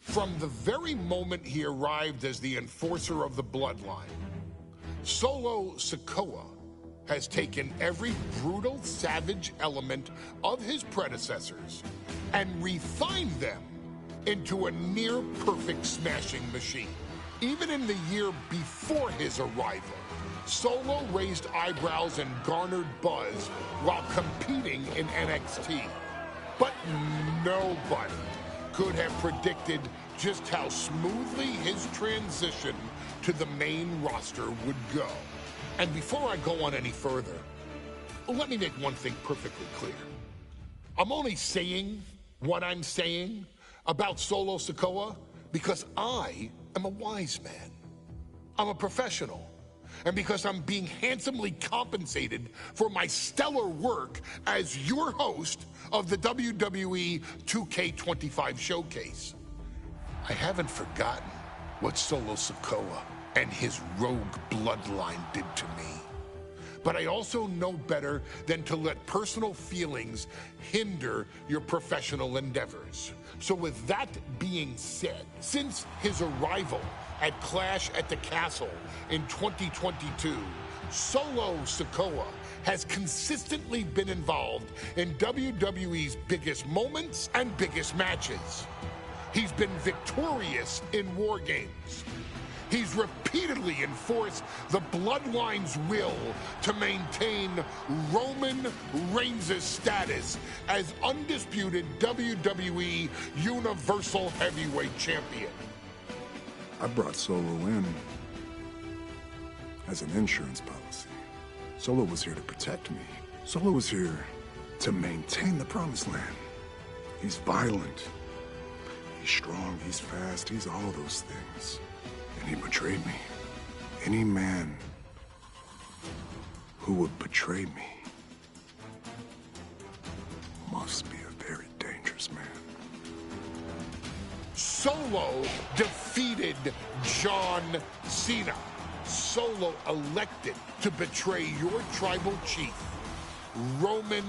From the very moment he arrived as the enforcer of the bloodline, Solo Sikoa has taken every brutal, savage element of his predecessors and refined them into a near-perfect smashing machine. Even in the year before his arrival, Solo raised eyebrows and garnered buzz while competing in NXT. But nobody could have predicted just how smoothly his transition to the main roster would go. And before I go on any further, let me make one thing perfectly clear. I'm only saying what I'm saying about Solo Sikoa because I am a wise man. I'm a professional. And because I'm being handsomely compensated for my stellar work as your host of the WWE 2K25 showcase. I haven't forgotten what Solo Sikoa and his rogue bloodline did to me. But I also know better than to let personal feelings hinder your professional endeavors. So with that being said, since his arrival at Clash at the Castle in 2022, Solo Sikoa has consistently been involved in WWE's biggest moments and biggest matches. He's been victorious in War Games. He's repeatedly enforced the Bloodline's will to maintain Roman Reigns' status as undisputed WWE Universal Heavyweight Champion. I brought Solo in as an insurance policy. Solo was here to protect me. Solo was here to maintain the promised land. He's violent. He's strong, he's fast, he's all those things. And he betrayed me. Any man who would betray me must be a very dangerous man. Solo defeated John Cena. Solo elected to betray your tribal chief, Roman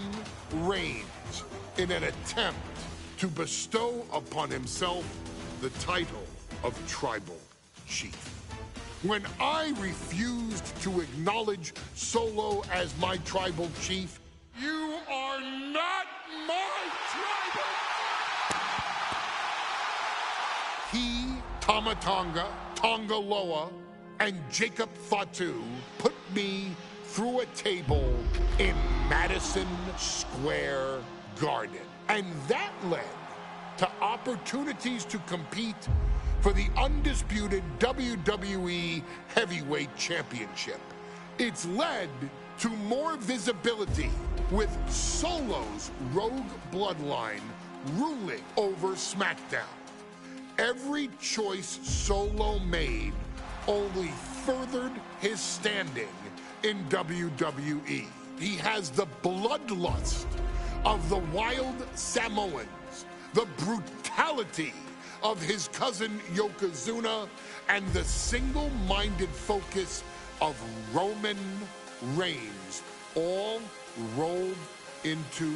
Reigns, in an attempt to bestow upon himself the title of tribal chief. When I refused to acknowledge Solo as my tribal chief, you are not my tribal. He, Tama Tonga, Tonga Loa, and Jacob Fatu put me through a table in Madison Square Garden. And that led to opportunities to compete for the undisputed WWE Heavyweight Championship. It's led to more visibility with Solo's rogue bloodline ruling over SmackDown. Every choice Solo made only furthered his standing in WWE. He has the bloodlust of the wild Samoans, the brutality of his cousin Yokozuna, and the single-minded focus of Roman Reigns, all rolled into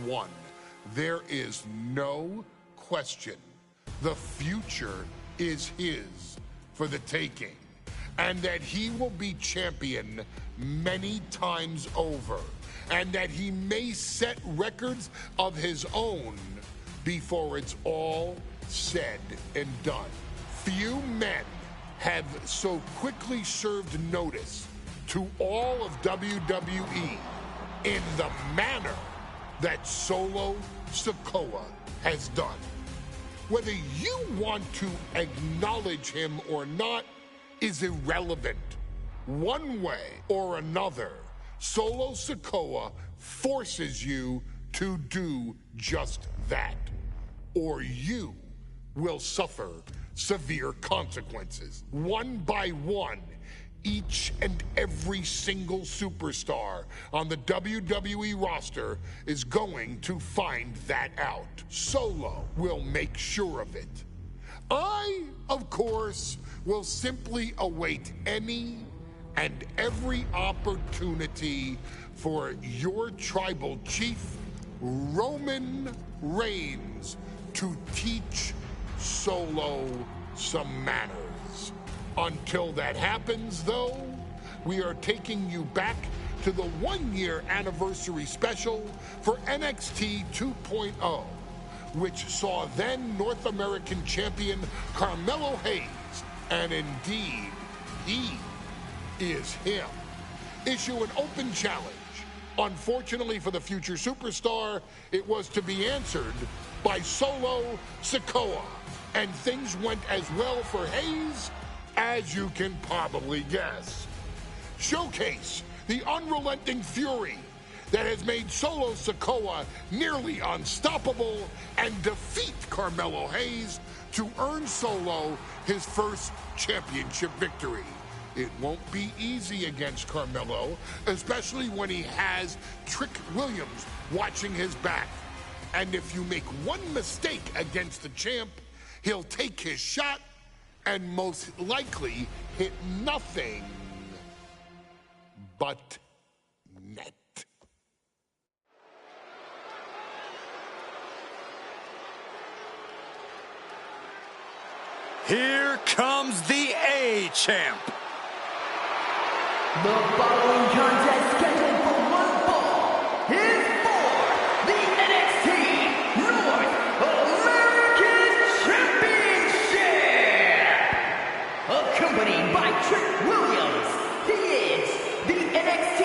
one. There is no question. The future is his for the taking, and that he will be champion many times over, and that he may set records of his own before it's all said and done. Few men have so quickly served notice to all of WWE in the manner that Solo Sikoa has done. Whether you want to acknowledge him or not is irrelevant. One way or another, Solo Sikoa forces you to do just that, or you will suffer severe consequences. One by one, each and every single superstar on the WWE roster is going to find that out. Solo will make sure of it. I, of course, will simply await any and every opportunity for your tribal chief, Roman Reigns, to teach Solo some manners. Until that happens, though, we are taking you back to the one-year anniversary special for NXT 2.0, which saw then North American champion Carmelo Hayes, and indeed, he is him, issue an open challenge. Unfortunately for the future superstar, it was to be answered by Solo Sikoa, and things went as well for Hayes as you can probably guess. Showcase the unrelenting fury that has made Solo Sikoa nearly unstoppable and defeat Carmelo Hayes to earn Solo his first championship victory. It won't be easy against Carmelo, especially when he has Trick Williams watching his back. And if you make one mistake against the champ, he'll take his shot and most likely hit nothing but net. Here comes the A-Champ. The following contest scheduled for one fall is for the NXT North American Championship. Accompanied by Trick Williams, he is the NXT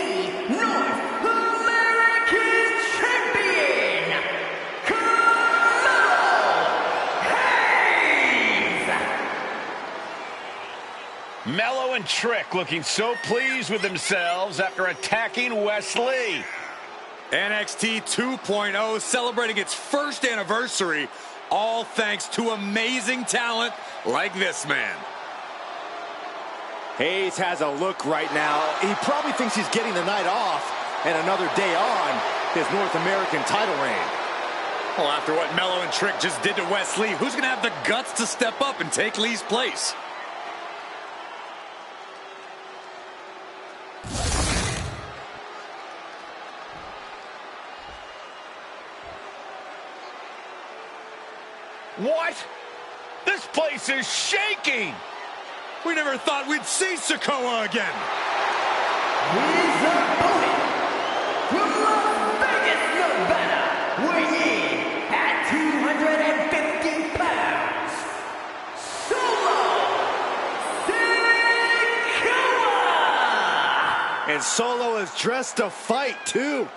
North American Champion, Carmelo Hayes. Mello and Trick looking so pleased with themselves after attacking Wesley. NXT 2.0 celebrating its first anniversary, all thanks to amazing talent like this man. Hayes has a look right now. He probably thinks he's getting the night off and another day on his North American title reign. Well, after what Mello and Trick just did to Wesley, who's going to have the guts to step up and take Lee's place? What? This place is shaking! We never thought we'd see Sikoa again. His opponent from Las Vegas, Nevada, weighing in at 250 pounds, Solo Sikoa! And Solo is dressed to fight, too.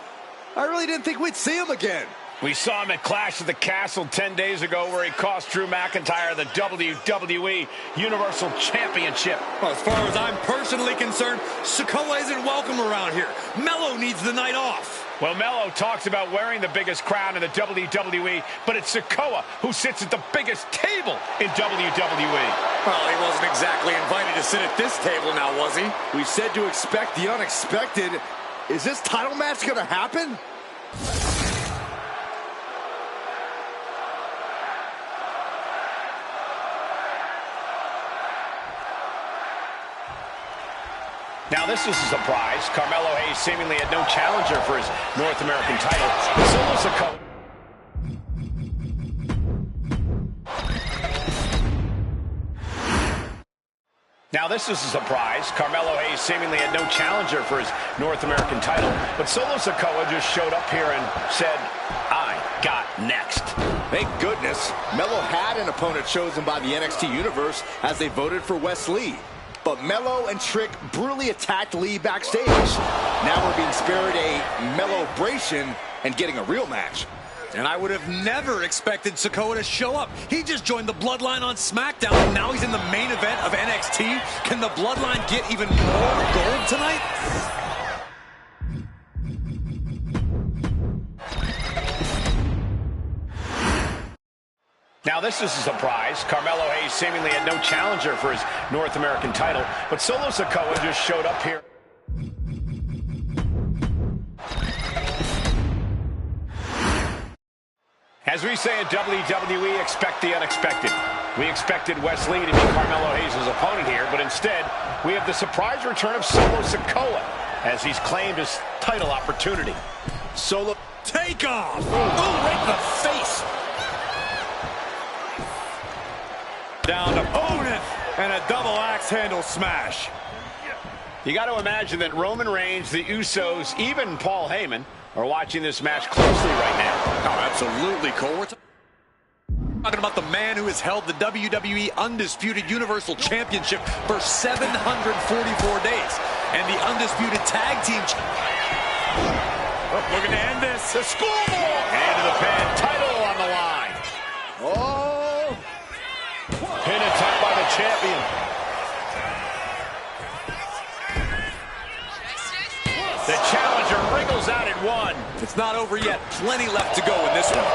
I really didn't think we'd see him again. We saw him at Clash at the Castle 10 days ago where he cost Drew McIntyre the WWE Universal Championship. Well, as far as I'm personally concerned, Sikoa isn't welcome around here. Mello needs the night off. Well, Mello talks about wearing the biggest crown in the WWE, but it's Sikoa who sits at the biggest table in WWE. Well, he wasn't exactly invited to sit at this table now, was he? We said to expect the unexpected. Is this title match going to happen? Now this is a surprise. Carmelo Hayes seemingly had no challenger for his North American title. Solo Sikoa. Now this is a surprise. Carmelo Hayes seemingly had no challenger for his North American title, but Solo Sikoa just showed up here and said, I got next. Thank goodness. Mello had an opponent chosen by the NXT Universe as they voted for Wes Lee. But Mello and Trick brutally attacked Lee backstage. Now we're being spared a Mello-bration and getting a real match. And I would have never expected Sikoa to show up. He just joined the Bloodline on SmackDown, and now he's in the main event of NXT. Can the Bloodline get even more gold tonight? Now this is a surprise. Carmelo Hayes seemingly had no challenger for his North American title, but Solo Sikoa just showed up here. As we say in WWE, expect the unexpected. We expected Wes Lee to be Carmelo Hayes' opponent here, but instead, we have the surprise return of Solo Sikoa as he's claimed his title opportunity. Solo takeoff! Oh, right in the face! Down opponent, and a double axe handle smash. You got to imagine that Roman Reigns, the Usos, even Paul Heyman are watching this match closely right now. Oh, absolutely, Cole. We're talking about the man who has held the WWE Undisputed Universal Championship for 744 days. And the Undisputed Tag Team... looking to end this. The scoreboard! Into the pin. Title on the line. Oh! Pin attempt by the champion. The challenger wriggles out at one. It's not over yet. Plenty left to go in this one.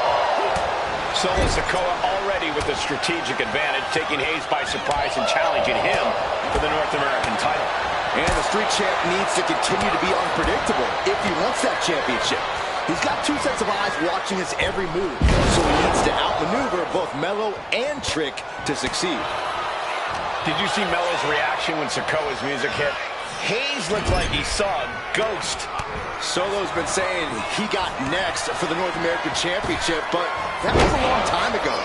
Solo Sikoa already with a strategic advantage, taking Hayes by surprise and challenging him for the North American title. And the Street Champ needs to continue to be unpredictable if he wants that championship. He's got two sets of eyes watching his every move, so he needs to outmaneuver both Melo and Trick to succeed. Did you see Melo's reaction when Sikoa's music hit? Hayes looked like he saw a ghost. Solo's been saying he got next for the North American Championship, but that was a long time ago.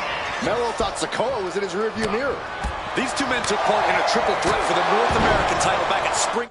Melo thought Sikoa was in his rearview mirror. These two men took part in a triple threat for the North American title back in spring.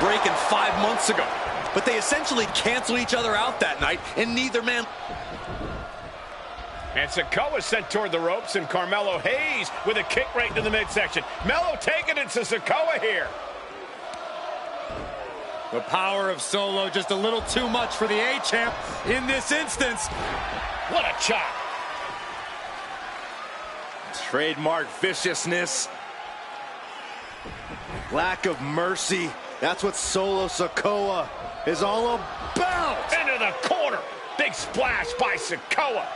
Breaking 5 months ago, but they essentially canceled each other out that night, and neither man. And Sikoa sent toward the ropes, and Carmelo Hayes with a kick right into the midsection. Melo taking it to Sikoa here. The power of Solo just a little too much for the A-Champ in this instance. What a chop. Trademark viciousness. Lack of mercy. That's what Solo Sikoa is all about. Into the corner. Big splash by Sikoa.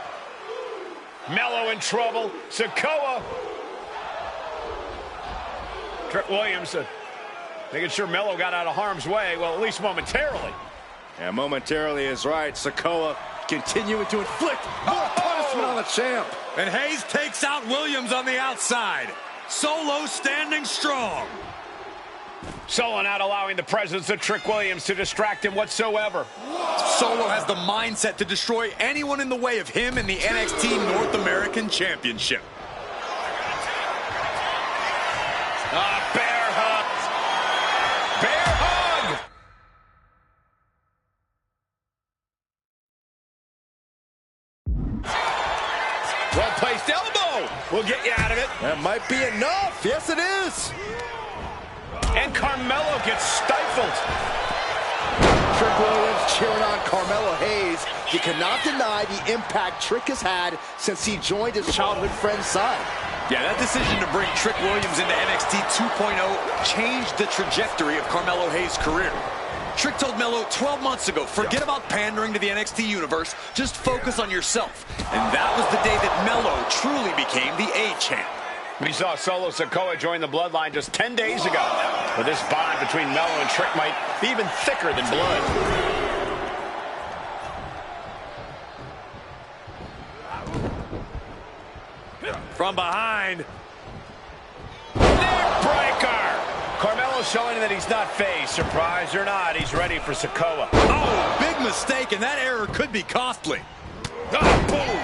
Melo in trouble. Sikoa. Trick Williams making sure Melo got out of harm's way. Well, at least momentarily. And momentarily is right. Sikoa continuing to inflict more punishment on the champ. And Hayes takes out Williams on the outside. Solo standing strong. Solo not allowing the presence of Trick Williams to distract him whatsoever. Solo has the mindset to destroy anyone in the way of him in the NXT North American Championship. Bear hug. Bear hug. Well-placed elbow will get you out of it. That might be enough. Yes, it is. And Carmelo gets stifled. Trick Williams cheering on Carmelo Hayes. You cannot deny the impact Trick has had since he joined his childhood friend's side. Yeah, that decision to bring Trick Williams into NXT 2.0 changed the trajectory of Carmelo Hayes' career. Trick told Melo 12 months ago, forget about pandering to the NXT universe, just focus on yourself. And that was the day that Melo truly became the A-Champ. We saw Solo Sikoa join the Bloodline just 10 days ago. But this bond between Melo and Trick might be even thicker than blood. From behind. Neckbreaker! Carmelo showing that he's not phased. Surprised or not, he's ready for Sikoa. Oh, big mistake, and that error could be costly. Oh, boom!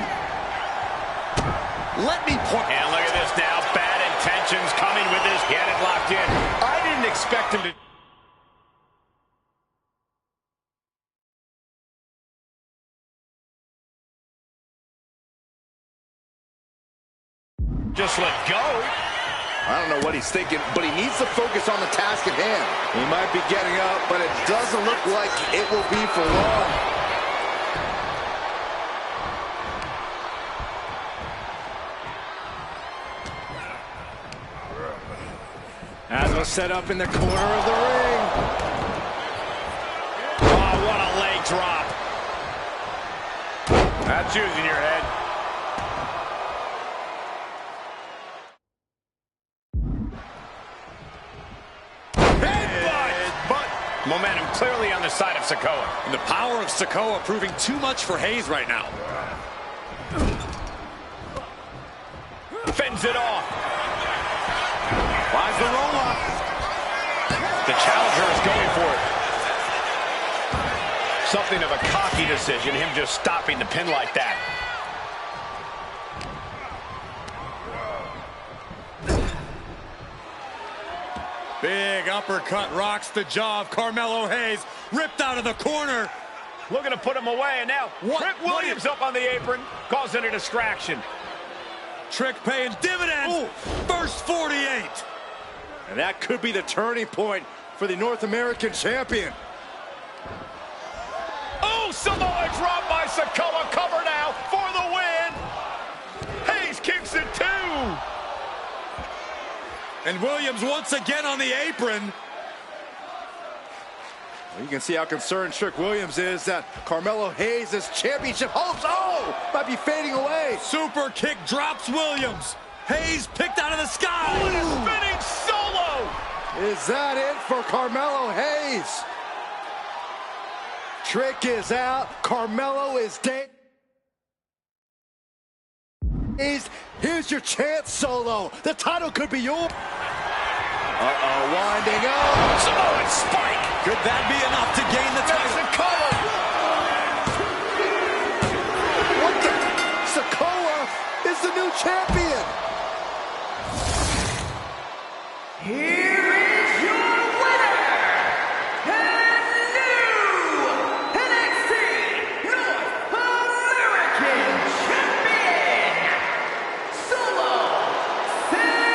Let me point. And look at this now. Bad intentions coming with this. Get it locked in. I didn't expect him to. Just let go. I don't know what he's thinking, but he needs to focus on the task at hand. He might be getting up, but it doesn't look like it will be for long. As was set up in the corner of the ring. Oh, what a leg drop. That's using your head. Momentum clearly on the side of Sikoa. And the power of Sikoa proving too much for Hayes right now. Fends it off. Finds the roll-up. The challenger is going for it. Something of a cocky decision, him just stopping the pin like that. Big uppercut rocks the jaw of Carmelo Hayes. Ripped out of the corner. Looking to put him away, and now Trick Williams up on the apron, causing a distraction. Trick paying dividends. Ooh. First 48. And that could be the turning point for the North American champion. Oh, Samoa drop by Sikoa. Cover now for the win. Hayes kicks it too. And Williams once again on the apron. Well, you can see how concerned Trick Williams is that Carmelo Hayes' championship hopes, might be fading away. Super kick drops Williams. Hayes picked out of the sky. Oh, and a spinning solo. Is that it for Carmelo Hayes? Trick is out. Carmelo is dead. Here's your chance, Solo. The title could be yours. Winding up. Samoan spike. Could that be enough to gain the title? What the? Sikoa is the new champion. Here is your winner, and new NXT North American Champion, Solo Sikoa!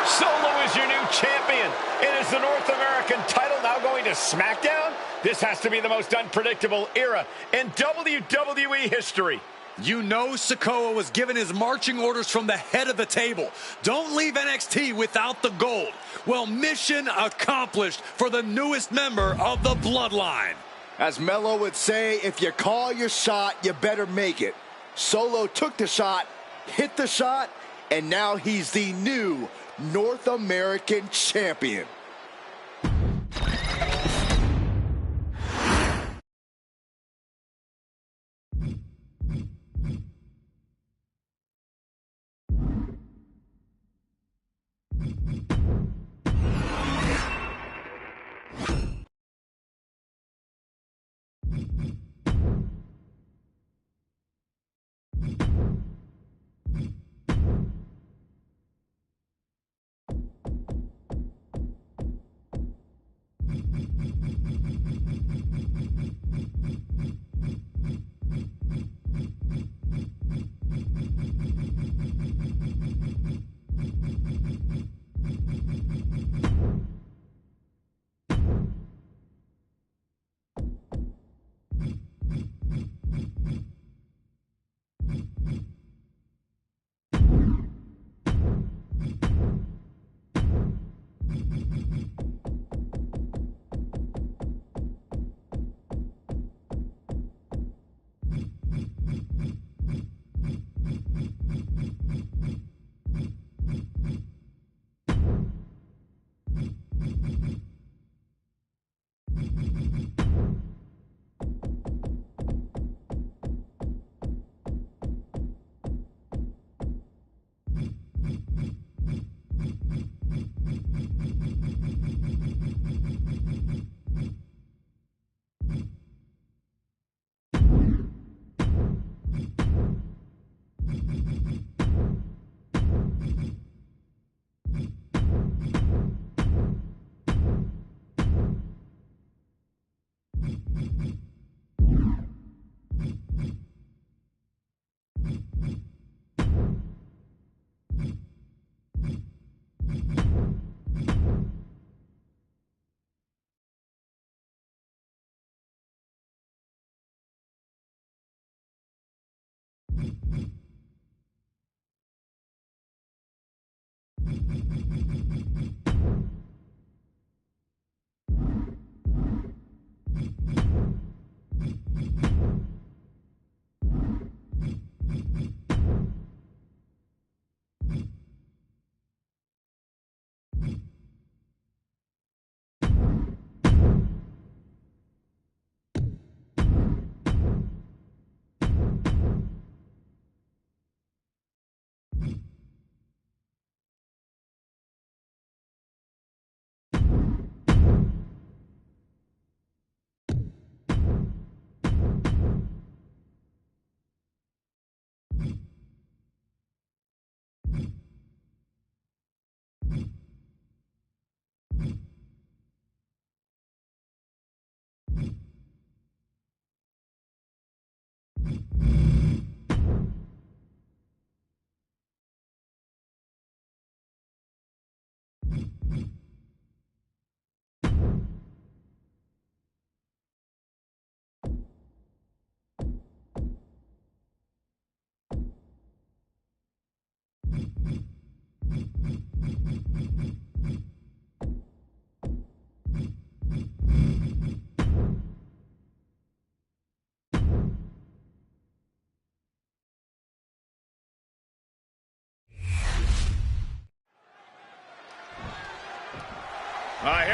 Solo is your new champion. It is the North American title now going to SmackDown. This has to be the most unpredictable era in WWE history. You know Sikoa was given his marching orders from the head of the table. Don't leave NXT without the gold. Well, mission accomplished for the newest member of the Bloodline. As Melo would say, if you call your shot, you better make it. Solo took the shot, hit the shot, and now he's the new North American champion.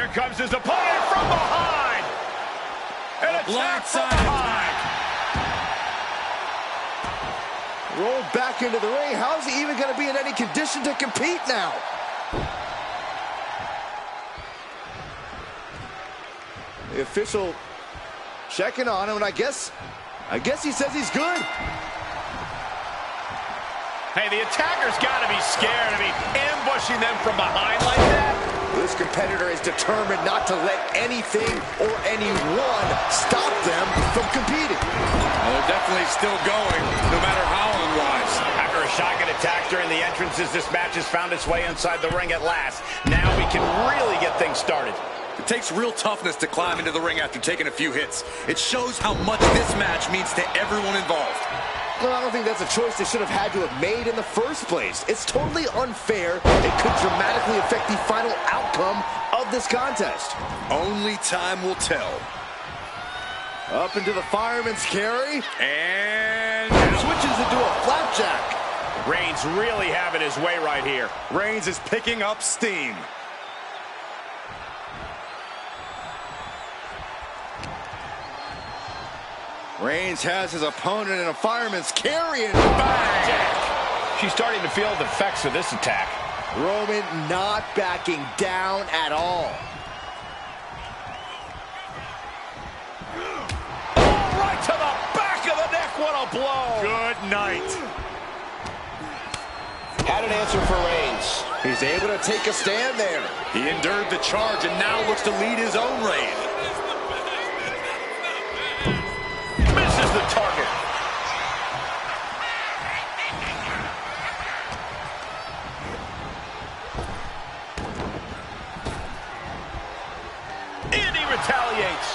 Here comes his opponent from behind. An attack from behind. Rolled back into the ring. How is he even going to be in any condition to compete now? The official checking on him, and I guess he says he's good. Hey, the attacker's got to be scared of me ambushing them from behind like that. This competitor is determined not to let anything or anyone stop them from competing. Well, they're definitely still going, no matter how unwise. After a shotgun attack during the entrances, this match has found its way inside the ring at last. Now we can really get things started. It takes real toughness to climb into the ring after taking a few hits. It shows how much this match means to everyone involved. Well, I don't think that's a choice they should have had to have made in the first place. It's totally unfair. It could dramatically affect the final outcome of this contest. Only time will tell. Up into the fireman's carry. And Switches into a flapjack. Reigns really having his way right here. Reigns is picking up steam. Reigns has his opponent in a fireman's carry and Bang! She's starting to feel the effects of this attack. Roman not backing down at all. Oh, right to the back of the neck. What a blow. Good night. Had an answer for Reigns. He's able to take a stand there. He endured the charge and now looks to lead his own reign. Misses the target. And he retaliates.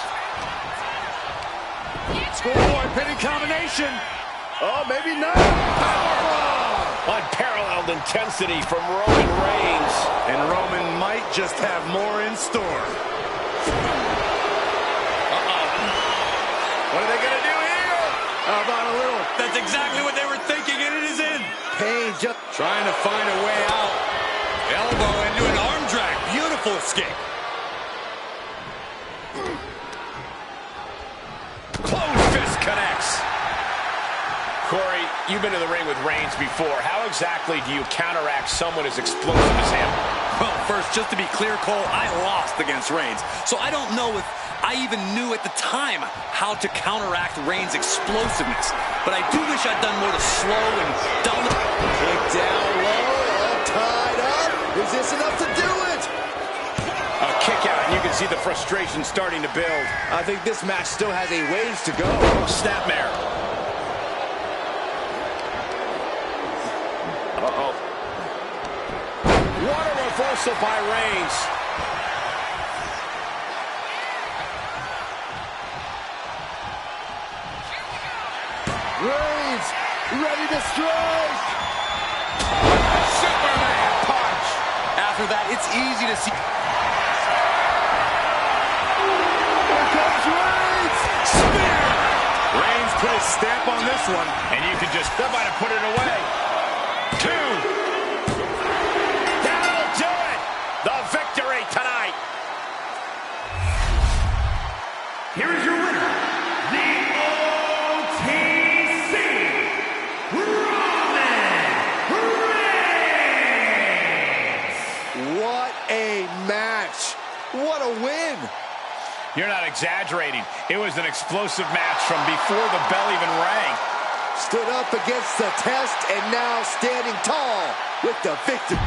Scoreboard pinning combination. Oh, maybe not. Powerbomb. Unparalleled intensity from Roman Reigns. And Roman might just have more in store. What are they going to do here? How about a little That's exactly what they were thinking, and it is in. pain just Trying to find a way out. Elbow into an arm drag. Beautiful escape. Closed fist connects. Corey, you've been in the ring with Reigns before. How exactly do you counteract someone as explosive as him? Well, first, just to be clear, Cole, I lost against Reigns. So I don't know if I even knew at the time how to counteract Reigns' explosiveness. But I do wish I'd done more to slow and dominate. kick down low, all tied up. Is this enough to do it? A kick out, and you can see the frustration starting to build. I think this match still has a ways to go. Snapmare. Uh-oh. What a reversal by Reigns. Reigns, ready to strike. Superman punch. After that, it's easy to see. Here comes Reigns. Spear! Reigns put his stamp on this one. And you can just, that might have put it away. 2. That'll do it. The victory tonight. Here is your winner, the OTC, Roman Reigns! What a match. What a win. You're not exaggerating. It was an explosive match from before the bell even rang. Stood up against the test and now standing tall with the victory.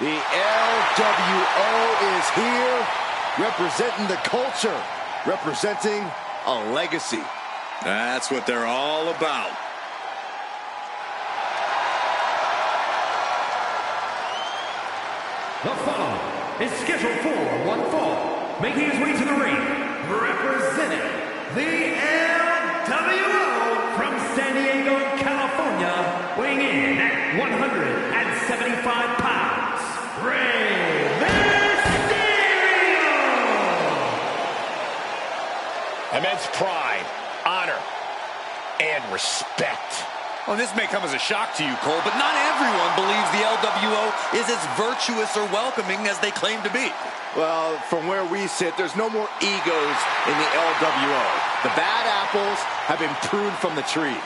The LWO is here, representing the culture, representing a legacy. That's what they're all about. The following is scheduled for one fall, making his way to the ring, representing the LWO from San Diego, California, weighing in at 175 pounds, Rey Mysterio! Immense pride, honor, and respect. Well, this may come as a shock to you, Cole, but not everyone believes the LWO is as virtuous or welcoming as they claim to be. Well, from where we sit, there's no more egos in the LWO. The bad apples have been pruned from the tree.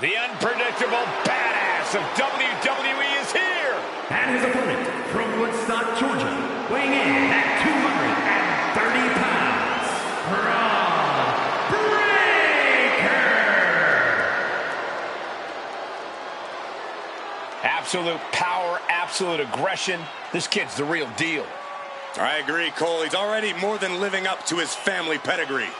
The unpredictable badass of WWE is here! And his opponent from Woodstock, Georgia, weighing in at 230 pounds, Braun Breaker! Absolute power, absolute aggression. This kid's the real deal. I agree, Cole. He's already more than living up to his family pedigree.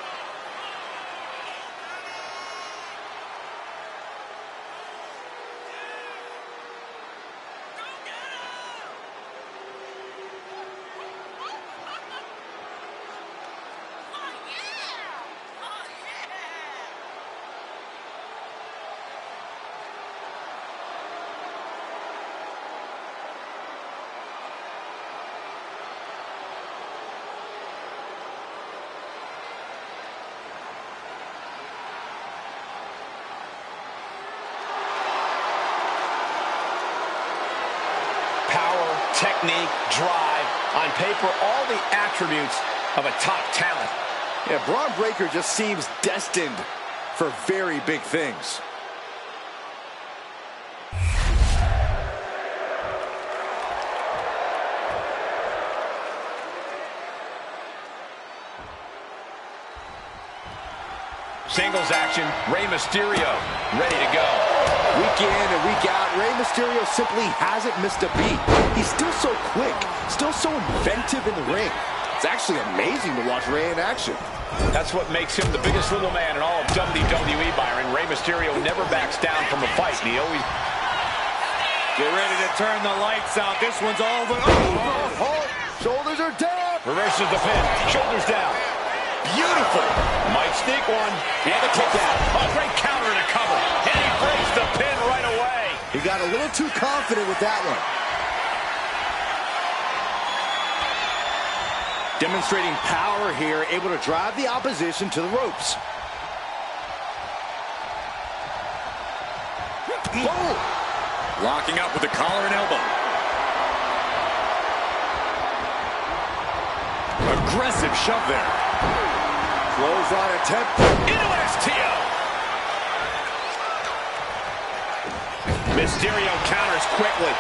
Technique, drive, on paper, all the attributes of a top talent. Yeah, Braun Breaker just seems destined for very big things. Singles action, Rey Mysterio, ready to go. Week in and week out, Rey Mysterio simply hasn't missed a beat. He's still so quick, still so inventive in the ring. It's actually amazing to watch Rey in action. That's what makes him the biggest little man in all of WWE, Byron. Rey Mysterio never backs down from a fight, and he always... Get ready to turn the lights out. This one's over. Oh, shoulders are down. Reverses the pin, shoulders down. Beautiful. Might sneak one. And a kick out. A great counter and a cover. And he breaks the pin right away. He got a little too confident with that one. Demonstrating power here, able to drive the opposition to the ropes. Boom. Locking up with the collar and elbow. Aggressive shove there. Clothesline attempt. Into STO. Mysterio counters quickly.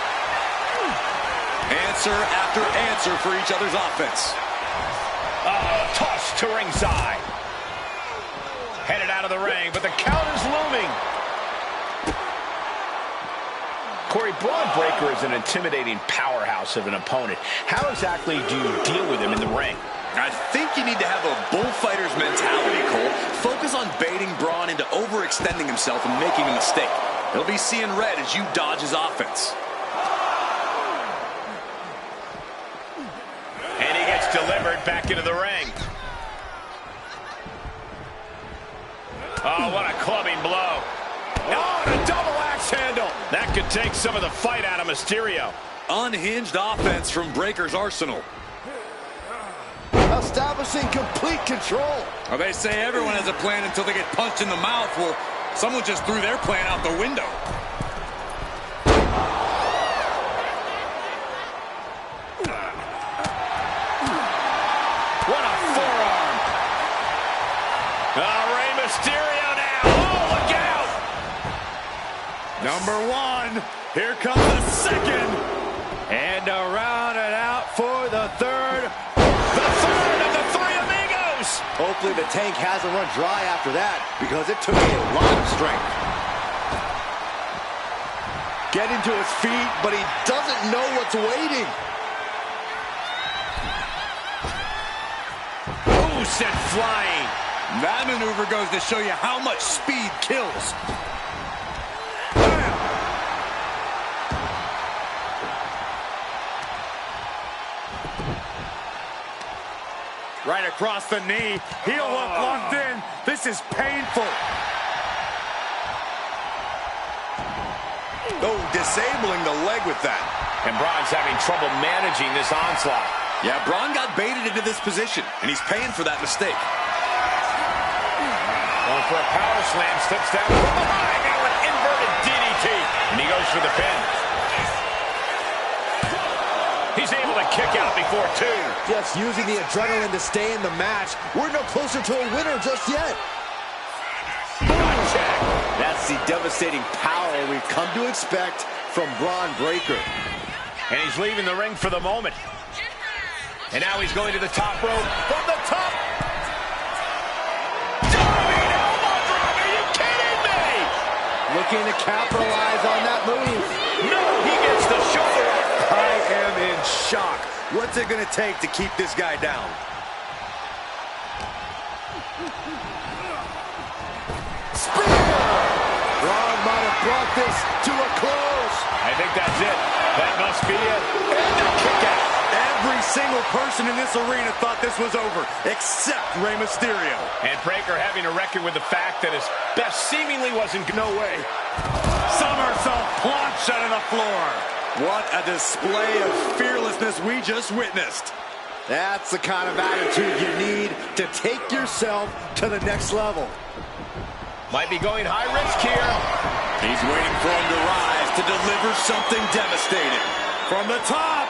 Answer after answer for each other's offense. Toss to ringside. Headed out of the ring, but the counter's looming. Corey, Braun Breaker is an intimidating powerhouse of an opponent. How exactly do you deal with him in the ring? I think you need to have a bullfighter's mentality, Cole. Focus on baiting Braun into overextending himself and making a mistake. He'll be seeing red as you dodge his offense. And he gets delivered back into the ring. Oh, what a clubbing blow. Oh, and a double axe handle. That could take some of the fight out of Mysterio. Unhinged offense from Breaker's arsenal. Establishing complete control. Well, they say everyone has a plan until they get punched in the mouth. Well, someone just threw their plan out the window. What a forearm. Oh, Rey Mysterio now. Oh, look out. Number one. Here comes the second. And around and for the third. The third of the three amigos. Hopefully the tank hasn't run dry after that, because it took a lot of strength. Getting to his feet, but he doesn't know what's waiting. Oh, sent flying. That maneuver goes to show you how much speed kills. Bam! Right across the knee. Heel hook locked in. This is painful. Oh, disabling the leg with that. And Braun's having trouble managing this onslaught. Yeah, Braun got baited into this position, and he's paying for that mistake. Going for a power slam, slips down from behind. Now an inverted DDT, and he goes for the pin. He's able to kick out before two. Just using the adrenaline to stay in the match. We're no closer to a winner just yet. Check. That's the devastating power we've come to expect from Braun Breaker. And he's leaving the ring for the moment. And now he's going to the top rope. From the top. Diving elbow drop. Are you kidding me? Looking to capitalize on that move. No, he gets the shoulder. I am in shock. What's it going to take to keep this guy down? Spear! Braun might have brought this to a close. I think that's it. That must be it. And the kick out. Every single person in this arena thought this was over, except Rey Mysterio. And Breaker having to reckon with the fact that his best seemingly wasn't no way. Somersault plunge out of the floor. What a display of fearlessness we just witnessed. That's the kind of attitude you need to take yourself to the next level. Might be going high risk here. He's waiting for him to rise to deliver something devastating. From the top.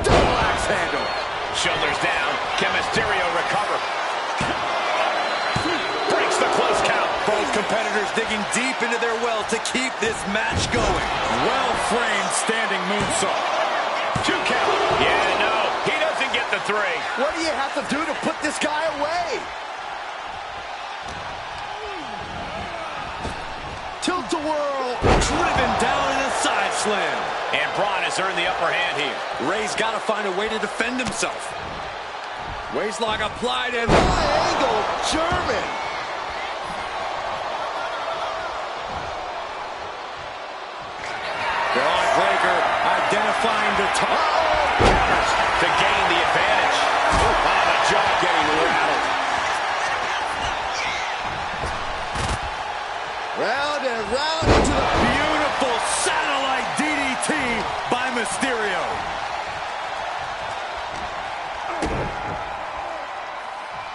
Double axe handle. Shoulders down. Can Mysterio recover? Breaks the close count. Both competitors digging deep into their well to keep this match going. Well-framed standing moonsault. 2 count. Yeah, no. He doesn't get the 3. What do you have to do to put this guy away? Tilt-a-whirl. Driven down in a side slam. And Braun has earned the upper hand here. Ray's got to find a way to defend himself. Waistlock applied and high angle German. Braun Breaker identifying the top. Counters to gain the advantage. Oh, the jaw getting rattled. Round and round into the beautiful satellite DDT by Mysterio.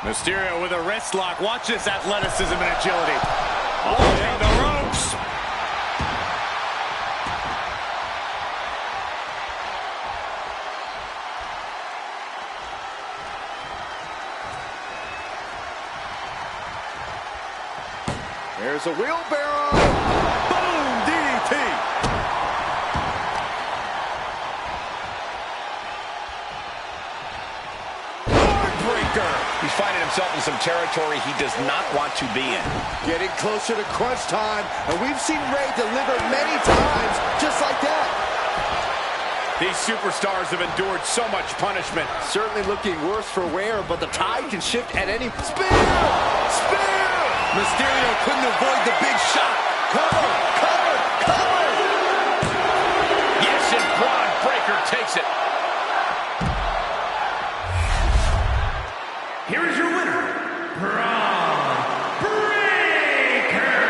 Mysterio with a wrist lock. Watch this athleticism and agility. Oh, down the ropes. There's a wheelbarrow. Boom! DDT. Heartbreaker. He's finding himself in some territory he does not want to be in. Getting closer to crunch time, and we've seen Rey deliver many times just like that. These superstars have endured so much punishment. Certainly looking worse for wear, but the tide can shift at any... Spear! Spear! Mysterio couldn't avoid the big shot. Cover! Cover! Cover! Yes, and Braun Breaker takes it. Here is your winner, Braun Breaker.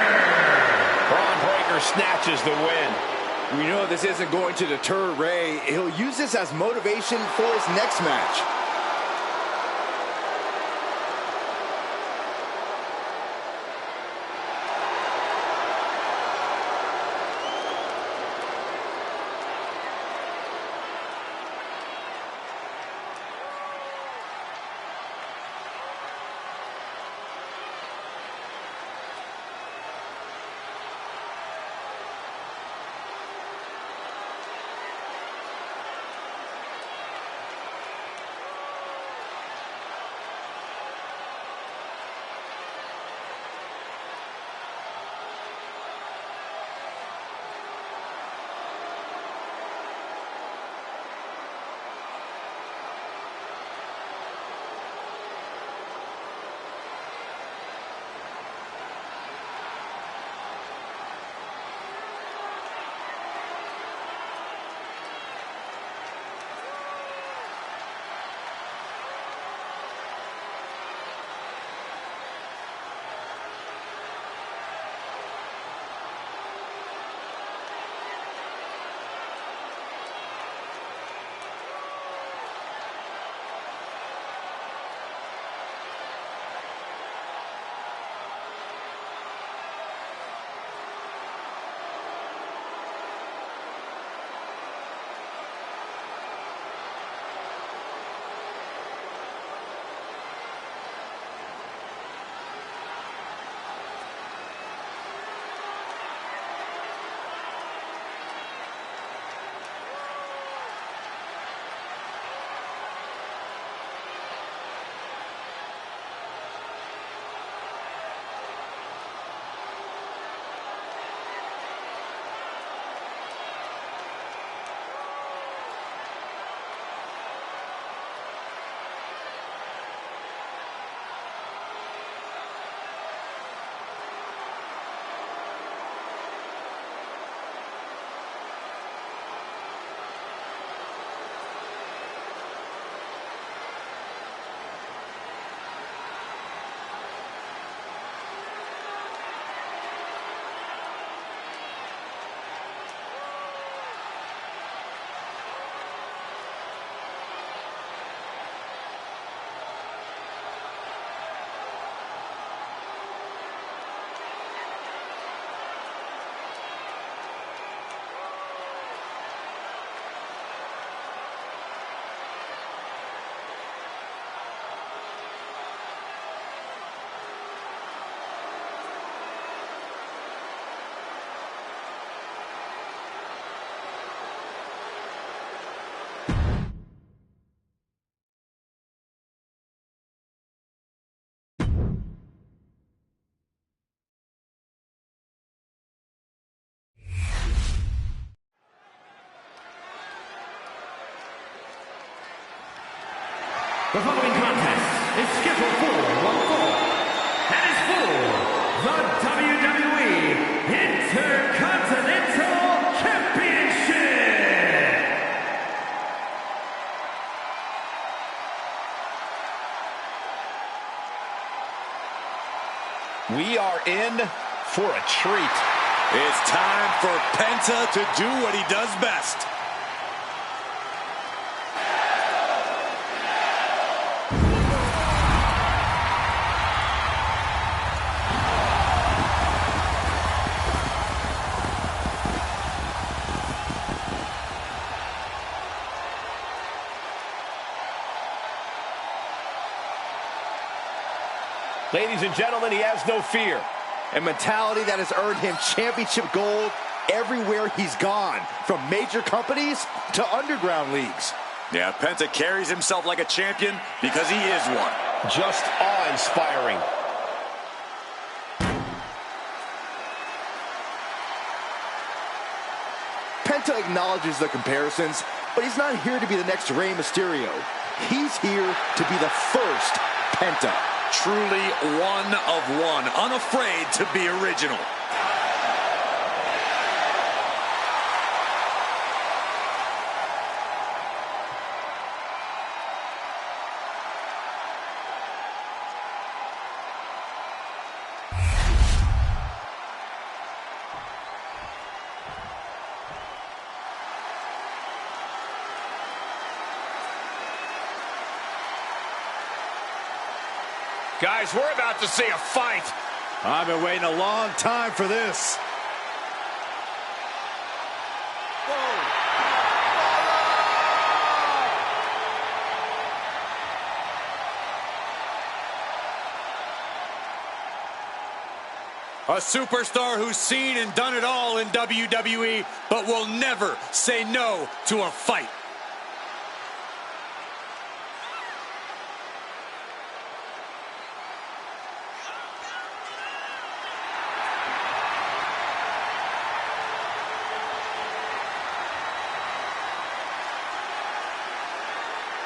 Braun Breaker snatches the win. We know this isn't going to deter Rey. He'll use this as motivation for his next match. The following contest is scheduled for one fall and is for the WWE Intercontinental Championship. We are in for a treat. It's time for Penta to do what he does best. Ladies and gentlemen, he has no fear. A mentality that has earned him championship gold everywhere he's gone, from major companies to underground leagues. Yeah, Penta carries himself like a champion because he is one. Just awe-inspiring. Penta acknowledges the comparisons, but he's not here to be the next Rey Mysterio. He's here to be the first Penta. Truly one of one, unafraid to be original. Guys, we're about to see a fight. I've been waiting a long time for this. A superstar who's seen and done it all in WWE, but will never say no to a fight.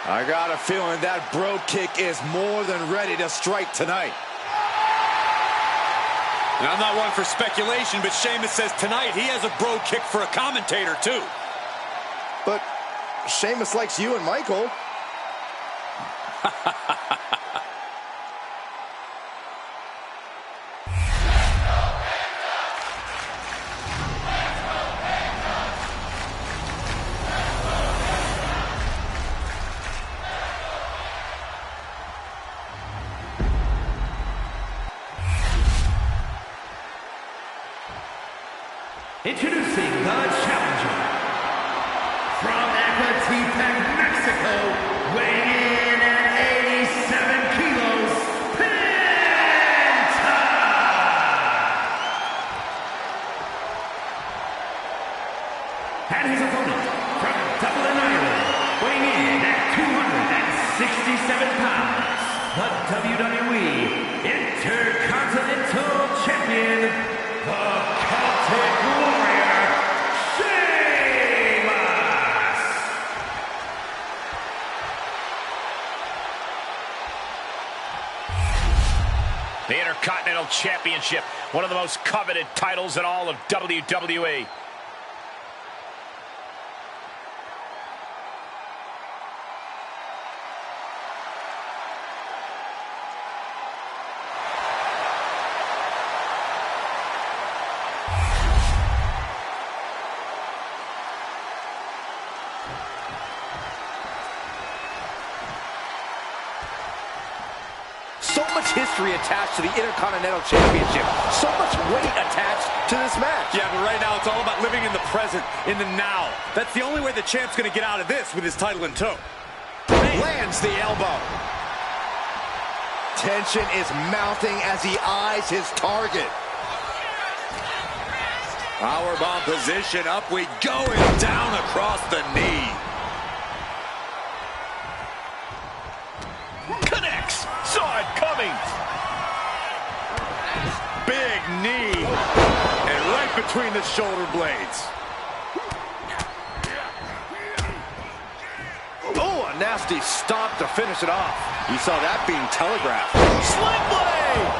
I got a feeling that bro kick is more than ready to strike tonight. And I'm not one for speculation, but Sheamus says tonight he has a bro kick for a commentator, too. But Sheamus likes you and Michael. Introducing the challenger from Ecatepec, Mexico, weighing in at 87 kilos, Penta! And his opponent from Dublin, Ireland, weighing in at 267 pounds, the WWE Intercontinental Champion, the Celtic Warrior, Sheamus! The Intercontinental Championship, one of the most coveted titles in all of WWE. So much history attached to the Intercontinental Championship. So much weight attached to this match. Yeah, but right now it's all about living in the present, in the now. That's the only way the champ's going to get out of this with his title in tow. Lands the elbow. Tension is mounting as he eyes his target. Powerbomb position, up we go, and down across the knee. Connects! Saw it coming! Big knee, and right between the shoulder blades. Oh, a a nasty stop to finish it off. You saw that being telegraphed. Sling blade!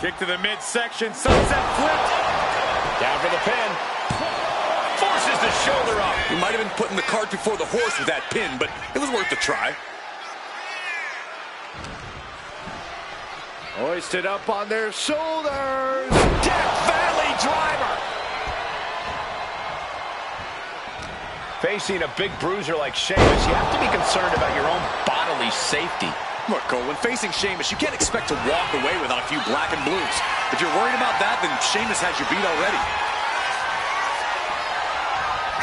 Kick to the midsection, sunset flipped. Down for the pin. Forces the shoulder up. He might have been putting the cart before the horse with that pin, but it was worth a try. Hoisted up on their shoulders. Death Valley driver. Facing a big bruiser like Sheamus, you have to be concerned about your own bodily safety. Look, Cole, when facing Sheamus, you can't expect to walk away without a few black and blues. If you're worried about that, then Sheamus has you beat already.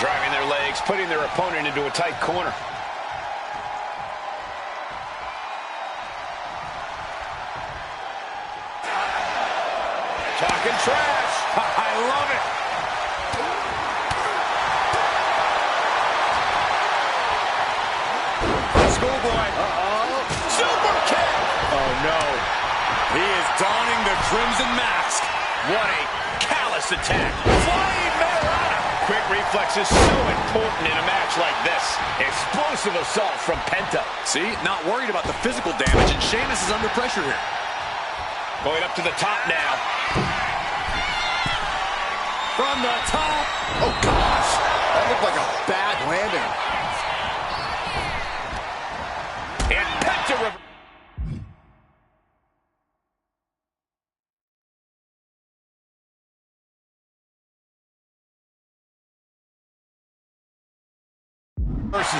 Driving their legs, putting their opponent into a tight corner. Talking trash. I love it. Schoolboy. Super kick. Oh, no. He is donning the crimson mask. What a callous attack. Flying Mayorana. Quick reflexes so important in a match like this. Explosive assault from Penta. See, not worried about the physical damage, and Sheamus is under pressure here. Going up to the top now. From the top. Oh, gosh. That looked like a bad landing. And Penta reverses.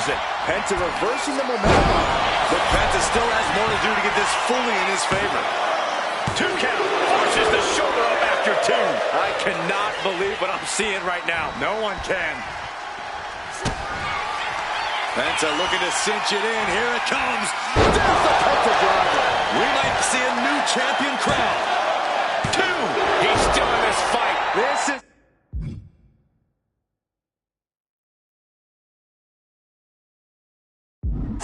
It. Penta reversing the momentum. But Penta still has more to do to get this fully in his favor. 2 count. Forces the shoulder up after 2. I cannot believe what I'm seeing right now. No one can. Penta looking to cinch it in. Here it comes. There's the Penta driver. We might see a new champion crowned. 2. He's still in this fight. This is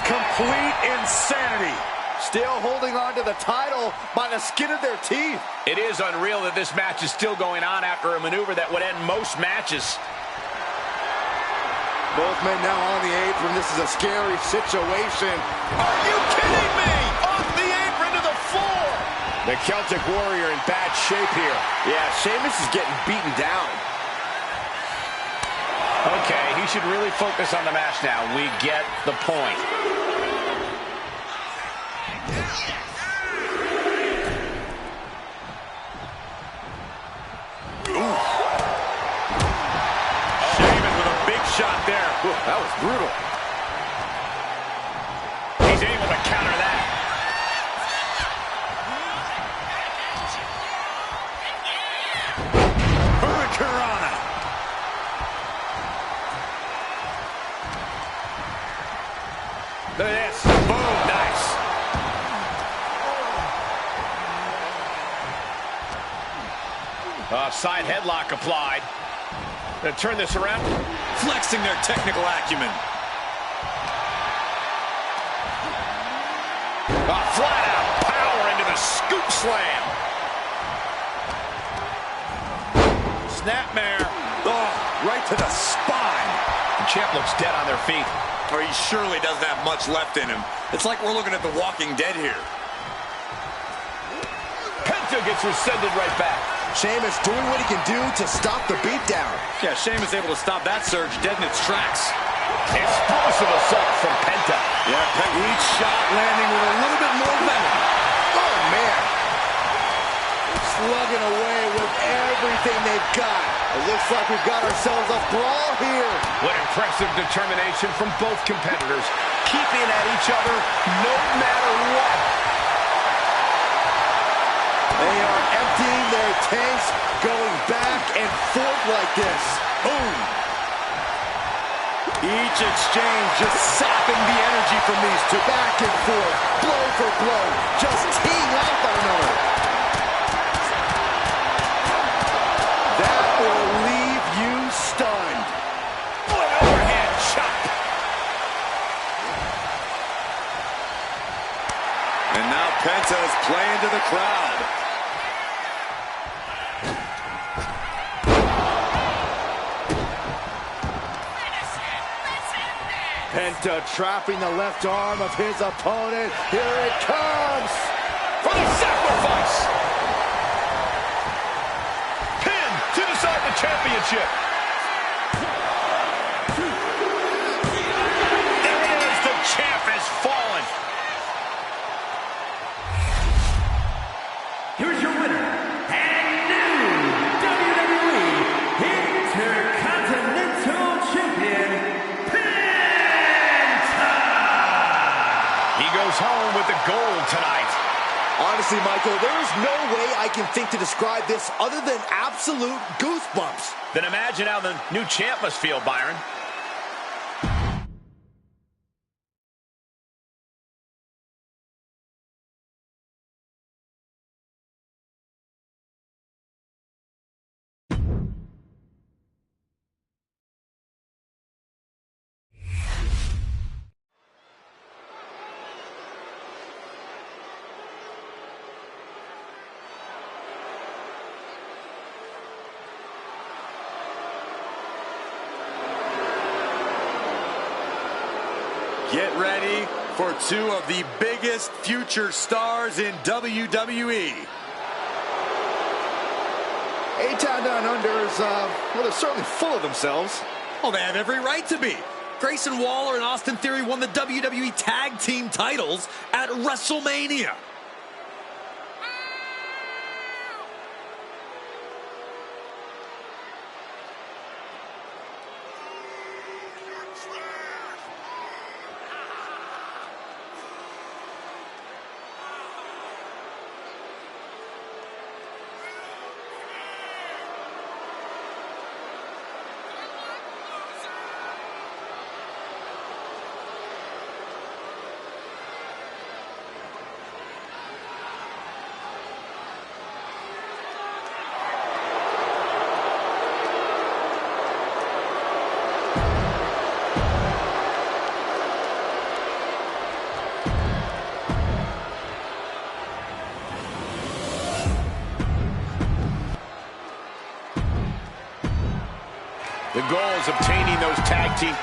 complete insanity. Still holding on to the title by the skin of their teeth. It is unreal that this match is still going on after a maneuver that would end most matches. Both men now on the apron. This is a scary situation. Are you kidding me? Off the apron to the floor. The Celtic Warrior in bad shape here. Yeah, Sheamus is getting beaten down. Okay, he should really focus on the match now. We get the point. Sheamus with a big shot there. Ooh, that was brutal. He's able to counter that. Hurricanrana. Look at this. Boom. Nice. Side headlock applied. Gonna turn this around. Flexing their technical acumen. Flat out power into the scoop slam. Snapmare. Oh, right to the spine. The champ looks dead on their feet. Or he surely doesn't have much left in him. It's like we're looking at The Walking Dead here. Penta gets rescinded right back. Sheamus doing what he can do to stop the beatdown. Yeah, Sheamus able to stop that surge dead in its tracks. Explosive assault from Penta. Yeah, each shot landing with a little bit more venom. Oh, man. Slugging away with everything they've got. It looks like we've got ourselves a brawl here. What impressive determination from both competitors. Keeping at each other no matter what. They are emptying their tanks, going back and forth like this. Boom. Each exchange just sapping the energy from these two. Back and forth, blow for blow, just teeing off on another. That will leave you stunned. What an overhead chop. And now Penta is playing to the crowd. Penta trapping the left arm of his opponent. Here it comes. For the sacrifice. Pin to decide the championship. There it is. The champ has fallen. Here's your winner, and new WWE Intercontinental Champion, Penta! He goes home with the gold tonight. Honestly, Michael, there is no way I can think to describe this other than absolute goosebumps. Then imagine how the new champ must feel, Byron. Get ready for two of the biggest future stars in WWE. A-Town Down Under is, well, they're certainly full of themselves. Well, they have every right to be. Grayson Waller and Austin Theory won the WWE Tag Team titles at WrestleMania. The goal is obtaining those tag team.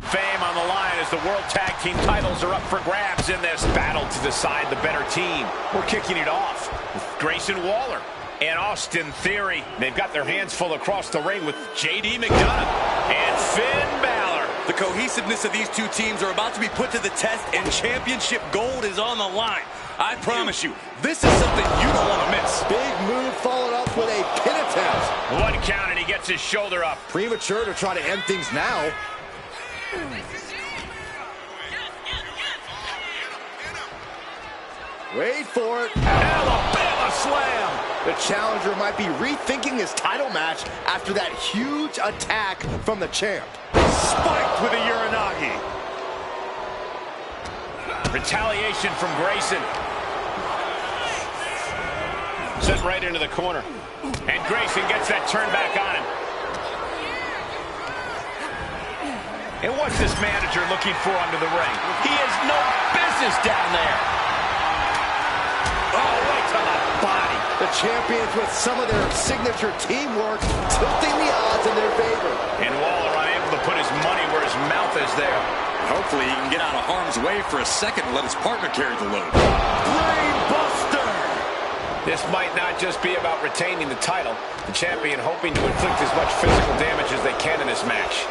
Fame on the line as the World Tag Team titles are up for grabs in this battle to decide the better team. We're kicking it off with Grayson Waller and Austin Theory. They've got their hands full across the ring with JD McDonough and Finn Balor. The cohesiveness of these two teams are about to be put to the test, and championship gold is on the line. I promise you, this is something you don't want to miss. Big move followed up with a pin attempt. 1 count and he gets his shoulder up. Premature to try to end things now. Wait for it. Alabama slam. The challenger might be rethinking his title match after that huge attack from the champ. Spiked with a Uranagi. Retaliation from Grayson. Sent right into the corner. And Grayson gets that turn back on him. And what's this manager looking for under the ring? He has no business down there. Oh, right to the body. The champions with some of their signature teamwork tilting the odds in their favor. And Waller unable to put his money where his mouth is there. Hopefully he can get out of harm's way for a second and let his partner carry the load. Brain buster! This might not just be about retaining the title. The champion hoping to inflict as much physical damage as they can in this match.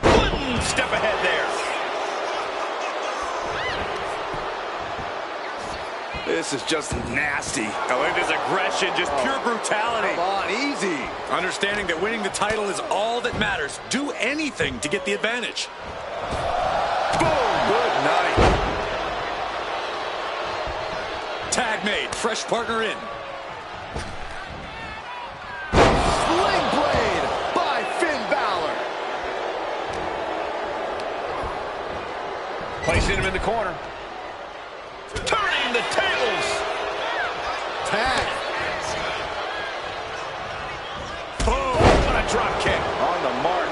One step ahead there. This is just nasty. Melinda's aggression, just pure brutality. Come on, easy. Understanding that winning the title is all that matters. Do anything to get the advantage. Boom! Good night. Tag made. Fresh partner in. Sling blade by Finn Balor. Placing him in the corner. Turning the tables. Tag. Boom! What a drop kick. On the mark.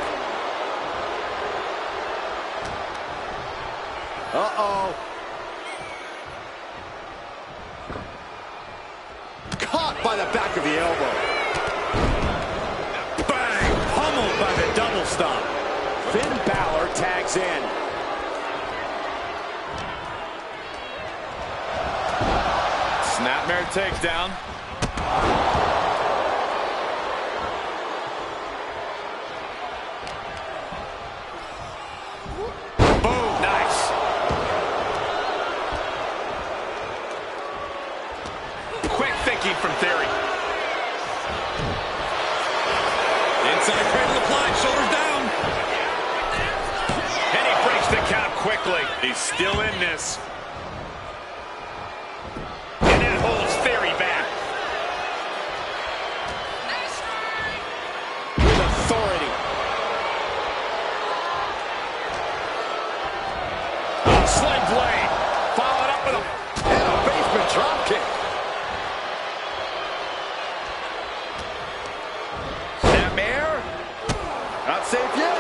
Uh-oh. Caught by the back of the elbow. Bang! Pummeled by the double stomp. Finn Balor tags in. Snapmare takedown. Boom! Nice. Quick thinking from Theory. Inside cradle applied, shoulders down. And he breaks the count quickly. He's still in this. And that holds Theory back. With authority. Sling blade. Followed up with a... And a basement drop kick. Snapmare. Not safe yet.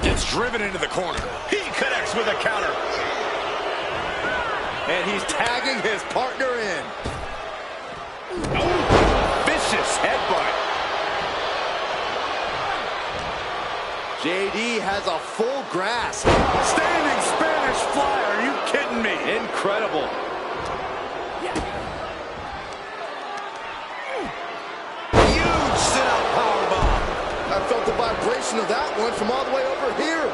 Gets driven into the corner. He connects with a counter. And he's tagging his partner in. Vicious headbutt. JD has a full grasp. Standing Spanish fly. Are you kidding me? Incredible. Huge sit-out powerbomb. I felt the vibration of that one from all the way over here.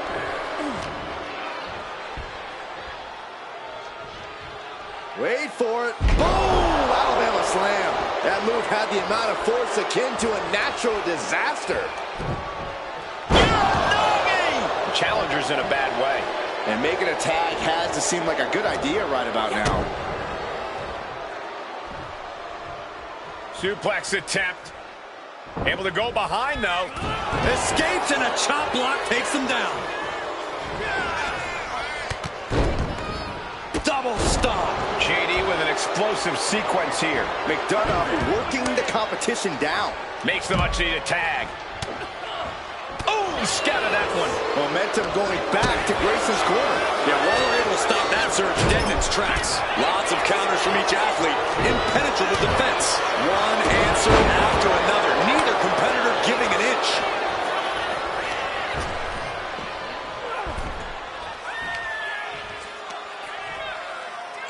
Wait for it. Boom! Alabama slam. That move had the amount of force akin to a natural disaster. The challenger's in a bad way. And making a tag has to seem like a good idea right about now. Suplex attempt. Able to go behind, though. Escapes and a chop block takes him down. Double stomp. JD with an explosive sequence here. McDonough working the competition down. Makes the much-needed tag. Oh, Couldn't scatter that one. Momentum going back to Grayson's corner. Yeah, Waller able to stop that surge dead in its tracks. Lots of counters from each athlete. Impenetrable defense. One answer after another. Neither competitor giving an inch.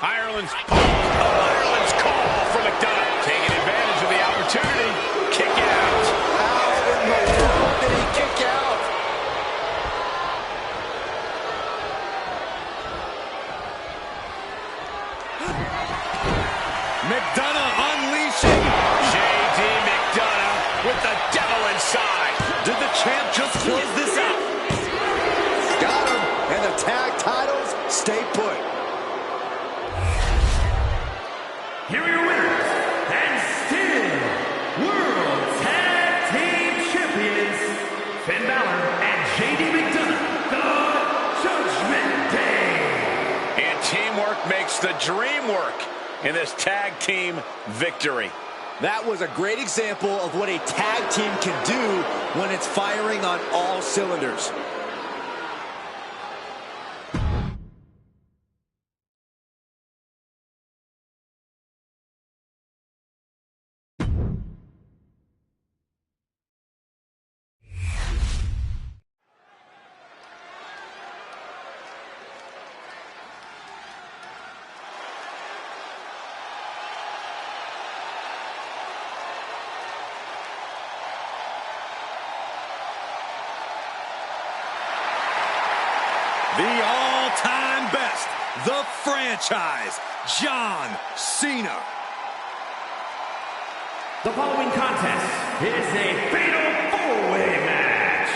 Ireland's call for McDonough. Taking advantage of the opportunity. Kick out. How in the world did he kick out? McDonough unleashing. J.D. McDonough with the devil inside. Did the champ just close this out? Got him, and the tag titles stay put. Here are your winners, and still World Tag Team Champions, Finn Balor and J.D. McDonough, the Judgment Day. And teamwork makes the dream work in this tag team victory. That was a great example of what a tag team can do when it's firing on all cylinders. The all-time best, the franchise, John Cena. The following contest is a fatal four-way match.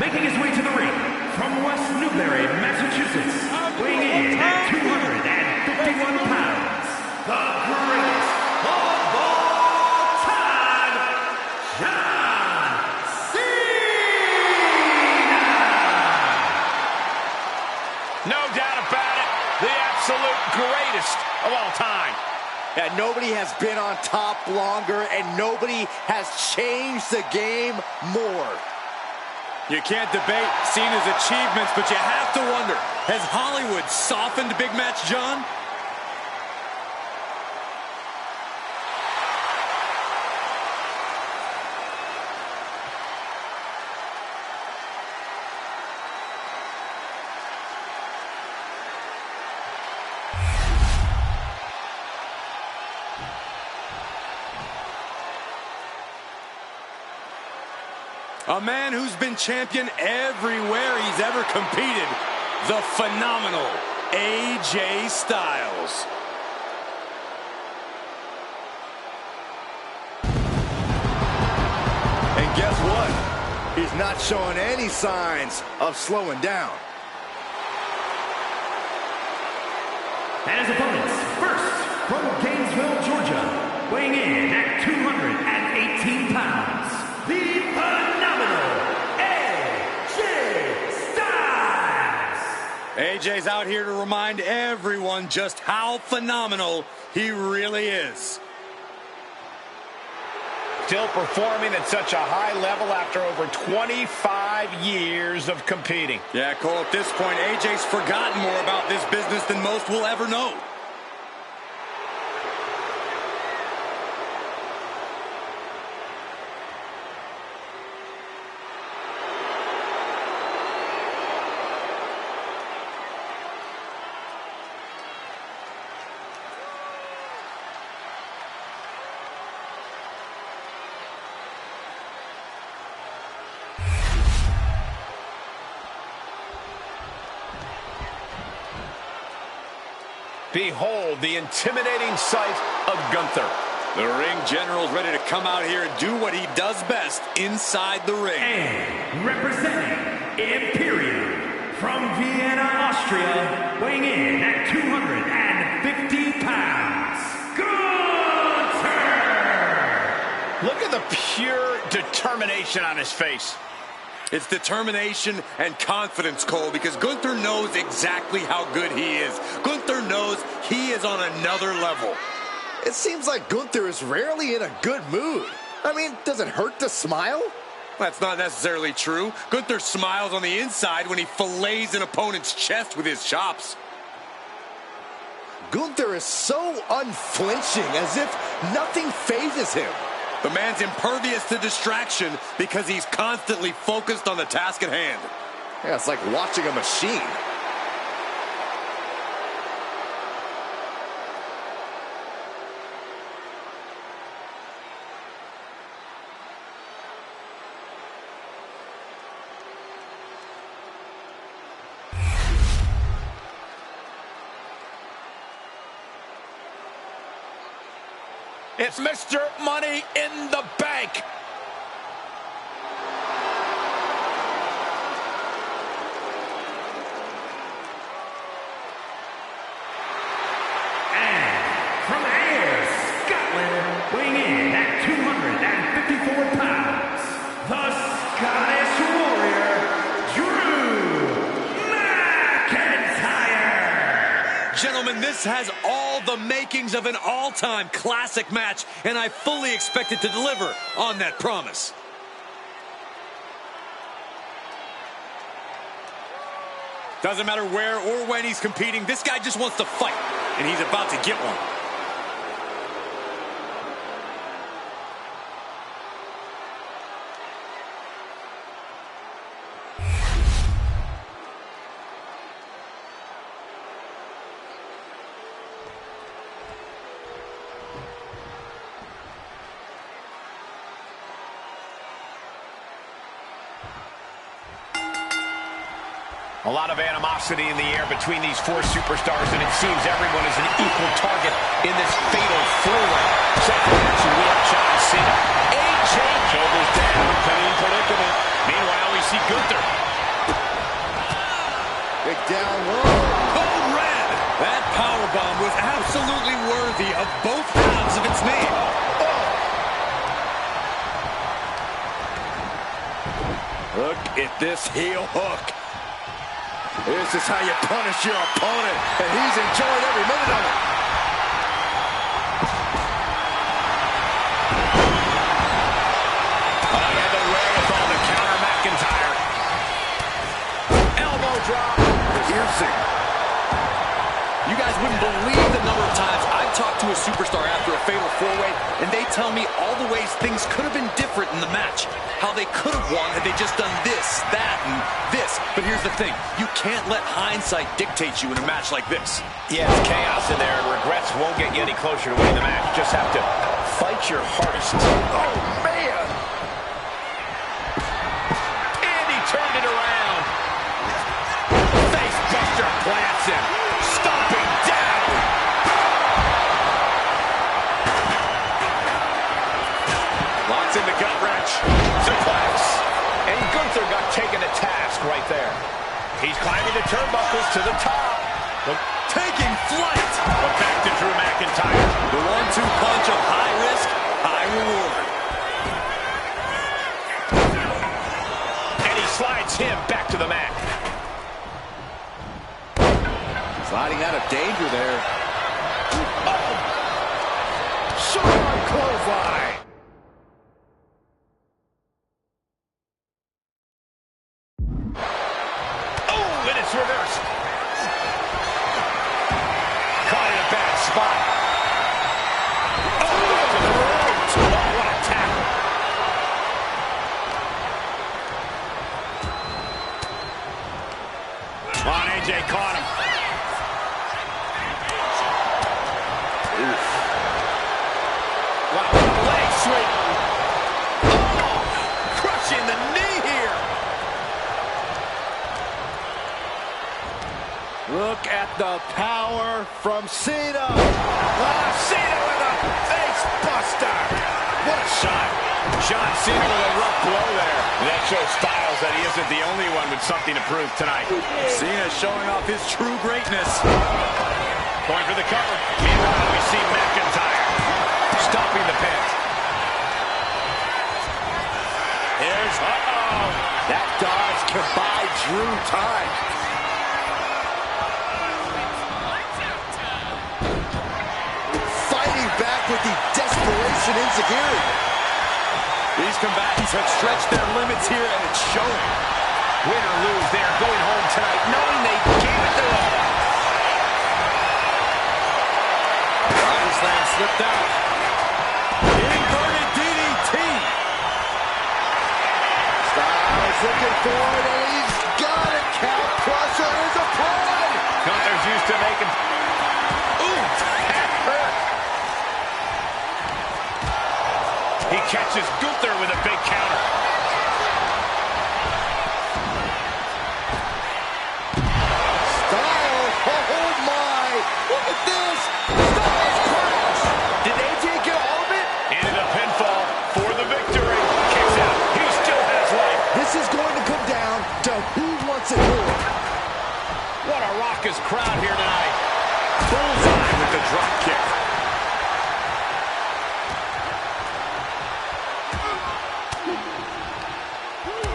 Making his way to the ring from West Newbury, Massachusetts, weighing in at 251 pounds, the greatest of all time, John Cena! No doubt about it, the absolute greatest of all time. And nobody has been on top longer, and nobody has changed the game more. You can't debate Cena's achievements, but you have to wonder, has Hollywood softened Big Match John? A man who's been champion everywhere he's ever competed. The phenomenal AJ Styles. And guess what? He's not showing any signs of slowing down. And his opponents, first from Gainesville, Georgia, weighing in at 218 pounds, the phenomenal AJ Styles. AJ's out here to remind everyone just how phenomenal he really is. Still performing at such a high level after over 25 years of competing. Yeah, Cole, at this point, AJ's forgotten more about this business than most will ever know. Behold the intimidating sight of Gunther. The ring general's ready to come out here and do what he does best inside the ring. And representing Imperium from Vienna, Austria, weighing in at 250 pounds, Gunther! Look at the pure determination on his face. It's determination and confidence, Cole, because Gunther knows exactly how good he is. Gunther knows he is on another level. It seems like Gunther is rarely in a good mood. I mean, does it hurt to smile? That's not necessarily true. Gunther smiles on the inside when he fillets an opponent's chest with his chops. Gunther is so unflinching, as if nothing phases him. The man's impervious to distraction because he's constantly focused on the task at hand. Yeah, it's like watching a machine. It's Mr. Money in the Bank. And from Ayr, Scotland, weighing in at 254 pounds, the Scottish Warrior, Drew McIntyre. Gentlemen, this has all the makings of an all-time classic match, and I fully expect it to deliver on that promise. Doesn't matter where or when he's competing, this guy just wants to fight, and he's about to get one. A lot of animosity in the air between these four superstars, and it seems everyone is an equal target in this fatal four-way. Second match, we have John Cena. AJ shoulders down, clean predicament. Meanwhile, we see Gunther. Big down low. Code red! That powerbomb was absolutely worthy of both halves of its name. Look at this heel hook. This is how you punish your opponent, and he's enjoying every minute of it. Oh, he had the wherewithal to counter McIntyre. Elbow drop. Piercing. You guys wouldn't believe the number of times I've talked to a superstar after a fatal four-way, and they tell me all the ways things could have been different in the match. How they could have won had they just done this, that, and this. But here's the thing. You can't let hindsight dictate you in a match like this. Yeah, it's chaos in there, and regrets won't get you any closer to winning the match. Just have to fight your hardest. Oh, man! And he turned it around. Face buster plants him. Stomping down. Locks in the gut wrench. Suplex. And Gunther got taken to task right there. He's climbing the turnbuckles to the top. Taking flight. But back to Drew McIntyre. The 1-2 punch of high risk, high reward. And he slides him back to the mat. Sliding out of danger there. Oh! Short clothesline. Oh, and it's reversed. Caught in a bad spot. Oh, to the throat. Oh, what a tackle. On, AJ caught him. Wow, leg sweep. Oh, crushing the knee here. Look at the power from Cena. Cena with a face buster. What a shot. John Cena with a rough blow there. That shows Styles that he isn't the only one with something to prove tonight. Cena showing off his true greatness. Going for the cover. Meanwhile, we see McIntyre stopping the pin. Here's, That dodge can buy Drew time. Fighting back with the desperation Enziguri. These combatants have stretched their limits here, and it's showing. Win or lose, they are going home tonight knowing they gave it their all. Body slam slipped out. Inverted DDT. Styles looking for it, and he's got it. Count crusher is applied. Gunther's used to making... Ooh, that hurt. He catches Gunther with a big counter. Styles, oh my! Look at this! Styles crash! Did AJ get all of it? And a pinfall for the victory. Kicks out. He still has life. This is going to come down to who wants it more. What a raucous crowd here tonight. Bullseye with the drop kick.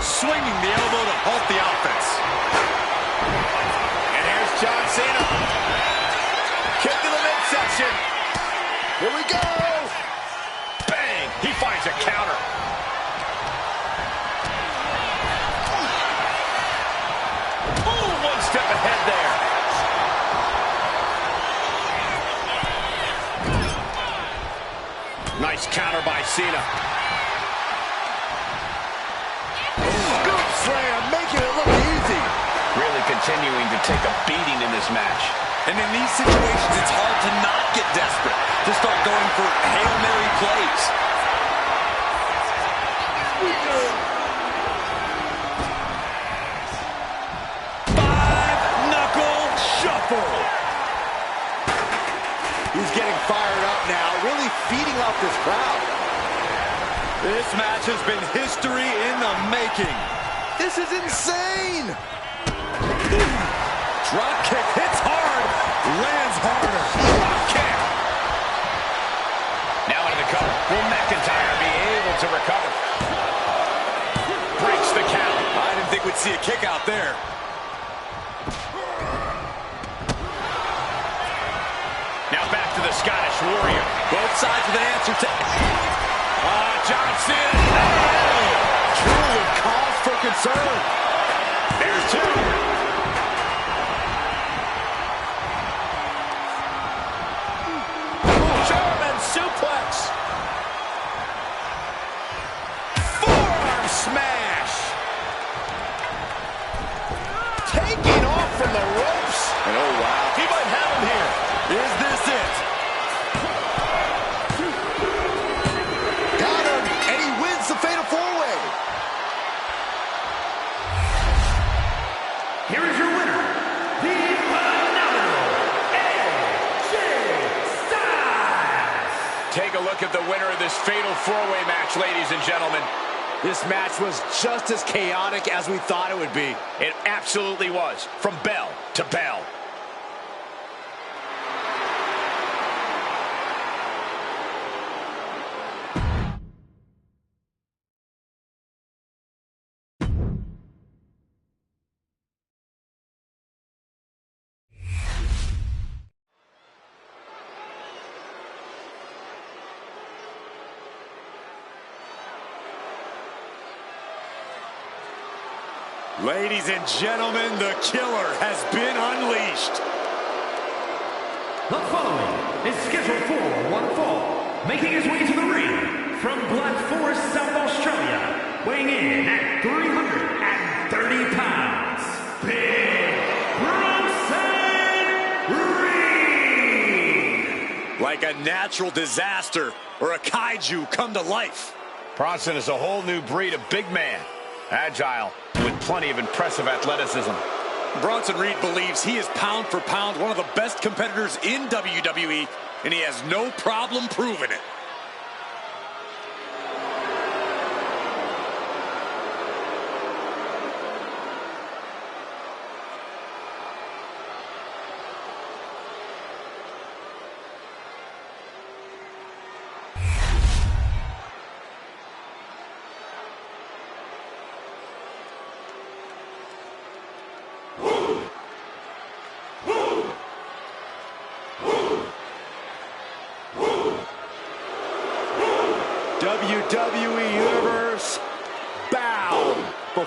Swinging the elbow to halt the offense. And here's John Cena. Kick to the midsection. Here we go! Bang! He finds a counter. Ooh, one step ahead there. Nice counter by Cena. Scoop slam, making it look easy. Really continuing to take a beating in this match. And in these situations, it's hard to not get desperate, to start going for Hail Mary plays. Five-knuckle shuffle. He's getting fired up now, really feeding off this crowd. This match has been history in the making. This is insane! Drop kick hits hard, lands harder. Drop kick. Now into the cover. Will McIntyre be able to recover? Breaks the count. I didn't think we'd see a kick out there. Now back to the Scottish Warrior. Both sides with an answer to... John Cena. Truly cause for concern. There's two. German suplex. Forearm smash. Taking off from the ropes. And oh wow. He might have him here. Is this it? Got him, and he wins the Fatal 4-Way. Here is your winner, the phenomenal AJ Styles. Take a look at the winner of this Fatal 4-Way match, ladies and gentlemen. This match was just as chaotic as we thought it would be. It absolutely was, from bell to bell. Ladies and gentlemen, the killer has been unleashed. The following is scheduled for one fall, making his way to the ring from Black Forest, South Australia, weighing in at 330 pounds, Big Bronson Reed. Like a natural disaster or a kaiju come to life. Bronson is a whole new breed of big man. Agile, with plenty of impressive athleticism. Bronson Reed believes he is pound for pound one of the best competitors in WWE, and he has no problem proving it.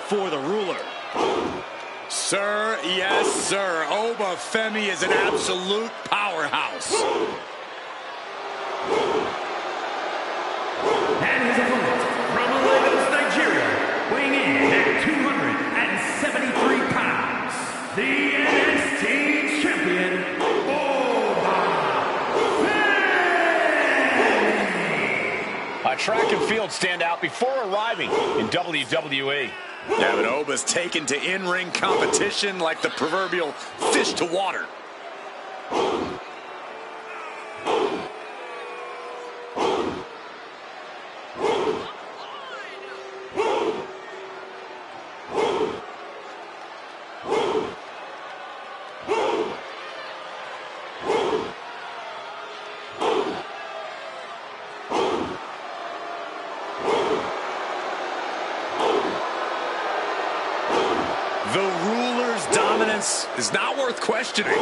for the ruler. Sir, yes, sir. Oba Femi is an absolute powerhouse. And his opponent from Lagos, Nigeria, weighing in at 273 pounds, the NXT champion, Oba Femi. A track and field standout before arriving in WWE. Yeah, but Oba's taken to in-ring competition like the proverbial fish to water. The ruler's dominance is not worth questioning.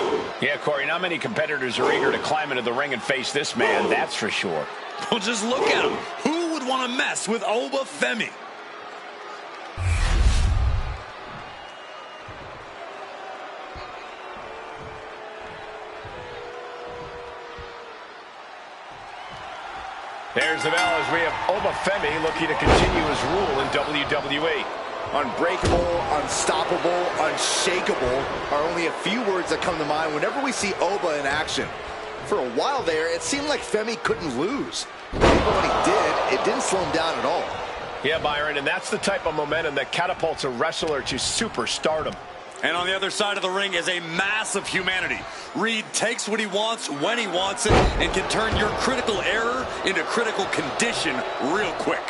Yeah, Corey, not many competitors are eager to climb into the ring and face this man, that's for sure. Well, just look at him. Who would want to mess with Oba Femi? There's the bell as we have Oba Femi looking to continue his rule in WWE. Unbreakable, unstoppable, unshakable are only a few words that come to mind whenever we see Oba in action. For a while there, it seemed like Femi couldn't lose. But when he did, it didn't slow him down at all. Yeah, Byron, and that's the type of momentum that catapults a wrestler to superstardom. And on the other side of the ring is a mass of humanity. Reed takes what he wants when he wants it and can turn your critical error into critical condition real quick.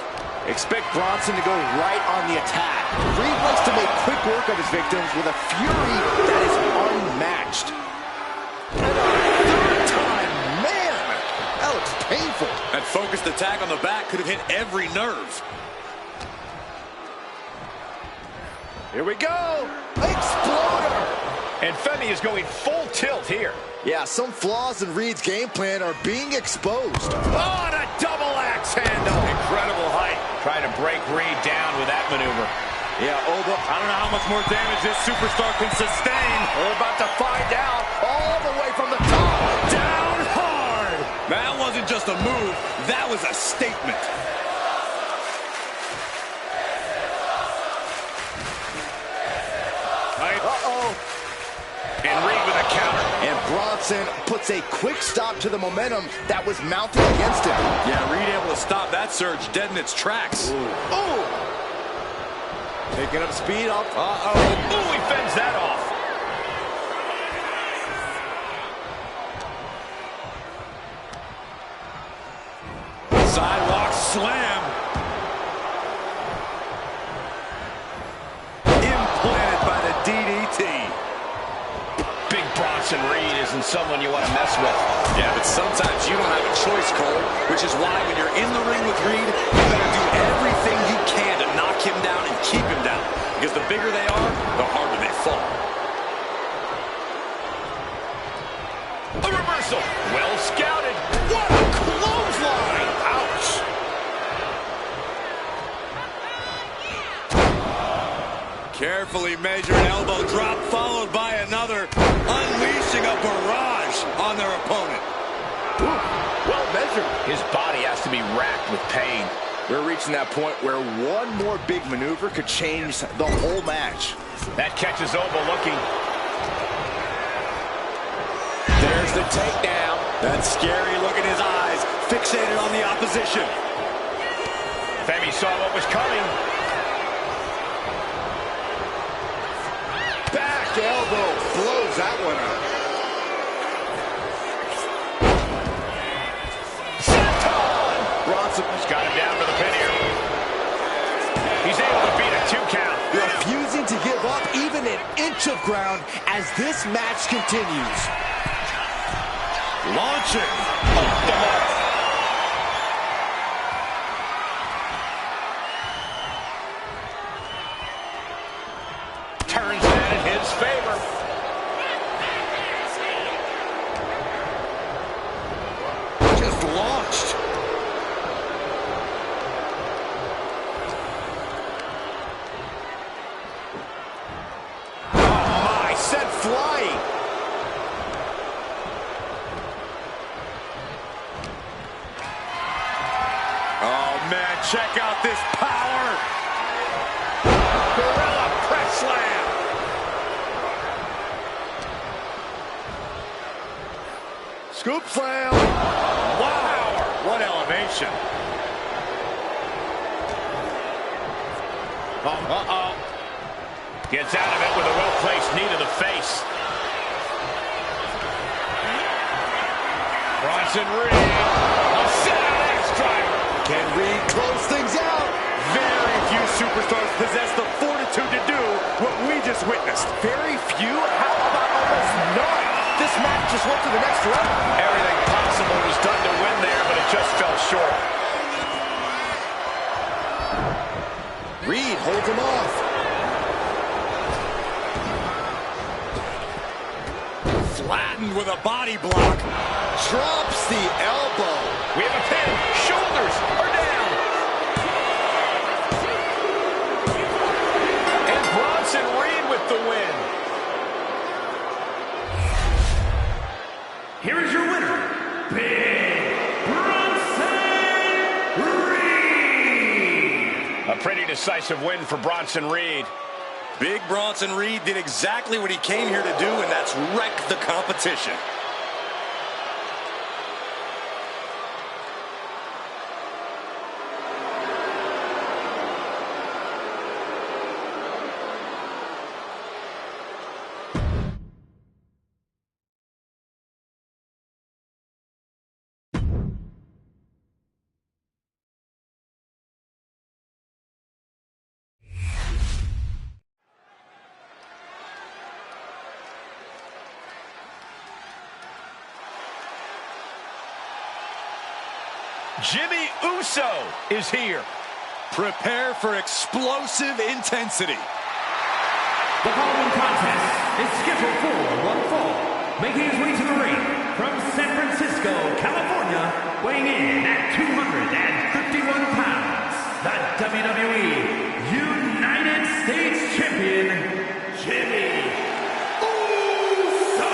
Expect Bronson to go right on the attack. Reed likes to make quick work of his victims with a fury that is unmatched. And a third time, man, that looks painful. That focused attack on the back could have hit every nerve. Here we go, Exploder! And Femi is going full tilt here. Yeah, some flaws in Reed's game plan are being exposed. Oh, and a double axe handle. Incredible height. Trying to break Reed down with that maneuver. Yeah, Oba, I don't know how much more damage this superstar can sustain. We're about to find out. All the way from the top. Down hard. That wasn't just a move. That was a statement. Uh-oh. And Reed with a counter. And Bronson puts a quick stop to the momentum that was mounting against him. Yeah, Reed able to stop that surge dead in its tracks. Ooh. Picking up speed up. Uh-oh. Ooh, he fends that off. Sidewalk slam. Implanted by the DDT. Big Bronson Reed isn't someone you want to mess with. Yeah, but sometimes you don't have a choice, Cole, which is why when you're in the ring with Reed, you better do everything you can to knock him down and keep him down. Because the bigger they are, the harder they fall. A reversal. Well scouted. What a clothesline. Ouch. Carefully measured elbow drop followed by another, unleashing a barrage on their opponent. Ooh, well measured. His body has to be racked with pain. We're reaching that point where one more big maneuver could change the whole match. That catches Oba looking. There's the takedown. That scary look in his eyes, fixated on the opposition. Femi saw what was coming. Back elbow blows that one up. Senton! Bronson has got him down for the pin here. He's able to beat a 2 count. Refusing to give up even an inch of ground as this match continues. Launching off the mark. Turns that in his favor. Just launched. flying. Oh, man, check out this power. Gorilla press slam. Scoop slam. Wow, what elevation. Uh-oh. Gets out of it with a well-placed knee to the face. Bronson Reed. A sit-out axe driver. Can Reed close things out? Very few superstars possess the fortitude to do what we just witnessed. Very few? How about almost none? This match just went to the next level. Everything possible was done to win there, but it just fell short. Reed holds him off. Flattened with a body block. Drops the elbow. We have a pin. Shoulders are down. And Bronson Reed with the win. Here is your winner, Big Bronson Reed. A pretty decisive win for Bronson Reed. Big Bronson Reed did exactly what he came here to do, and that's wreck the competition. Jimmy Uso is here. Prepare for explosive intensity. The following contest is scheduled for one fall. Making his way to the ring from San Francisco, California, weighing in at 251 pounds, the WWE United States Champion, Jimmy Uso!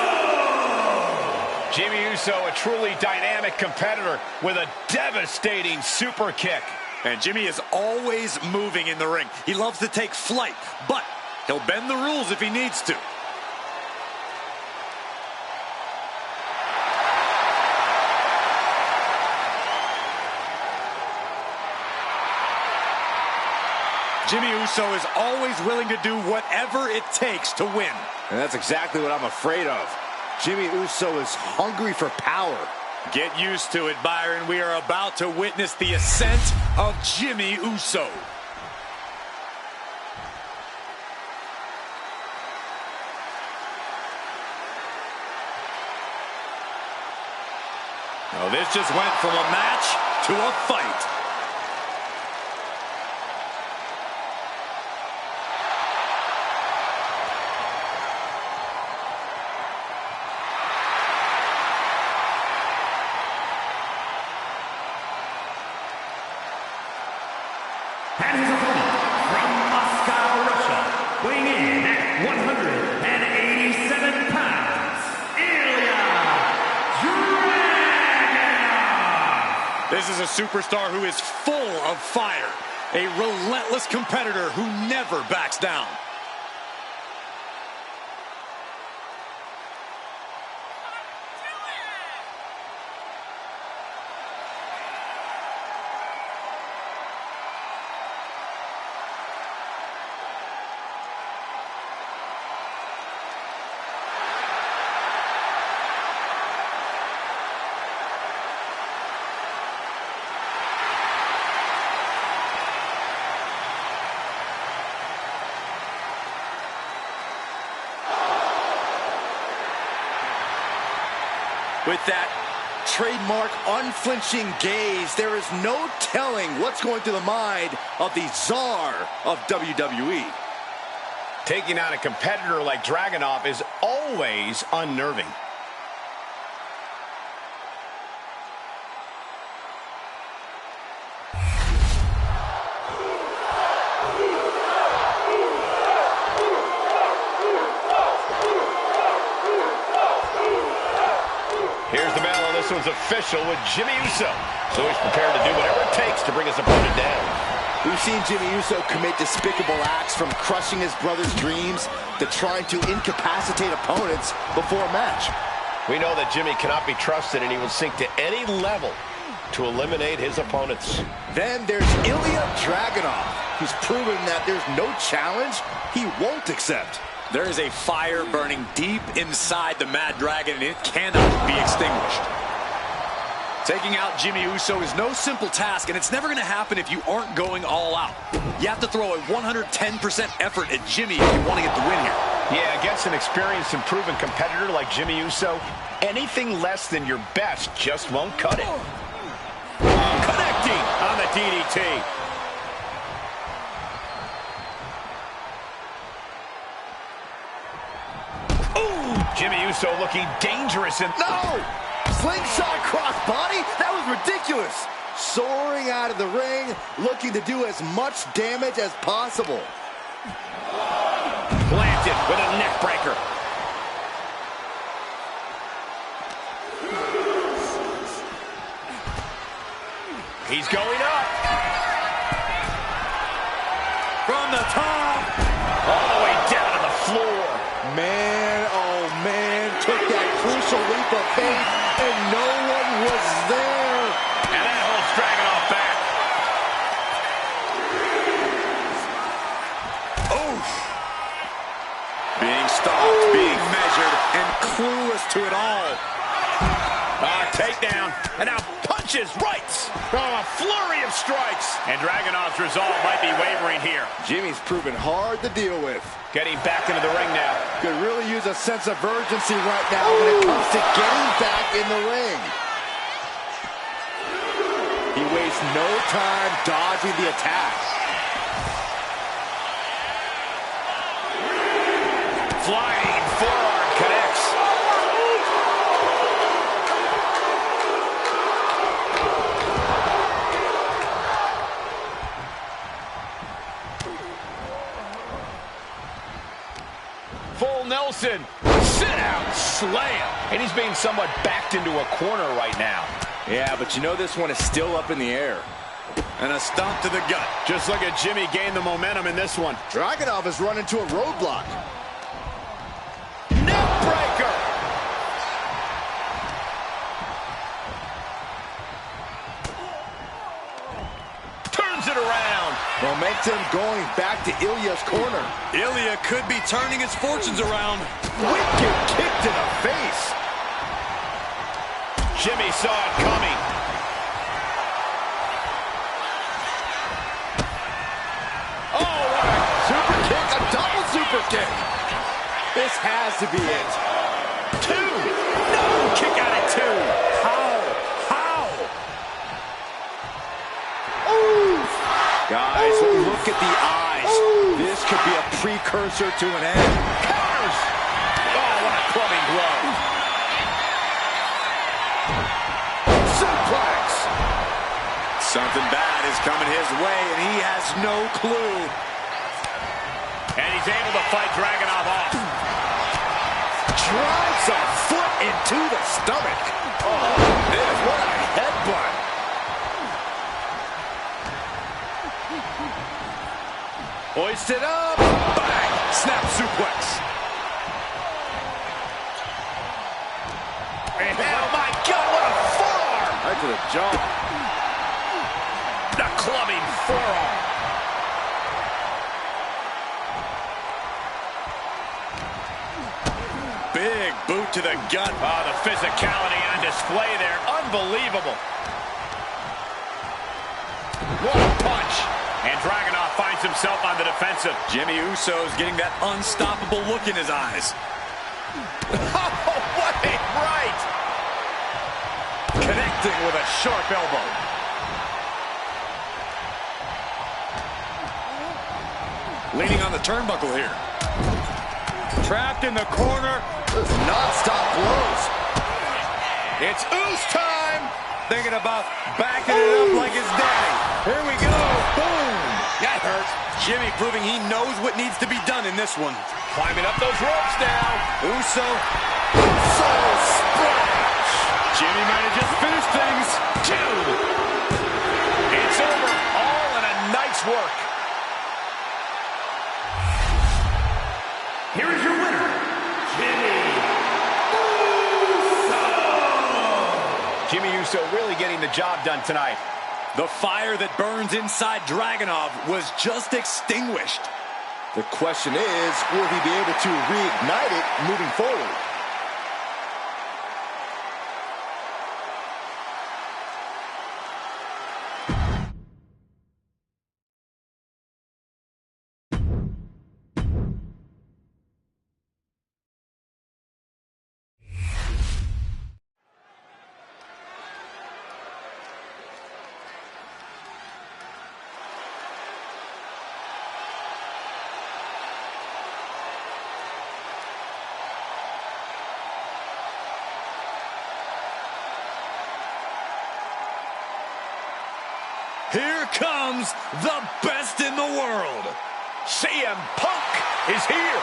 Jimmy Uso, a truly dynamic competitor with a devastating super kick. And Jimmy is always moving in the ring. He loves to take flight, but he'll bend the rules if he needs to. Jimmy Uso is always willing to do whatever it takes to win. And that's exactly what I'm afraid of. Jimmy Uso is hungry for power. Get used to it, Byron. We are about to witness the ascent of Jimmy Uso. Now, this just went from a match to a fight. And his opponent from Moscow, Russia, weighing in at 187 pounds, Ilya Dragunov. This is a superstar who is full of fire, a relentless competitor who never backs down. With that trademark unflinching gaze, there is no telling what's going through the mind of the czar of WWE. Taking on a competitor like Dragunov is always unnerving. one's official with Jimmy Uso. So he's prepared to do whatever it takes to bring his opponent down. We've seen Jimmy Uso commit despicable acts, from crushing his brother's dreams to trying to incapacitate opponents before a match. We know that Jimmy cannot be trusted, and he will sink to any level to eliminate his opponents. Then there's Ilya Dragunov, who's proven that there's no challenge he won't accept. There is a fire burning deep inside the Mad Dragon, and it cannot be extinguished. Taking out Jimmy Uso is no simple task, and it's never going to happen if you aren't going all out. You have to throw a 110% effort at Jimmy if you want to get the win here. Yeah, against an experienced and proven competitor like Jimmy Uso, anything less than your best just won't cut it. Connecting on the DDT. Ooh, Jimmy Uso looking dangerous. And no! Slingshot crossbody? That was ridiculous. Soaring out of the ring, looking to do as much damage as possible. Planted with a neck breaker. He's going up. From the top. All the way down to the floor. Man, oh man, took that crucial leap of faith, and no one was there. And that holds Dragunov back. Oof. Being stalked, being measured, and clueless to it all. Takedown, and now punches, rights. Oh, a flurry of strikes. And Dragunov's resolve might be wavering here. Jimmy's proven hard to deal with. Getting back into the ring now. Could really use a sense of urgency right now when it comes to getting back in the ring. He wastes no time dodging the attack. Flying forearm connects. Full Nelson, sit out, slam. And he's being somewhat backed into a corner right now. Yeah, but you know this one is still up in the air. And a stomp to the gut. Just look at Jimmy gain the momentum in this one. Dragunov has run into a roadblock. Neckbreaker. Turns it around. Momentum going back to Ilya's corner. Ilya could be turning his fortunes around. Wicked kick to the face. Jimmy saw it coming. Oh, what a Super kick, a double super kick. This has to be it. two. No, kick out at two. How? Ooh. Guys, look at the eyes. This could be a precursor to an end. Counters. Oh, what a clubbing blow. Suplex. Something bad is coming his way, and he has no clue. And he's able to fight Dragunov off. Drives a foot into the stomach. Oh, man, what a headbutt. Hoisted up. Bang. Snap suplex. Oh, my God, what a forearm. Right to the jaw. The clubbing forearm. Big boot to the gut. Oh, the physicality on display there. Unbelievable. What a punch. And Dragunov finds himself on the defensive. Jimmy Uso's getting that unstoppable look in his eyes. Oh, what a right. Connecting with a sharp elbow. Leaning on the turnbuckle here. Trapped in the corner. Non-stop blows. It's Uso time. Thinking about backing it up like his daddy. Here we go. Boom. That hurt. Jimmy proving he knows what needs to be done in this one. Climbing up those ropes now. Uso. So splash. Jimmy might have just finished things. 2. It's over. All in a nice work. Here is your winner, Jimmy Uso really getting the job done tonight. The fire that burns inside Dragunov was just extinguished. The question is, will he be able to reignite it moving forward? Here comes the best in the world. CM Punk is here.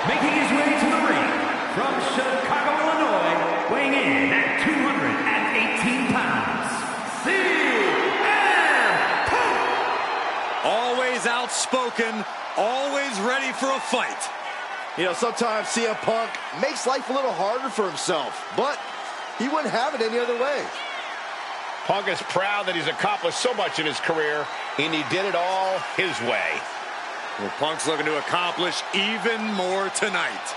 making his way to the ring from Chicago, Illinois, weighing in at 218 pounds, CM Punk! Always outspoken, always ready for a fight. You know, sometimes CM Punk makes life a little harder for himself, but he wouldn't have it any other way. Punk is proud that he's accomplished so much in his career, and he did it all his way. Well, Punk's looking to accomplish even more tonight.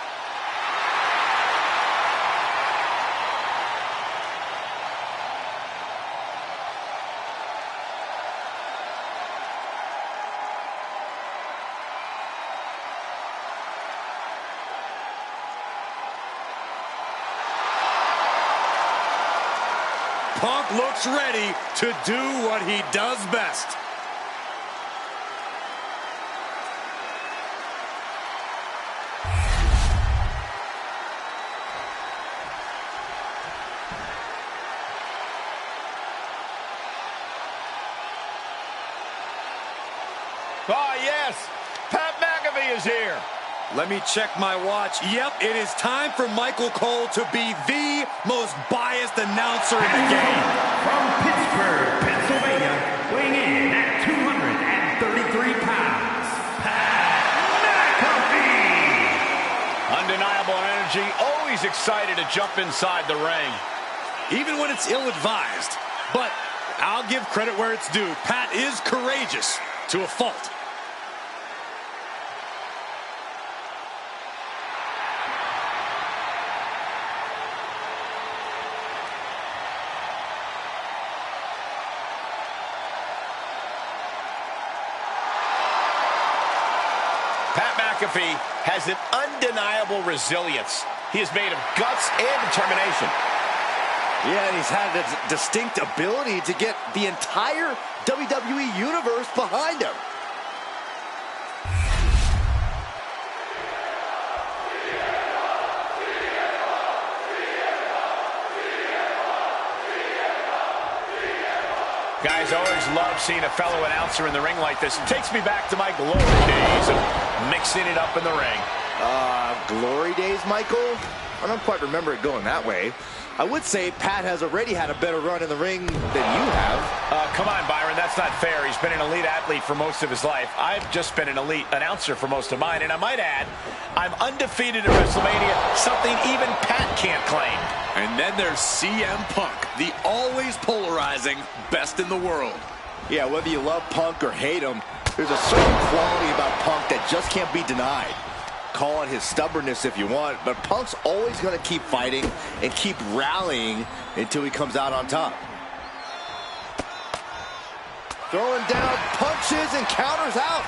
Punk looks ready to do what he does best. Ah, yes, Pat McAfee is here. Let me check my watch. Yep, it is time for Michael Cole to be the most biased announcer in the game. From Pittsburgh, Pennsylvania, weighing in at 233 pounds, Pat McAfee. Undeniable energy, always excited to jump inside the ring. Even when it's ill-advised. But I'll give credit where it's due. Pat is courageous to a fault. Pat McAfee has an undeniable resilience. He is made of guts and determination. Yeah, and he's had a distinct ability to get the entire WWE Universe behind him. Guys, I always love seeing a fellow announcer in the ring like this. It takes me back to my glory days of mixing it up in the ring. Glory days, Michael? I don't quite remember it going that way. I would say Pat has already had a better run in the ring than you have. Come on, Byron, that's not fair. He's been an elite athlete for most of his life. I've just been an elite announcer for most of mine, and I might add, I'm undefeated at WrestleMania, something even Pat can't claim. And then there's CM Punk, the always polarizing best in the world. Yeah, whether you love Punk or hate him, there's a certain quality about Punk that just can't be denied. Call it his stubbornness if you want, but Punk's always going to keep fighting and keep rallying until he comes out on top. Throwing down punches and counters out.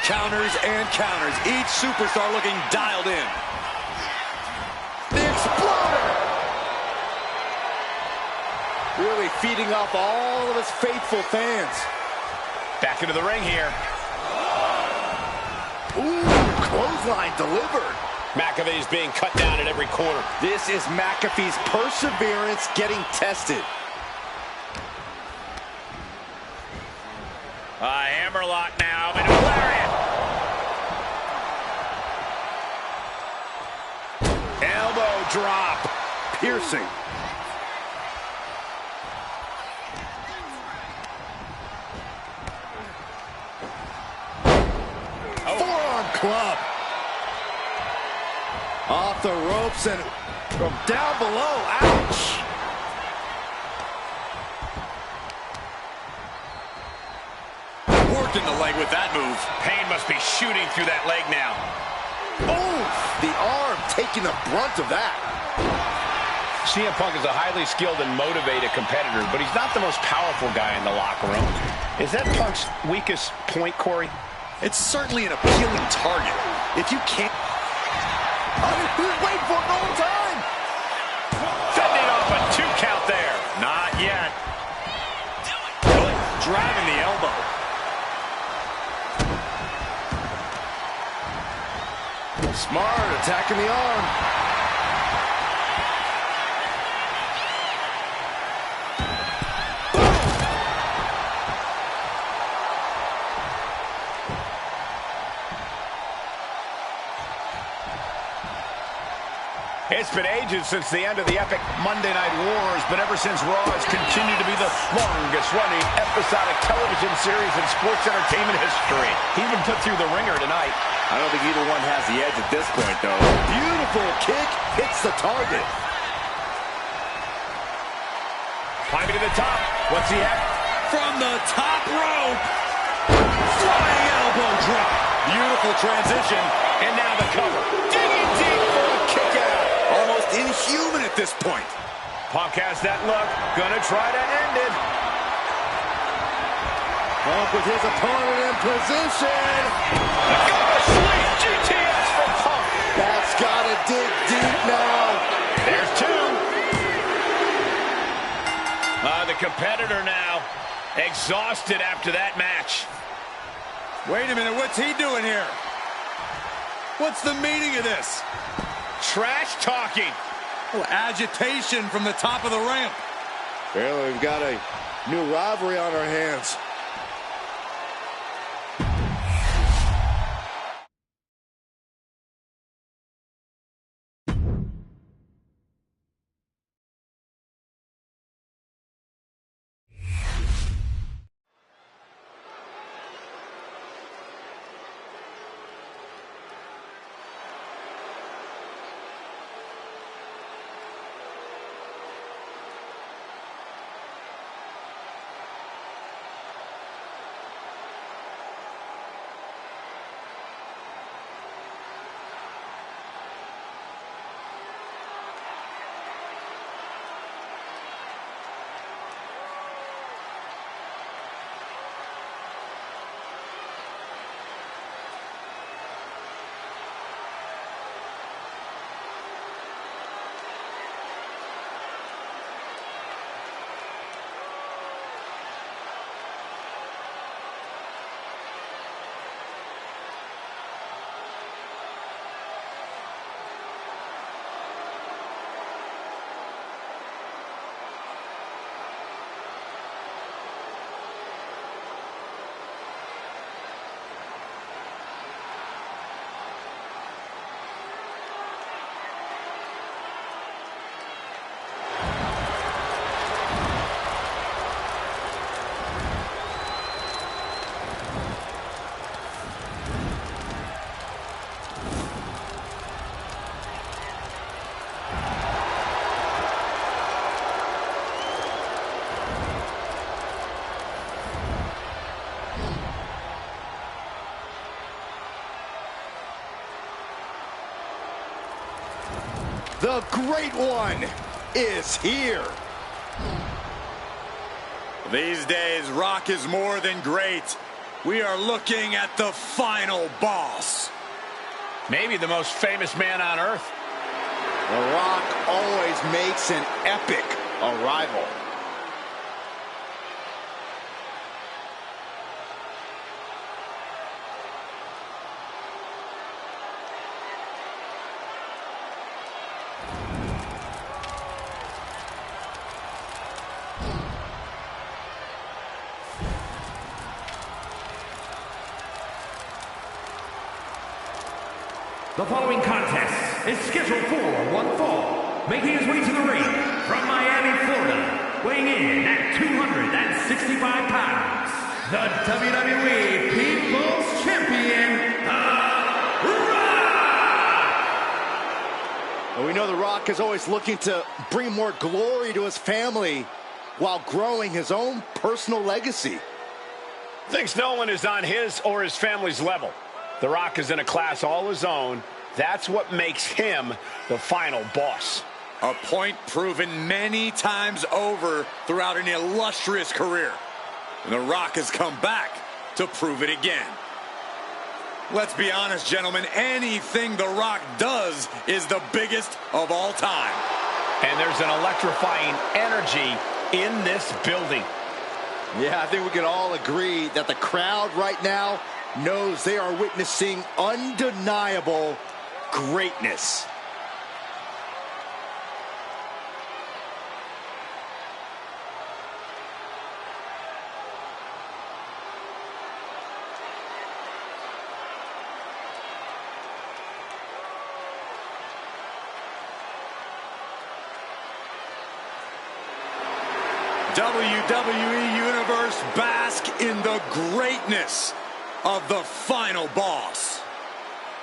Counters and counters. Each superstar looking dialed in. The Exploder! Really feeding off all of his faithful fans. Back into the ring here. Ooh, clothesline delivered. McAfee's being cut down at every corner. This is McAfee's perseverance getting tested. Hammerlock now into a lariat. Elbow drop. Piercing. Forearm club. Off the ropes and from down below. Ouch. Working the leg with that move. Pain must be shooting through that leg now. Oh, the arm taking the brunt of that. CM Punk is a highly skilled and motivated competitor, but he's not the most powerful guy in the locker room. Is that Punk's weakest point, Corey? It's certainly an appealing target. If you can't... He's waiting for it all the time. Fending off a 2 count there. Not yet. Driving the elbow. Smart, attacking the arm. It's been ages since the end of the epic Monday Night Wars, but ever since Raw has continued to be the longest-running episodic television series in sports entertainment history. He even put through the ringer tonight. I don't think either one has the edge at this point, though. Beautiful kick hits the target. Climbing to the top. What's he at? From the top rope. Flying elbow drop. Beautiful transition. And now the cover. Digging deep for a kick out. Almost inhuman at this point. Punk has that look. Gonna try to end it. Punk with his opponent in position. Sweet GTS from Punk. That's gotta dig deep now. There's 2. The competitor now exhausted after that match. Wait a minute, what's he doing here? What's the meaning of this? Trash talking. Oh, agitation from the top of the ramp. Well, we've got a new rivalry on our hands. The Great One is here. These days, Rock is more than great. We are looking at the final boss. Maybe the most famous man on earth. The Rock always makes an epic arrival. The following contest is scheduled for one fall, making his way to the ring from Miami, Florida, weighing in at 265 pounds, the WWE People's Champion, The Rock! Well, we know The Rock is always looking to bring more glory to his family while growing his own personal legacy. Thinks no one is on his or his family's level. The Rock is in a class all his own. That's what makes him the final boss. A point proven many times over throughout an illustrious career. And The Rock has come back to prove it again. Let's be honest, gentlemen, anything The Rock does is the biggest of all time. And there's an electrifying energy in this building. Yeah, I think we can all agree that the crowd right now knows they are witnessing undeniable greatness. WWE Universe, bask in the greatness of the final boss.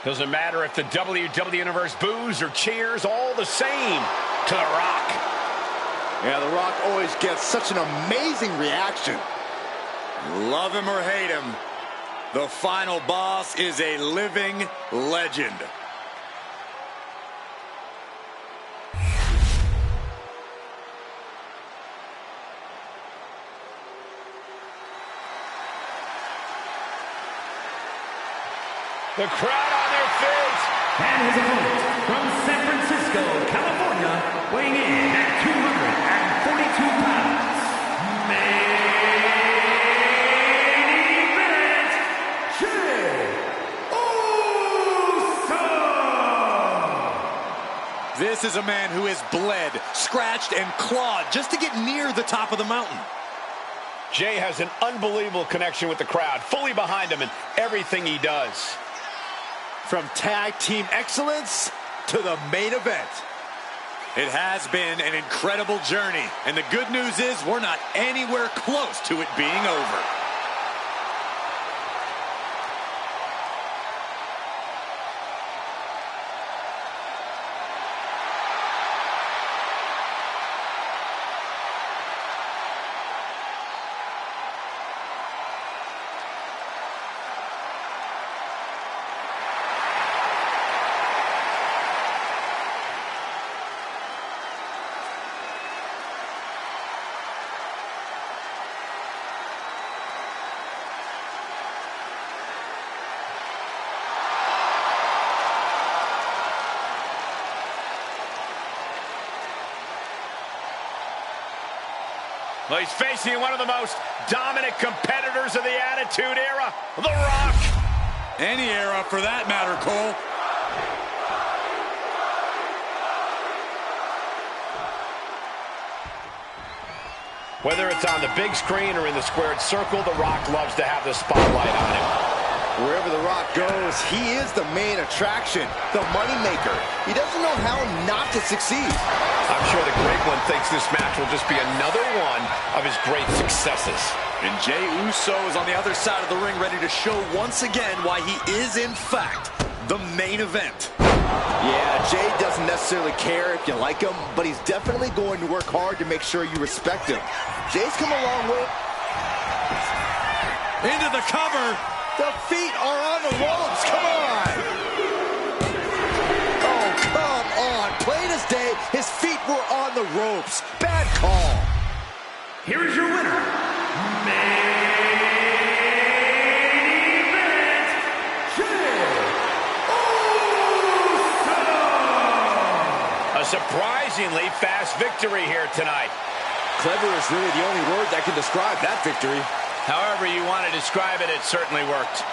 Doesn't matter if the WWE Universe boos or cheers, all the same to The Rock. Yeah, The Rock always gets such an amazing reaction. Love him or hate him, the final boss is a living legend. The crowd on their feet. And his opponent from San Francisco, California, weighing in at 242 pounds, main event, Jey Uso! This is a man who has bled, scratched, and clawed just to get near the top of the mountain. Jey has an unbelievable connection with the crowd, fully behind him in everything he does. From tag team excellence to the main event. It has been an incredible journey, and the good news is we're not anywhere close to it being over. Well, he's facing one of the most dominant competitors of the Attitude Era, The Rock. Any era for that matter, Cole. Whether it's on the big screen or in the squared circle, The Rock loves to have the spotlight on him. Wherever The Rock goes, he is the main attraction, the moneymaker. He doesn't know how not to succeed. I'm sure the Great One thinks this match will just be another one of his great successes. And Jey Uso is on the other side of the ring, ready to show once again why he is, in fact, the main event. Yeah, Jey doesn't necessarily care if you like him, but he's definitely going to work hard to make sure you respect him. Jey's come a long way. Into the cover. The feet are on the ropes. Come on. Oh, come on. Plain as day, his feet were on the ropes. Bad call. Here is your winner, main event, Jey Uso! A surprisingly fast victory here tonight. Clever is really the only word that can describe that victory. However you want to describe it, it certainly worked.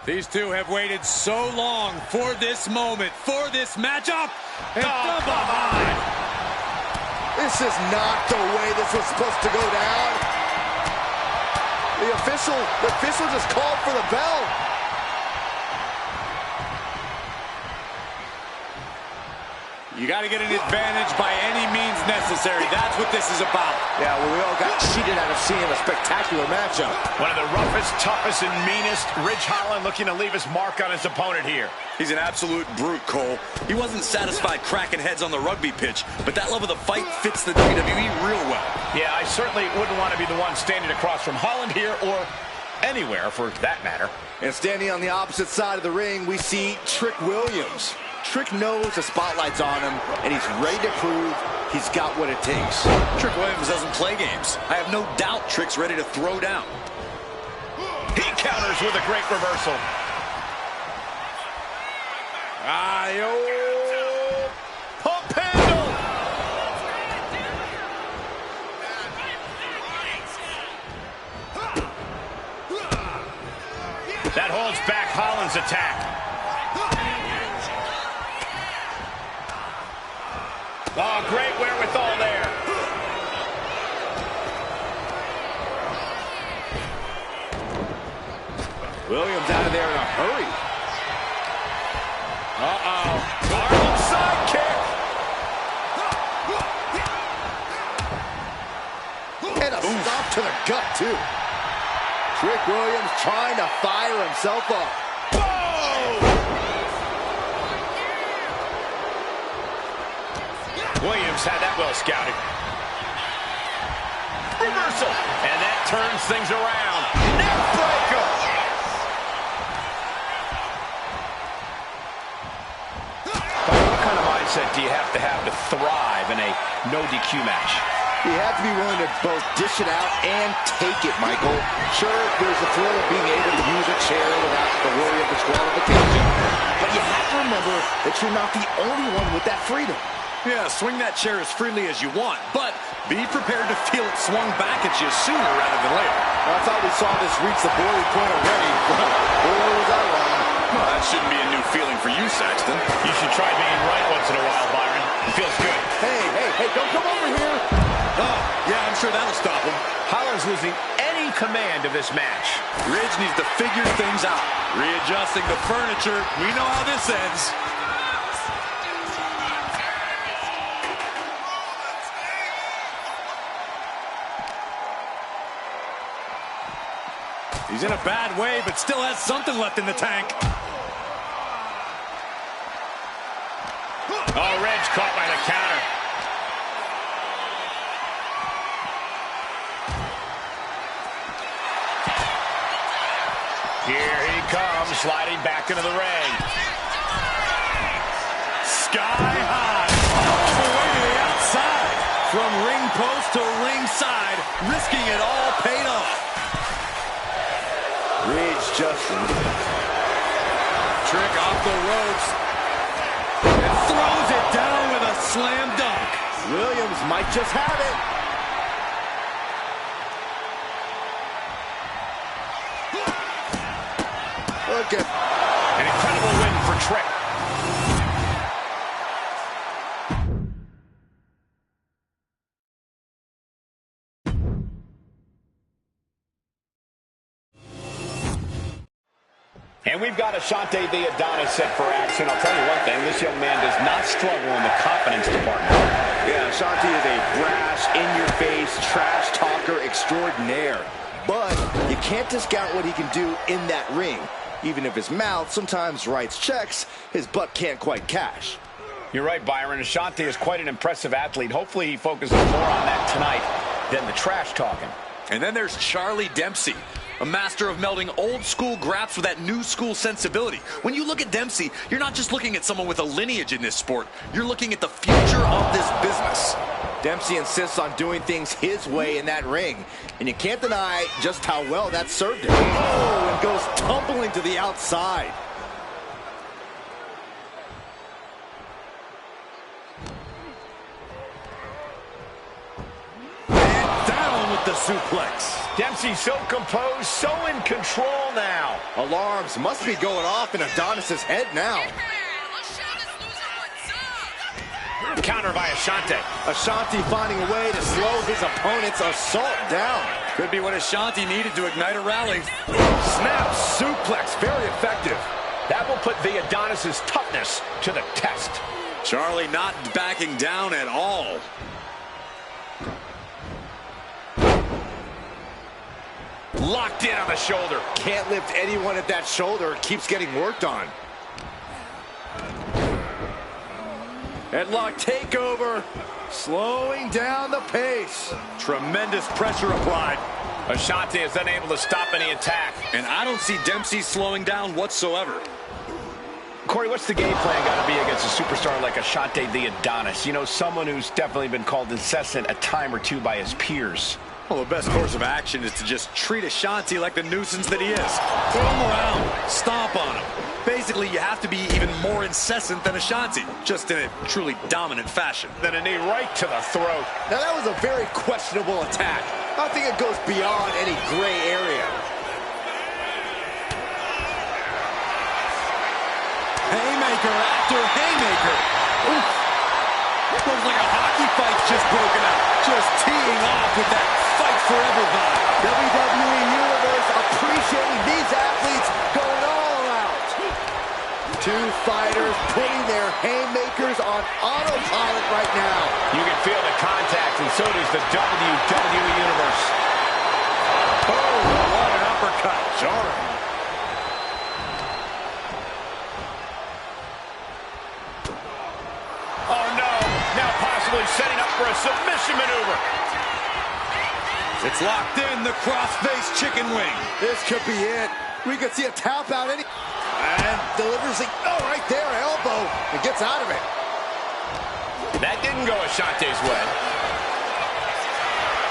These two have waited so long for this moment, for this matchup. And from behind. This is not the way this was supposed to go down. The official just called for the bell. You got to get an advantage by any means necessary. That's what this is about. Yeah, well, we all got cheated out of seeing a spectacular matchup. One of the roughest, toughest, and meanest. Ridge Holland looking to leave his mark on his opponent here. He's an absolute brute, Cole. He wasn't satisfied cracking heads on the rugby pitch, but that love of the fight fits the WWE real well. Yeah, I certainly wouldn't want to be the one standing across from Holland here, or anywhere for that matter. And standing on the opposite side of the ring, we see Trick Williams. Trick knows the spotlight's on him, and he's ready to prove he's got what it takes. Trick Williams doesn't play games. I have no doubt Trick's ready to throw down. He counters with a great reversal. Pump handle. That holds back Holland's attack. Oh, great wherewithal there. Williams out of there in a hurry. Arnold sidekick. And a stop to the gut, too. Trick Williams trying to fire himself up. Williams had that well scouted. Reversal. And that turns things around. Neck breaker. What kind of mindset do you have to thrive in a no DQ match? You have to be willing to both dish it out and take it, Michael. Sure, there's the thrill of being able to use a chair without the worry of disqualification. But you have to remember that you're not the only one with that freedom. Yeah, swing that chair as freely as you want, but be prepared to feel it swung back at you sooner rather than later. I thought we saw this reach the boiling point already. Boy, was I wrong. Well, that shouldn't be a new feeling for you, Saxton. You should try being right once in a while, Byron. It feels good. Hey, don't come over here. Oh, yeah, I'm sure that'll stop him. Holland's losing any command of this match. Ridge needs to figure things out. Readjusting the furniture. We know how this ends. He's in a bad way, but still has something left in the tank. Oh, Ridge caught by the counter. Here he comes, sliding back into the ring. Sky high. All the way to the outside. From ring post to ringside, risking it all paid off. Ridge just Trick off the ropes. And throws it down with a slam dunk. Williams might just have it. Look at An incredible win for Trick. And we've got Ashante the Adonis set for action. I'll tell you one thing, this young man does not struggle in the confidence department. Yeah, Ashante is a brash, in-your-face, trash talker extraordinaire. But you can't discount what he can do in that ring. Even if his mouth sometimes writes checks, his butt can't quite cash. You're right, Byron. Ashante is quite an impressive athlete. Hopefully he focuses more on that tonight than the trash talking. And then there's Charlie Dempsey, a master of melding old school graps with that new school sensibility. When you look at Dempsey, you're not just looking at someone with a lineage in this sport. You're looking at the future of this business. Dempsey insists on doing things his way in that ring. And you can't deny just how well that served him. Oh, and goes tumbling to the outside. And down with the suplex. Dempsey so composed, so in control now. Alarms must be going off in Adonis's head now. Counter by Ashanti. Ashanti finding a way to slow his opponent's assault down. Could be what Ashanti needed to ignite a rally. Snap suplex, very effective. That will put the Adonis's toughness to the test. Charlie not backing down at all. Locked in on the shoulder. Can't lift anyone at that shoulder. Keeps getting worked on. Headlock takeover. Slowing down the pace. Tremendous pressure applied. Ashanti is unable to stop any attack. And I don't see Dempsey slowing down whatsoever. Corey, what's the game plan got to be against a superstar like Ashanti the Adonis? You know, someone who's definitely been called incessant a time or two by his peers. Well, the best course of action is to just treat Ashanti like the nuisance that he is. Throw him around, stomp on him. Basically, you have to be even more incessant than Ashanti, just in a truly dominant fashion. Then a knee right to the throat. Now, that was a very questionable attack. I think it goes beyond any gray area. Haymaker after haymaker. Oof. Looks like a hockey fight's just broken out. Just teeing off with that fight forever vibe. WWE Universe appreciating these athletes going all out. Two fighters putting their haymakers on autopilot right now. You can feel the contact, and so does the WWE Universe. Oh, what an uppercut. Jarring. Oh, no. Now possibly setting up for a submission maneuver. It's locked in, the cross-face chicken wing. This could be it. We could see a tap out any... And delivers it, oh, right there, elbow, and gets out of it. That didn't go Ashanti's way.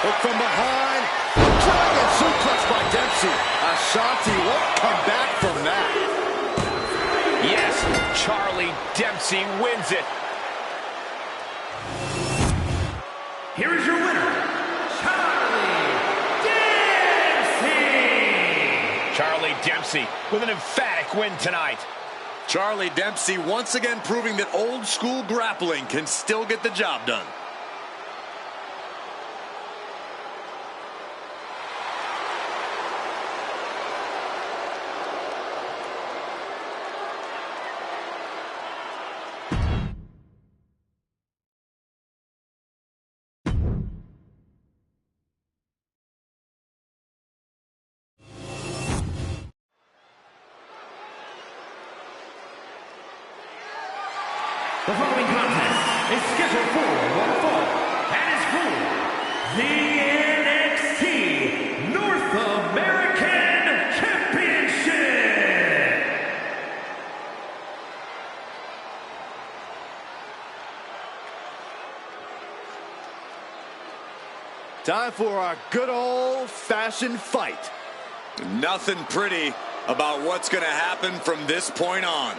Look from behind. Dragon suplex by Dempsey. Ashanti won't come back from that. Yes, Charlie Dempsey wins it. Here is your winner, Charlie Dempsey! Charlie Dempsey with an emphatic win tonight. Charlie Dempsey once again proving that old school grappling can still get the job done. The following contest is scheduled for one fall and is for the NXT North American Championship. Time for our good old-fashioned fight. Nothing pretty about what's going to happen from this point on.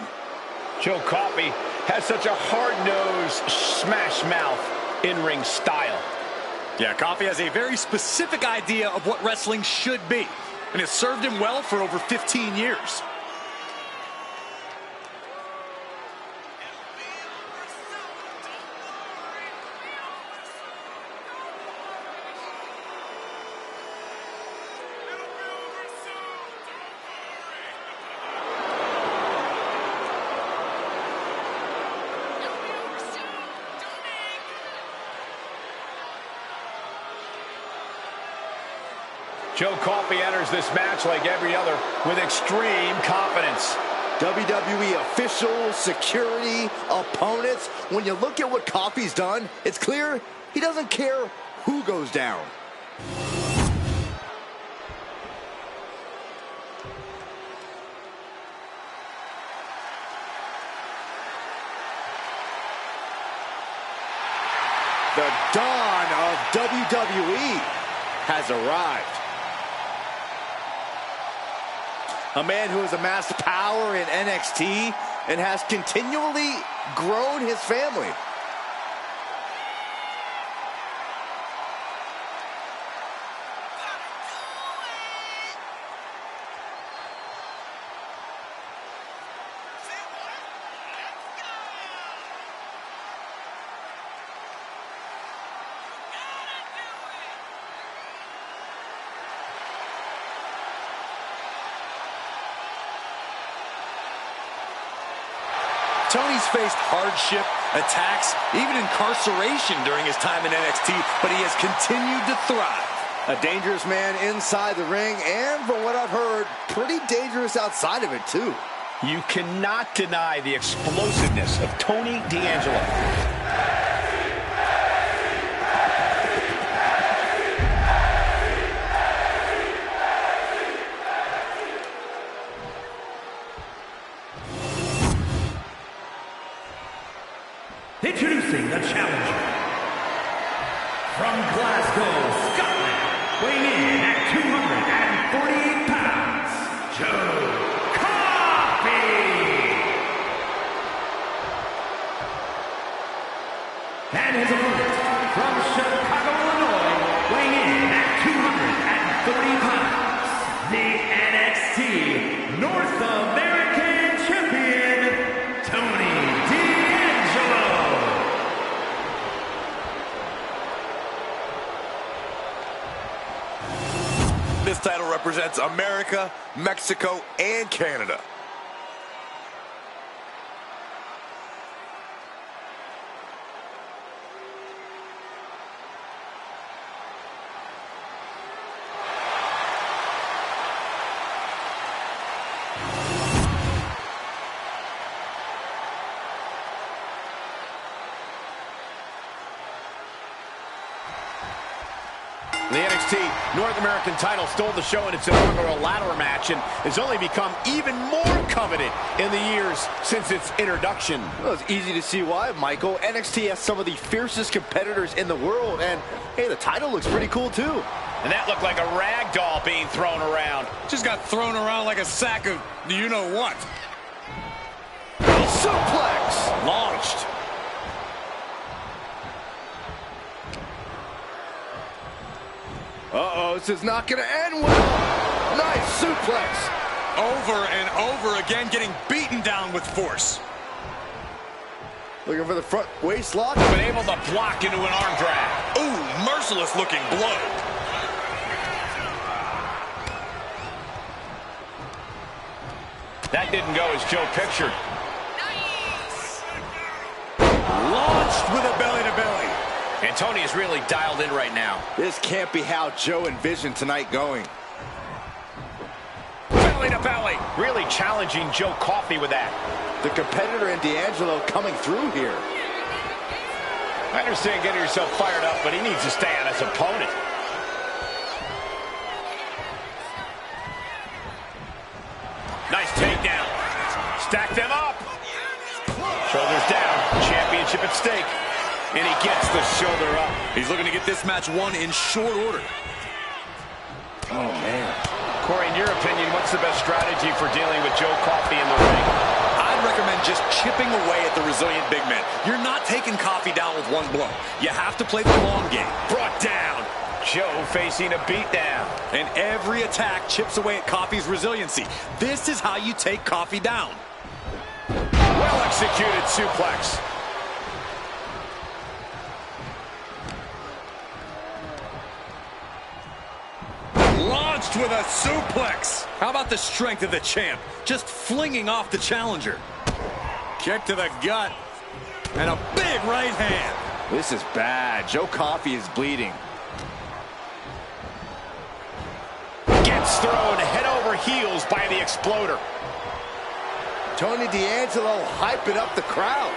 Joe Coffey has such a hard-nosed, smash-mouth in-ring style. Yeah, Coffey has a very specific idea of what wrestling should be, and it's served him well for over 15 years. Joe Coffey enters this match like every other with extreme confidence. WWE officials, security, opponents. When you look at what Coffey's done, it's clear he doesn't care who goes down. The dawn of WWE has arrived. A man who has amassed power in NXT and has continually grown his family. Tony's faced hardship, attacks, even incarceration during his time in NXT, but he has continued to thrive. A dangerous man inside the ring, and from what I've heard, pretty dangerous outside of it, too. You cannot deny the explosiveness of Tony D'Angelo. Introducing the challenger from Glasgow, Scotland, weighing in at 248 pounds, Joe Coffey. And his opponent from Chicago, Illinois, weighing in at 230 pounds, the NXT North American Champion, Tony D'Angelo. This title represents America, Mexico, and Canada. The NXT North American title stole the show in its inaugural ladder match and has only become even more coveted in the years since its introduction. Well, it's easy to see why, Michael. NXT has some of the fiercest competitors in the world, and, hey, the title looks pretty cool, too. And that looked like a rag doll being thrown around. Just got thrown around like a sack of you-know-what. Suplex! Launched. Uh-oh, this is not going to end well. Nice suplex. Over and over again, getting beaten down with force. Looking for the front waist lock. Been able to block into an arm drag. Ooh, merciless looking blow. That didn't go as Joe pictured. Launched with a belly-to-belly. And Tony is really dialed in right now. This can't be how Joe envisioned tonight going. Belly to belly. Really challenging Joe Coffey with that. The competitor in D'Angelo coming through here. I understand getting yourself fired up, but he needs to stay on his opponent. Nice takedown. Stack them up. Shoulders down. Championship at stake. And he gets the shoulder up. He's looking to get this match won in short order. Oh, man. Corey, in your opinion, what's the best strategy for dealing with Joe Coffey in the ring? I'd recommend just chipping away at the resilient big man. You're not taking Coffey down with one blow. You have to play the long game. Brought down. Joe facing a beatdown. And every attack chips away at Coffey's resiliency. This is how you take Coffey down. Well executed suplex. Launched with a suplex. How about the strength of the champ? Just flinging off the challenger. Kick to the gut. And a big right hand. This is bad. Joe Coffey is bleeding. Gets thrown head over heels by the exploder. Tony D'Angelo hyping up the crowd.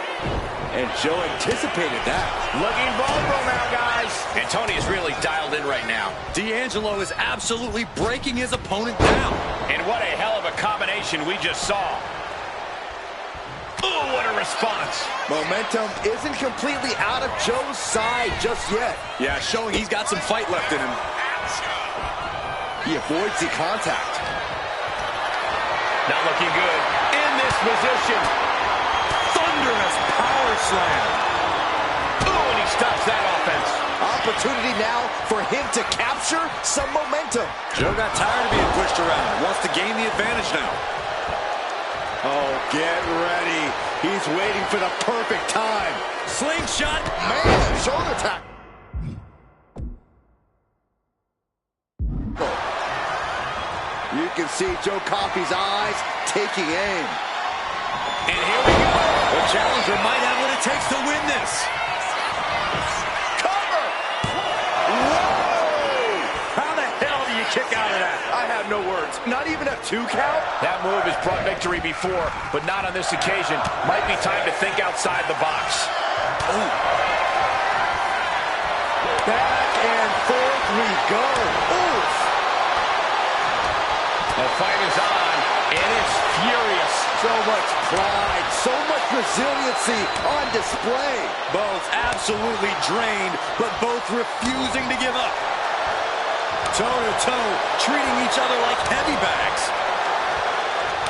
And Joe anticipated that. Looking vulnerable now, guys. And Tony is really dialed in right now. D'Angelo is absolutely breaking his opponent down. And what a hell of a combination we just saw. Oh, what a response. Momentum isn't completely out of Joe's side just yet. Yeah, showing he's got some fight left in him. He avoids the contact. Not looking good. In this position. Thunderous power slam. Oh, and he stops that offense. Opportunity now for him to capture some momentum. Joe got tired of being pushed around. Wants to gain the advantage now. Oh, get ready. He's waiting for the perfect time. Slingshot. Man, shoulder tap. You can see Joe Coffey's eyes taking aim. And here we go. The challenger might have what it takes to win this. Cover! Whoa! How the hell do you kick out of that? I have no words. Not even a 2 count? That move has brought victory before, but not on this occasion. Might be time to think outside the box. Ooh. Back and forth we go. Oof! The fight is on, and it's furious. So much pride, so much resiliency on display. Both absolutely drained, but both refusing to give up. Toe-to-toe, treating each other like heavy bags.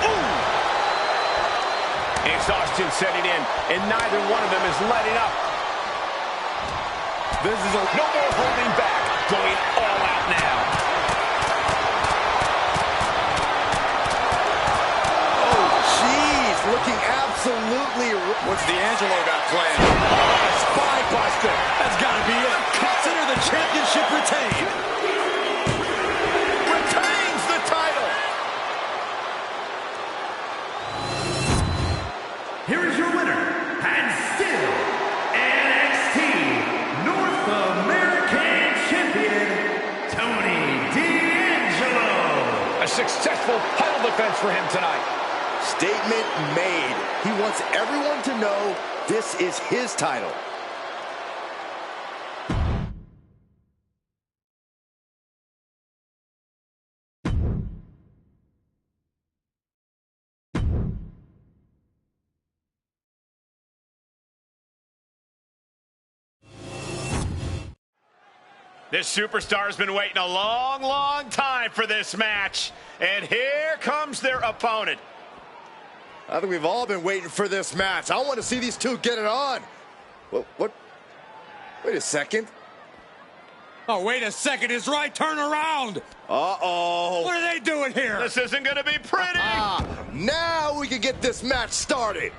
Ooh! Exhaustion setting in, and neither one of them is letting up. This is a No more holding back, going all out now. Oh, jeez, looking absolutely... What's D'Angelo got planned? Oh, spine buster. That's got to be it. Consider the championship retained. Retains the title. Here is your winner, and still NXT North American Champion, Tony D'Angelo. A successful title defense for him tonight. Statement made. He wants everyone to know this is his title. This superstar's been waiting a long, long time for this match. And here comes their opponent. I think we've all been waiting for this match. I want to see these two get it on. What? Wait a second. Oh, wait a second. It's right. Turn around. Uh-oh. What are they doing here? This isn't going to be pretty. Now we can get this match started.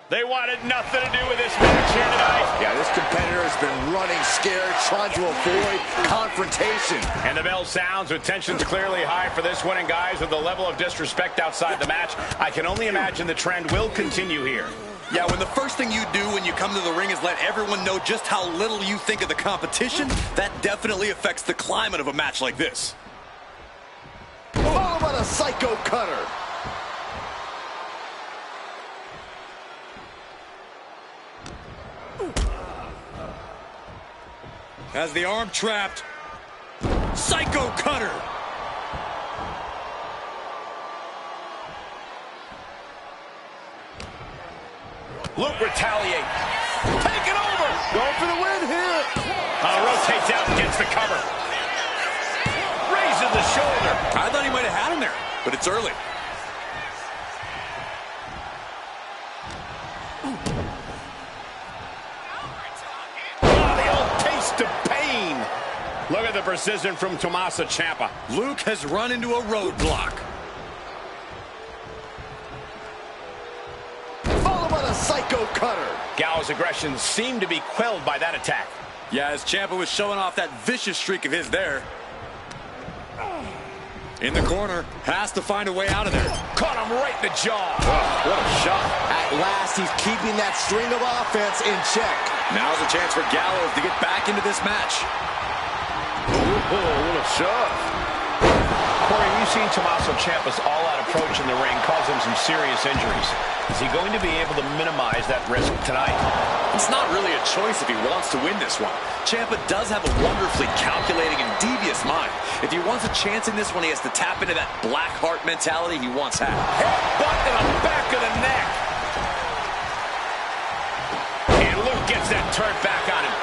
They wanted nothing to do with this match here tonight. Yeah, this competitor has been running scared, trying to avoid confrontation. And the bell sounds with tensions clearly high for this one. And guys, with the level of disrespect outside the match, I can only imagine the trend will continue here. Yeah, when the first thing you do when you come to the ring is let everyone know just how little you think of the competition, that definitely affects the climate of a match like this. How about a psycho cutter? Has the arm trapped. Psycho cutter. Luke retaliates. Take it over. Going for the win here. Rotates out and gets the cover. Raises the shoulder. I thought he might have had him there, but it's early. Look at the precision from Tommaso Ciampa. Luke has run into a roadblock. Followed by the psycho cutter. Gallows' aggression seemed to be quelled by that attack. Yeah, as Ciampa was showing off that vicious streak of his there. In the corner, has to find a way out of there. Caught him right in the jaw. Oh, what a shot. At last, he's keeping that string of offense in check. Now's a chance for Gallows to get back into this match. Oh, what a shot. Corey, we've seen Tommaso Ciampa's all-out approach in the ring cause him some serious injuries. Is he going to be able to minimize that risk tonight? It's not really a choice if he wants to win this one. Ciampa does have a wonderfully calculating and devious mind. If he wants a chance in this one, he has to tap into that black heart mentality he once had. Headbutt in the back of the neck. And Luke gets that turret back on him.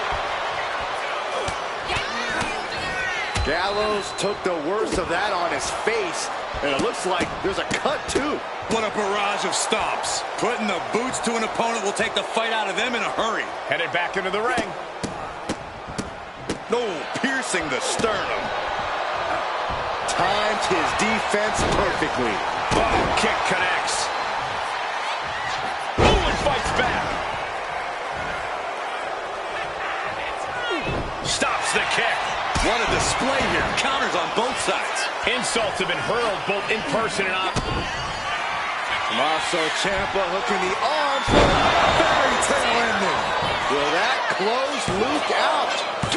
Gallows took the worst of that on his face, and it looks like there's a cut, too. What a barrage of stops. Putting the boots to an opponent will take the fight out of them in a hurry. Headed back into the ring. No, piercing the sternum. Timed his defense perfectly. Oh, kick connects. Ooh, and fights back. Stops the kick. What a display here. Counters on both sides. Insults have been hurled both in person and on. Tommaso Ciampa hooking the arms for a fairy tale ending. Will that close Luke out? 2.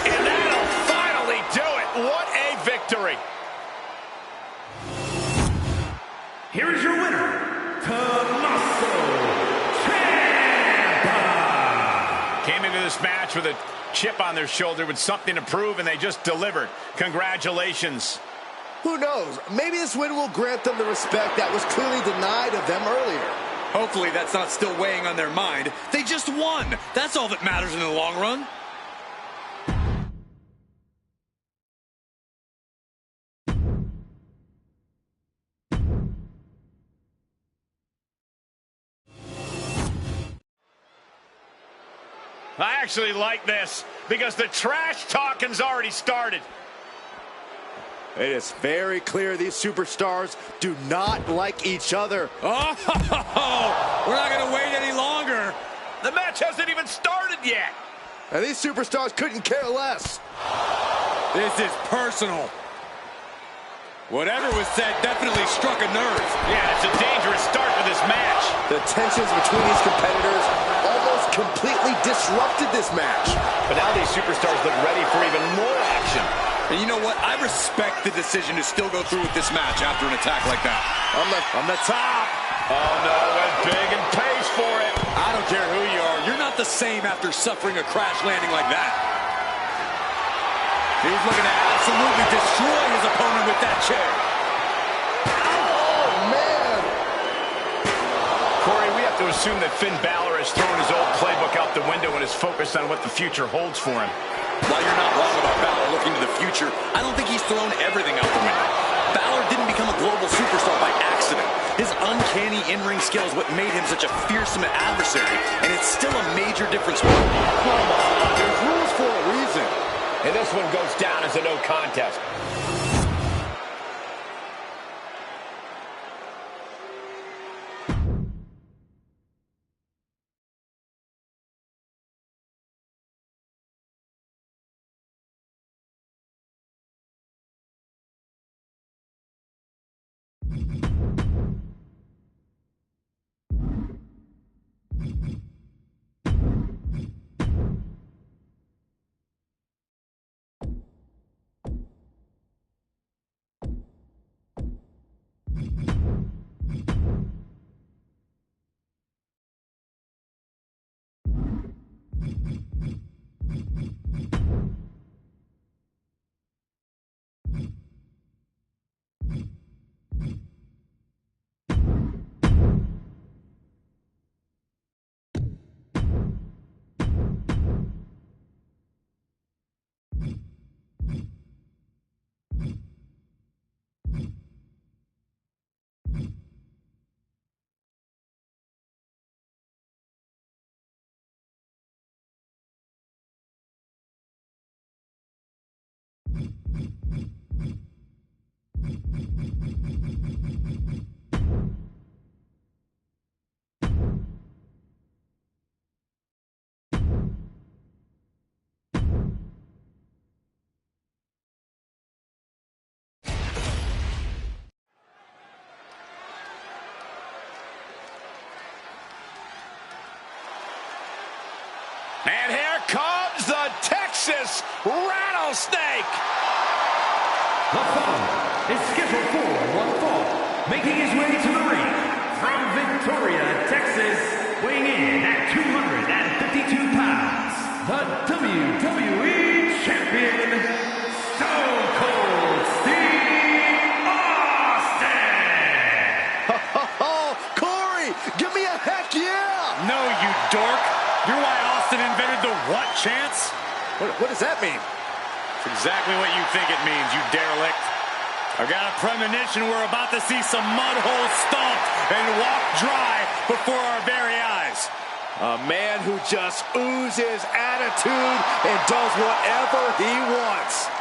And that'll finally do it. What a victory. Here is your winner, Tommaso Ciampa. Came into this match with a chip on their shoulder with something to prove, and they just delivered. Congratulations. Who knows? Maybe this win will grant them the respect that was clearly denied of them earlier. Hopefully that's not still weighing on their mind. They just won. That's all that matters in the long run. I actually like this because the trash talking's already started. It is very clear these superstars do not like each other. Oh, we're not going to wait any longer. The match hasn't even started yet. And these superstars couldn't care less. This is personal. Whatever was said definitely struck a nerve. Yeah, it's a dangerous start to this match. The tensions between these competitors almost completely disrupted this match. But now these superstars look ready for even more action. And you know what? I respect the decision to still go through with this match after an attack like that. On the top. Oh no, went big and pays for it. I don't care who you are. You're not the same after suffering a crash landing like that. He's looking to absolutely destroy his opponent with that chair. Oh, man. Corey, we have to assume that Finn Balor has thrown his old playbook out the window and is focused on what the future holds for him. While you're not wrong about Balor looking to the future, I don't think he's thrown everything out the window. Balor didn't become a global superstar by accident. His uncanny in-ring skill is what made him such a fearsome adversary, and it's still a major difference for him. Come on, there's rules for a reason. And this one goes down as a no contest. And here comes the Texas Rattlesnake. The following is scheduled for one fall, making his way to the ring from Victoria, Texas, weighing in at 252 pounds, the WWE Champion, Stone Cold Steve Austin! Oh, Corey, give me a heck yeah! No, you dork. You're why Austin invented the what chance? What does that mean? It's exactly what you think it means, you derelict. I've got a premonition we're about to see some mud holes stomped and walked dry before our very eyes. A man who just oozes attitude and does whatever he wants.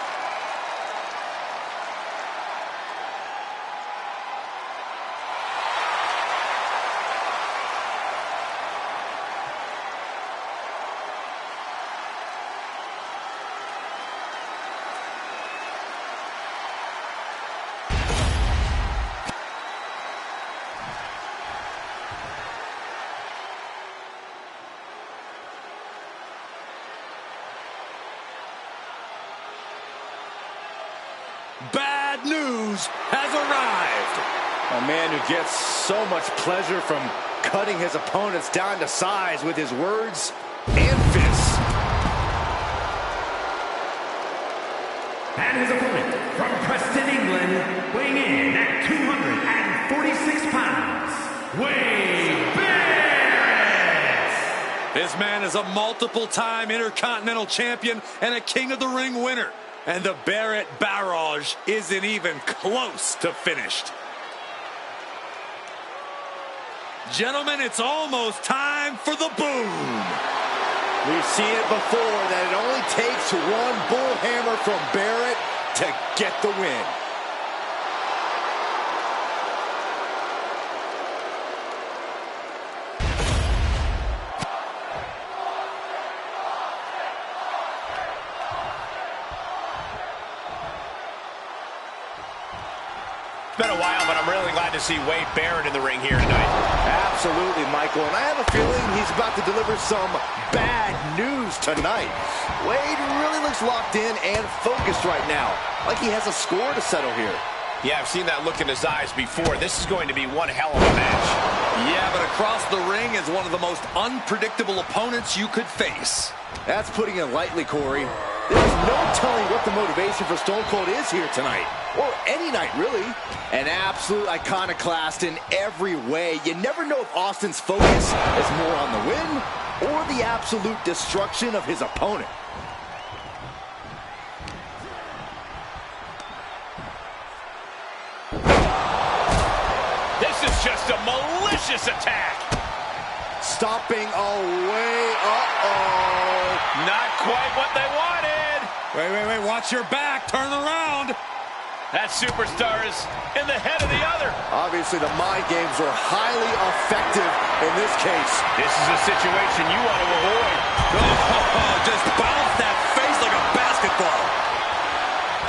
bad news has arrived. A man who gets so much pleasure from cutting his opponents down to size with his words and fists. And his opponent from Preston, England, weighing in at 246 pounds, Wade Barrett. This man is a multiple-time Intercontinental Champion and a King of the Ring winner. And the Barrett barrage isn't even close to finished. Gentlemen, it's almost time for the boom. We've seen it before that it only takes one bull hammer from Barrett to get the win. It's been a while, but I'm really glad to see Wade Barrett in the ring here tonight. Absolutely, Michael, and I have a feeling he's about to deliver some bad news tonight. Wade really looks locked in and focused right now, like he has a score to settle here. Yeah, I've seen that look in his eyes before. This is going to be one hell of a match. Yeah, but across the ring is one of the most unpredictable opponents you could face. That's putting it lightly, Corey. There's no telling what the motivation for Stone Cold is here tonight, or any night, really. An absolute iconoclast in every way. You never know if Austin's focus is more on the win or the absolute destruction of his opponent. This is just a malicious attack. Stomping away. Uh-oh. Not quite what they wanted. Wait, watch your back, turn around. That superstar is in the head of the other. Obviously, the mind games are highly effective in this case. This is a situation you want to avoid. Oh, just bounce that face like a basketball.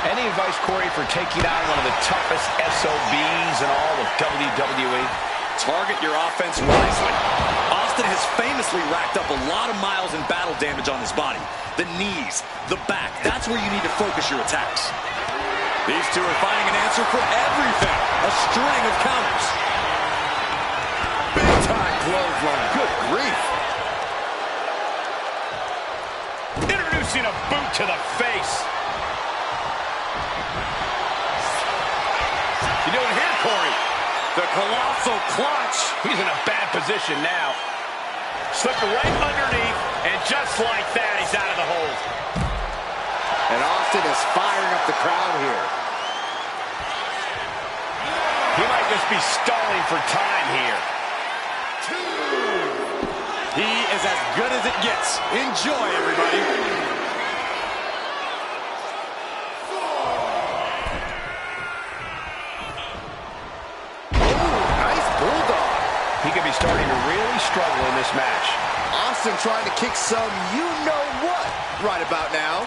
Any advice, Corey, for taking on one of the toughest SOBs in all of WWE? Target your offense wisely. Austin has famously racked up a lot of miles in battle damage on his body. The knees, the back, that's where you need to focus your attacks. These two are finding an answer for everything. A string of counters. Big time clothesline. Good grief. Introducing a boot to the face. You doing here, Corey? The colossal clutch. He's in a bad position now. Slipped right underneath, and just like that, he's out of the hold. And Austin is firing up the crowd here. He might just be stalling for time here. He is as good as it gets. Enjoy, everybody. Nice bulldog. He could be starting to really struggle in this match. Austin trying to kick some you-know-what right about now.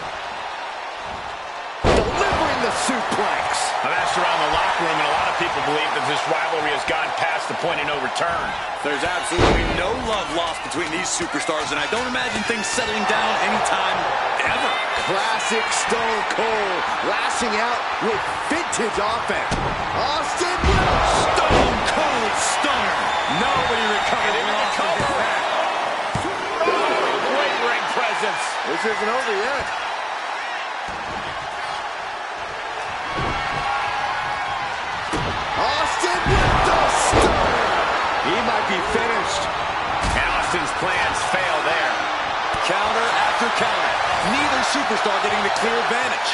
Delivering the suplex. I've asked around the locker room, and a lot of people believe that this rivalry has gone past the point of no return. There's absolutely no love lost between these superstars, and I don't imagine things settling down anytime ever. Classic Stone Cold, lashing out with vintage offense. Austin with Stone Cold Stunner. Nobody recovered Even from the Austin's cover. attack. Great ring presence. This isn't over yet. Austin with the stunner. He might be finished. And Austin's plans fail there. Counter after counter. Neither superstar getting the clear advantage.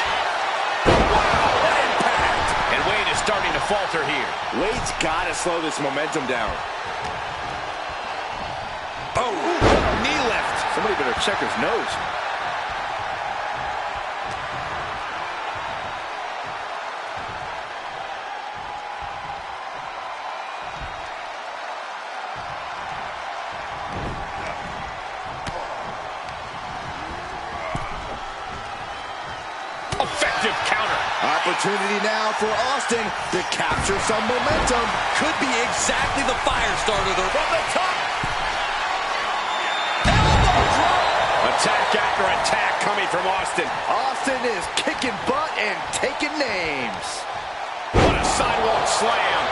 Wow, what impact! And Wade is starting to falter here. Wade's got to slow this momentum down. Oh, knee lift. Somebody better check his nose. Effective counter. Opportunity now for Austin to capture some momentum. Could be exactly the fire starter though. From the top. Elbow drop. Attack after attack coming from Austin. Austin is kicking butt and taking names. What a sidewalk slam.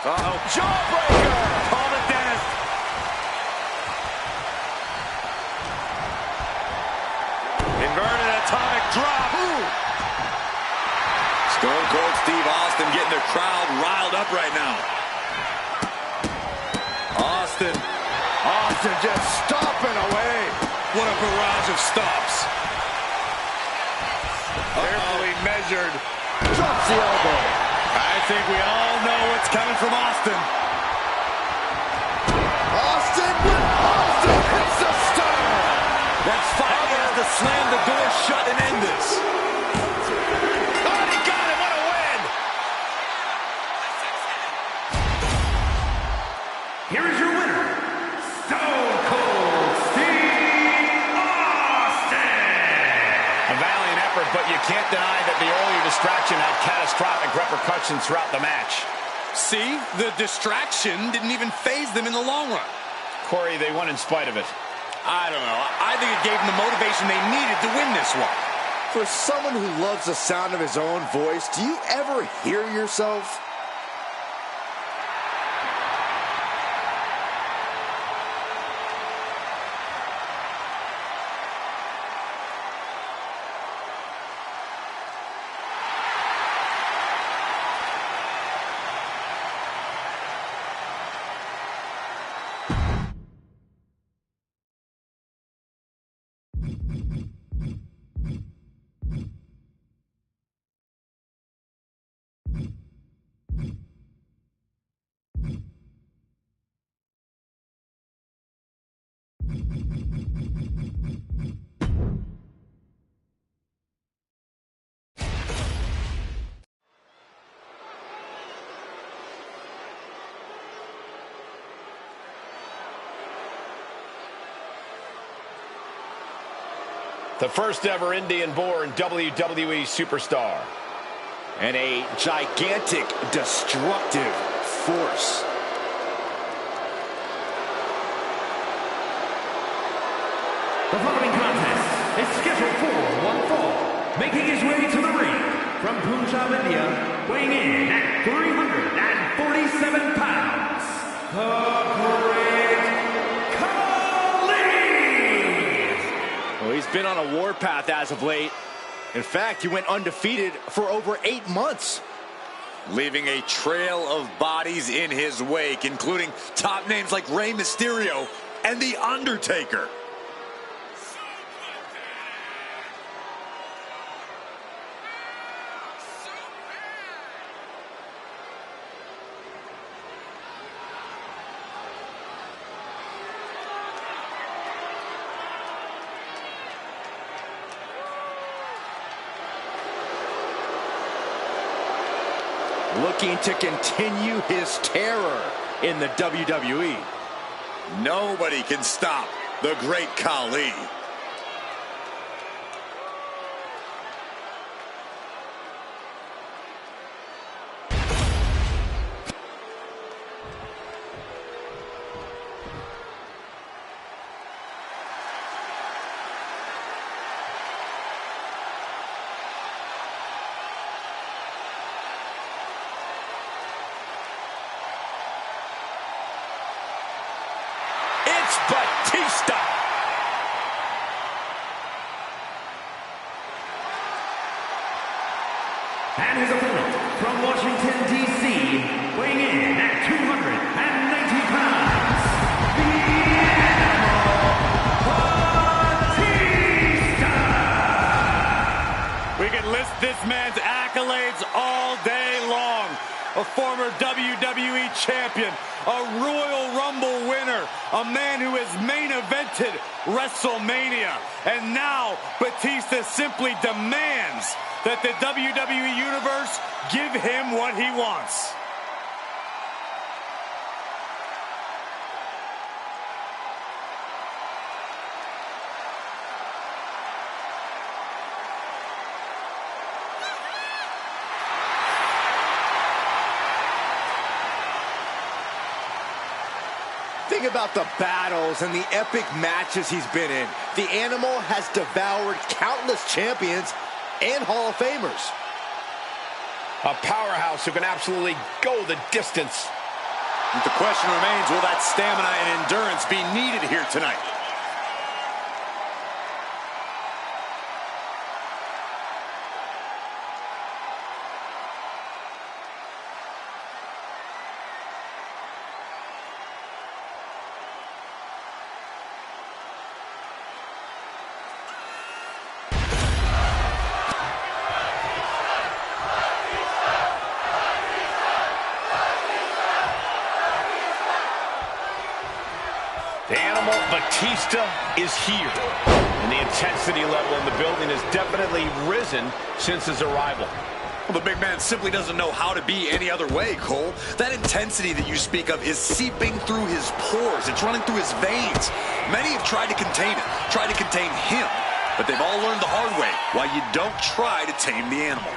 Uh-oh, jawbreaker! Call the dentist. Inverted atomic drop. Ooh. Stone Cold Steve Austin getting the crowd riled up right now. Austin just stomping away. What a barrage of stops. Carefully measured. Drops the elbow. I think we all know what's coming from Austin. Austin hits the stunner. That's fine. He has to slam the door shut and end this. Oh, he got him. What a win. Here is your winner, Stone Cold Steve Austin. A valiant effort, but you can't deny that the earlier distraction had catastrophic repercussions throughout the match. See, the distraction didn't even faze them in the long run. Corey, they won in spite of it. I don't know. I think it gave them the motivation they needed to win this one. For someone who loves the sound of his own voice, do you ever hear yourself? The first ever Indian-born WWE superstar. And a gigantic, destructive force. The following contest is scheduled for one fall. Making his way to the ring from Punjab, India, weighing in at 347 pounds, the Great Khali! Well, he's been on a warpath as of late. In fact, he went undefeated for over 8 months. Leaving a trail of bodies in his wake, including top names like Rey Mysterio and The Undertaker. Looking to continue his terror in the WWE. Nobody can stop the Great Khali. Batista. And his opponent from Washington, D.C., weighing in at 290 pounds, the Animal Batista! We can list this man's accolades all day long. A former WWE champion, a Royal Rumble winner, a man who has main evented WrestleMania. And now Batista simply demands that the WWE Universe give him what he wants. Think about the battles and the epic matches he's been in. The animal has devoured countless champions and Hall of Famers. A powerhouse who can absolutely go the distance. But the question remains, will that stamina and endurance be needed here tonight? The animal, Batista, is here. And the intensity level in the building has definitely risen since his arrival. Well, the big man simply doesn't know how to be any other way, Cole. That intensity that you speak of is seeping through his pores. It's running through his veins. Many have tried to contain it, tried to contain him. But they've all learned the hard way, why you don't try to tame the animal.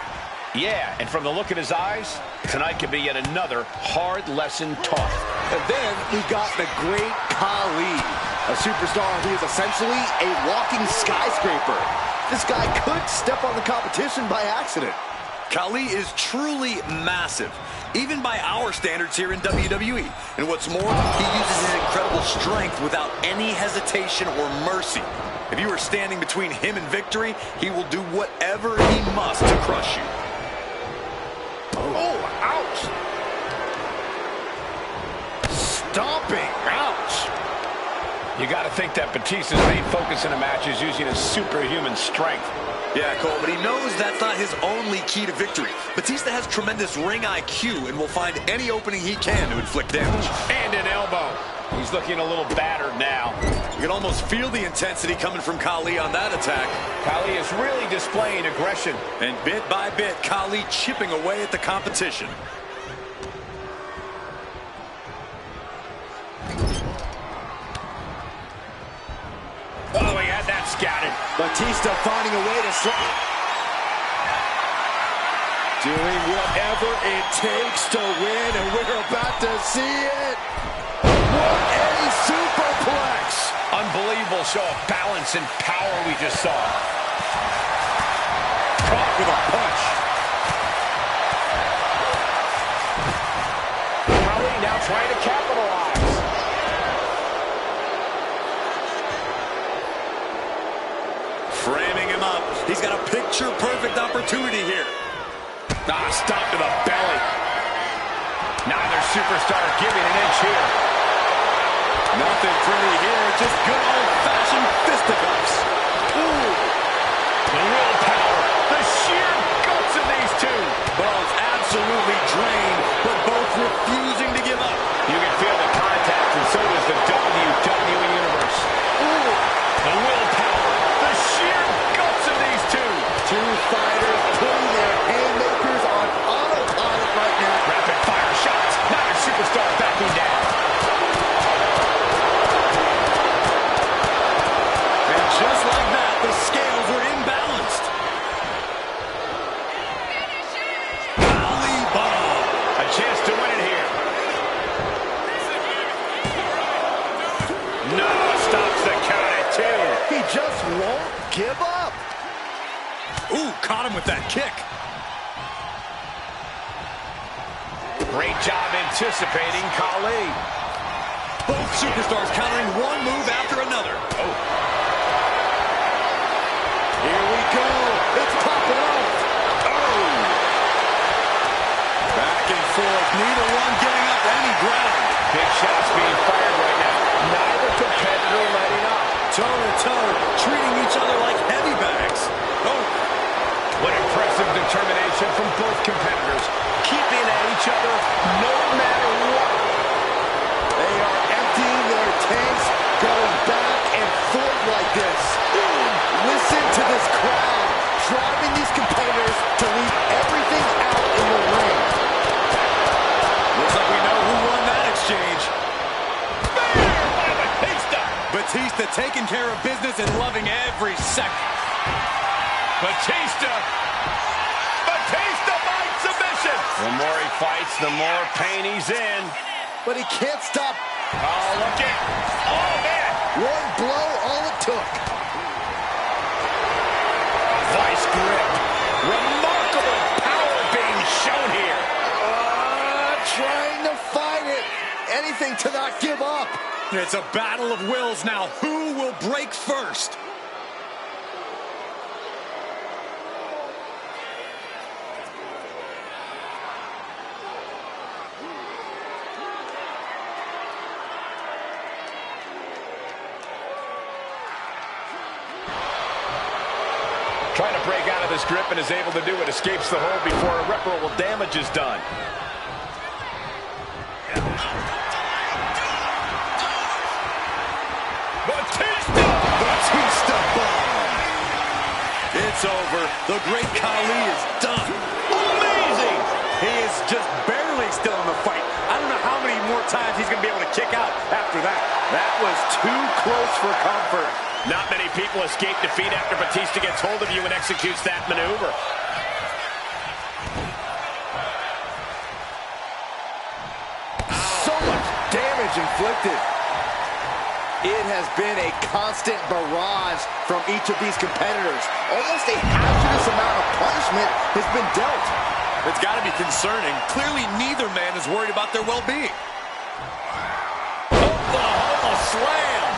Yeah, and from the look in his eyes, tonight could be yet another hard lesson taught. And then we've got the great Khali, a superstar who is essentially a walking skyscraper. This guy could step on the competition by accident. Khali is truly massive, even by our standards here in WWE. And what's more, he uses his incredible strength without any hesitation or mercy. If you are standing between him and victory, he will do whatever he must to crush you. Oh, ouch! Stomping, ouch! You got to think that Batista's main focus in a match is using his superhuman strength. Yeah, Cole, but he knows that's not his only key to victory. Batista has tremendous ring IQ and will find any opening he can to inflict damage. And an elbow. He's looking a little battered now. You can almost feel the intensity coming from Khali on that attack. Khali is really displaying aggression. And bit by bit, Khali chipping away at the competition. Oh, he had that scouted. Batista finding a way to slide. Doing whatever it takes to win, and we're about to see it. What a superplex! Unbelievable show of balance and power we just saw. Caught with a punch. Khali now trying to capitalize. Framing him up. He's got a picture-perfect opportunity here. Stop to the belly. Neither superstar giving an inch here. Nothing pretty here, just good old-fashioned fisticuffs. Ooh. The willpower, the sheer guts of these two. Both absolutely drained, but both refusing to give up. You can feel the contact, and so does the WWE Universe. Ooh. The willpower, the sheer guts of these two. Two fighters putting their haymakers on autopilot right now. Rapid fire shots, neither superstar backing down. And just like that, the scales are imbalanced. Khali bomb. A chance to win it here. No, stops the count at two. He just won't give up. Ooh, caught him with that kick. Great job anticipating Khali. Both superstars countering one move after another. Oh. Here we go. It's popping off. Oh. Back and forth. Neither one getting up any ground. Big shots being fired right now. Neither competitor letting up. Toe-to-toe, treating each other like heavy bags. Oh. What impressive determination from both competitors. Keeping at each other no matter what. They are emptying their tanks, going back and forth like this. Listen to this crowd, driving these competitors to leave everything out in the ring. Looks like we know who won that exchange. Fair by Batista. Batista taking care of business and loving every second. Batista by submission. The more he fights, the more pain he's in. But he can't stop. Oh, Oh, look at. Oh, man. One blow, all it took. Vice grip. Remarkable power being shown here. Trying to fight it. Anything to not give up. It's a battle of wills now. Who will break first? Trying to break out of this grip and is able to do it. Escapes the hold before irreparable damage is done. Batista bomb. It's over. The great Khali is done. Amazing. He is just barely still in the fight. I don't know how many more times he's going to be able to kick out after that. That was too close for comfort. Not many people escape defeat after Batista gets hold of you and executes that maneuver. So much damage inflicted. It has been a constant barrage from each of these competitors. Almost a hazardous amount of punishment has been dealt. It's got to be concerning. Clearly, neither man is worried about their well-being. Oklahoma slam.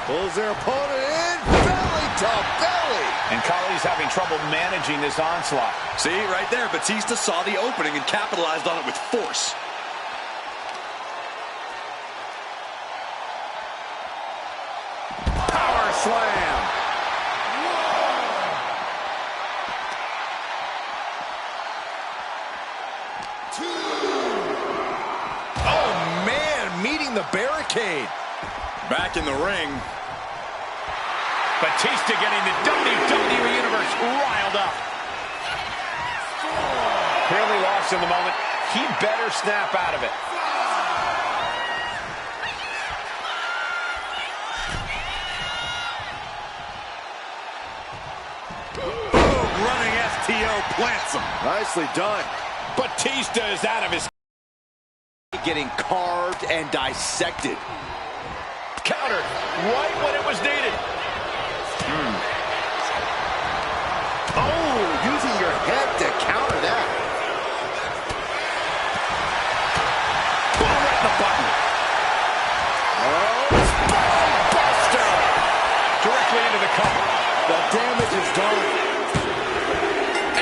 Pulls their opponent in, belly to belly. And Khali's having trouble managing this onslaught. See, right there, Batista saw the opening and capitalized on it with force. Power slam. Oh, man, meeting the barricade. Back in the ring. Batista getting the WWE Universe riled up. Clearly lost in the moment. He better snap out of it. Boom, running STO plants him. Nicely done. Batista is out of his... Getting carved and dissected. Countered right when it was needed. Oh, using your head to counter that. Boom, right in the button. Oh, buster. Directly into the cover. The damage is done.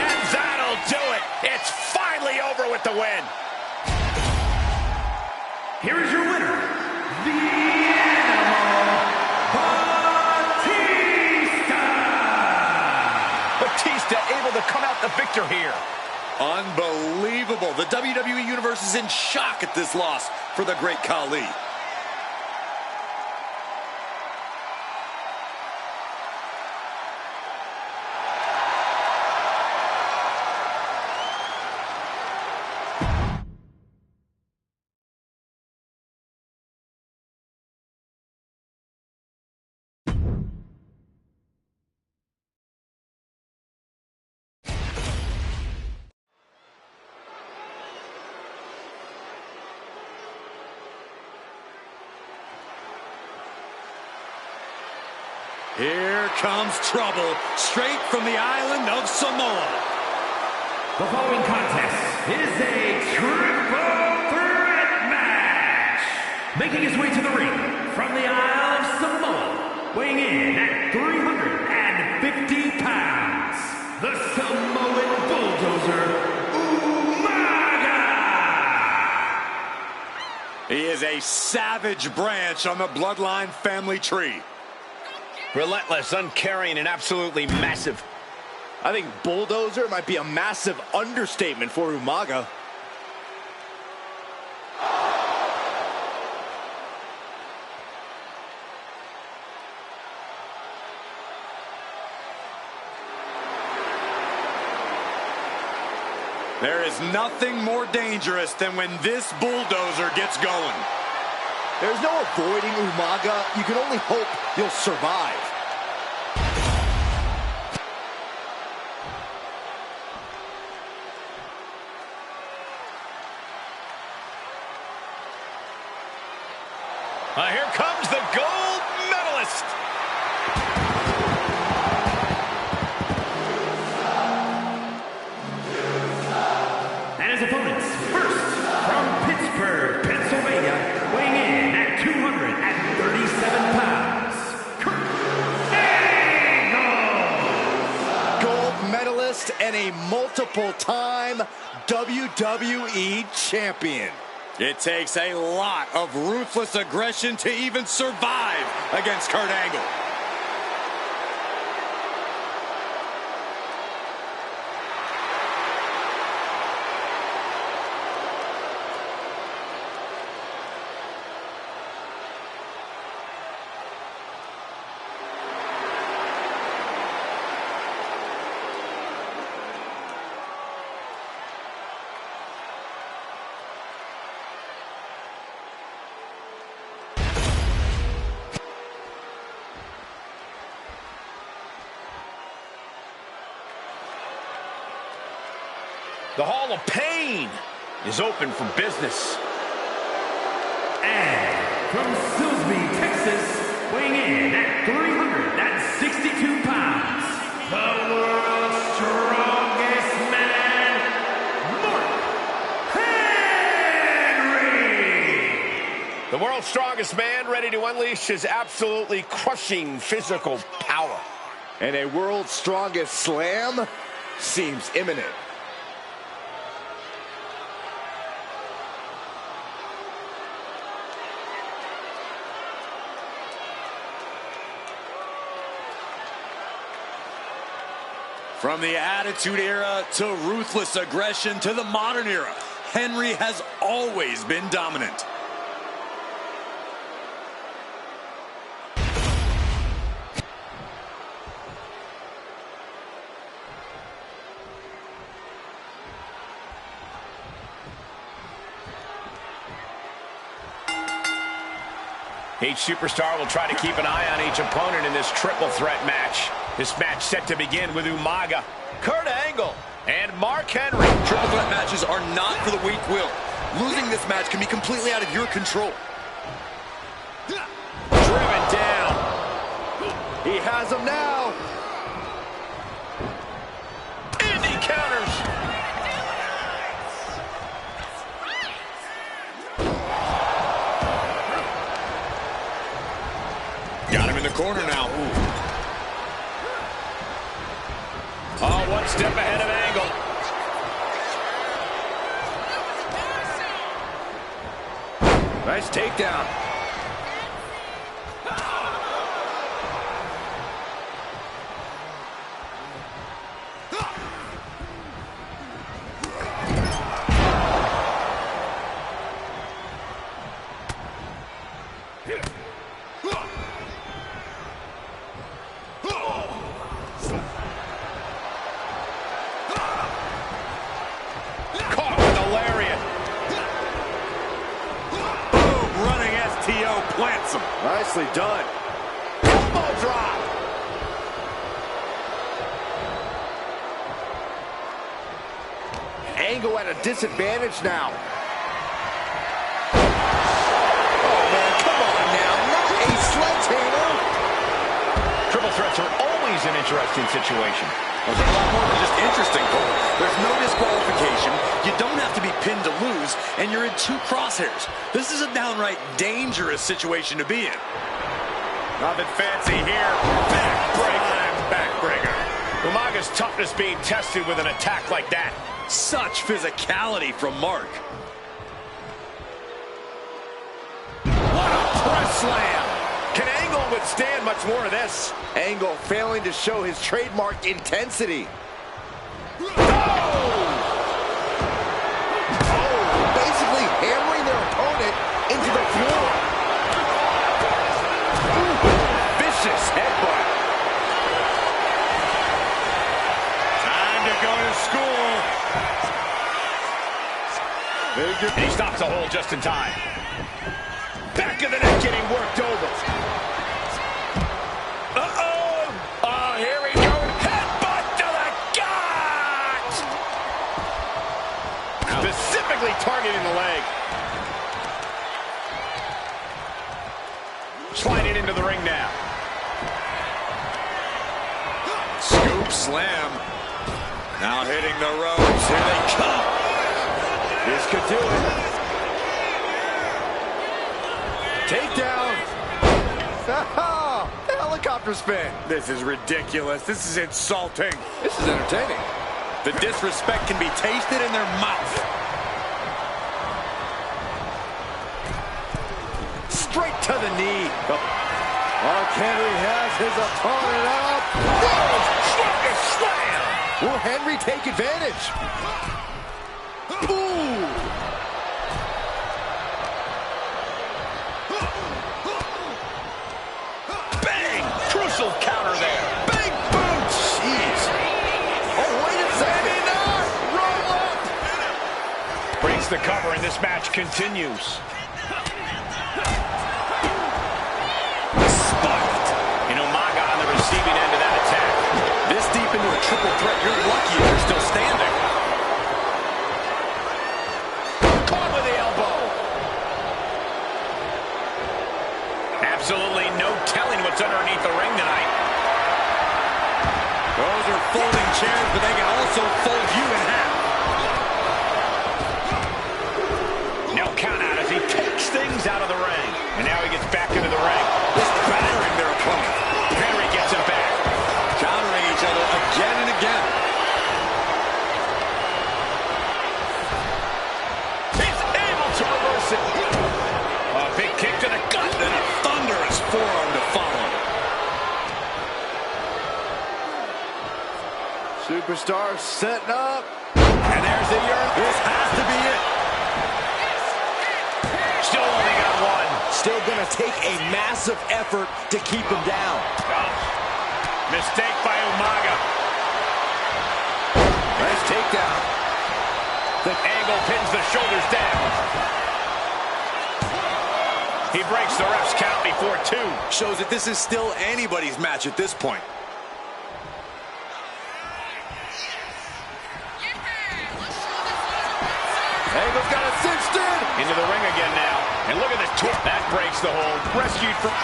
And that'll do it. It's finally over with the win. Here is your winner, the Animal, Batista! Batista able to come out the victor here. Unbelievable. The WWE Universe is in shock at this loss for the great Khali. Here comes trouble, straight from the island of Samoa. The following contest is a triple threat match. Making his way to the ring from the Isle of Samoa, weighing in at 350 pounds, the Samoan Bulldozer, Umaga! He is a savage branch on the Bloodline family tree. Relentless, uncaring, and absolutely massive. I think bulldozer might be a massive understatement for Umaga. There is nothing more dangerous than when this bulldozer gets going. There's no avoiding Umaga. You can only hope you'll survive. Here comes the gold medalist. And his opponents, first from Pittsburgh, Pennsylvania, weighing in at 237 pounds, Kurt Angle. Gold medalist and a multiple-time WWE champion. It takes a lot of ruthless aggression to even survive against Kurt Angle. The Hall of Pain is open for business. And from Silsbee, Texas, weighing in at 362 pounds, the world's strongest man, Mark Henry. The world's strongest man, ready to unleash his absolutely crushing physical power. And a world's strongest slam seems imminent. From the Attitude Era to ruthless aggression to the modern era, Henry has always been dominant. Each superstar will try to keep an eye on each opponent in this triple threat match. This match set to begin with Umaga, Kurt Angle, and Mark Henry. Triple threat matches are not for the weak-willed. Losing this match can be completely out of your control. Driven down. He has him now. And he counters. Got him in the corner now. Oh, one step ahead of Angle. Nice takedown. Caught with a lariat. Boom, running STO plants him. Nicely done. Elbow drop. Angle at a disadvantage now. Oh, man, come on now. Not a sledgehammer. Triple threats are always an interesting situation. Well, they're a lot more than just interesting, Cole. There's no disqualification. You don't have to be pinned to lose, and you're in two crosshairs. This is a downright dangerous situation to be in. Nothing fancy here. Backbreaker. Umaga's toughness being tested with an attack like that. Such physicality from Mark. What a press slam. Can Angle withstand much more of this? Angle failing to show his trademark intensity. Basically hammering their opponent into the floor. Vicious headbutt. Time to go to school. And he stops the hold just in time. Back of the neck getting worked over. Uh-oh! Oh, here we go. Headbutt to the gut! Specifically targeting the leg. Sliding into the ring now. Scoop slam. Now hitting the ropes. Here they come. This could do it. Takedown. The helicopter spin. This is ridiculous. This is insulting. This is entertaining. The disrespect can be tasted in their mouth. Straight to the knee. Mark Henry has his opponent up. Strongest slam. Will Henry take advantage? Ooh. Bang! Crucial counter there. Big boot. Jeez. Oh, wait a second. Roll up. Breaks the cover and this match continues. Spiked. And Umaga on the receiving end of that attack. This deep into a triple threat, you're lucky if you're still standing. Caught with the elbow. Absolutely no telling what's underneath the ring tonight. Those are folding chairs, but they can also fold you in half. No count out as he takes things out of the ring. And now he gets back into the ring. Just battering their opponent. Henry gets him back. Countering each other again and again. He's able to reverse it. A big kick to the gut. Then a thunderous forearm to follow. Superstar setting up. And there's the urn. This has to be it. Still only got one. Still gonna take a massive effort to keep him down. Mistake by Umaga. Nice takedown. The angle pins the shoulders down. He breaks the ref's count before two. Shows that this is still anybody's match at this point. Angle's got it cinched in. Into the ring again now. And look at this twist. That breaks the hold. Rescued from...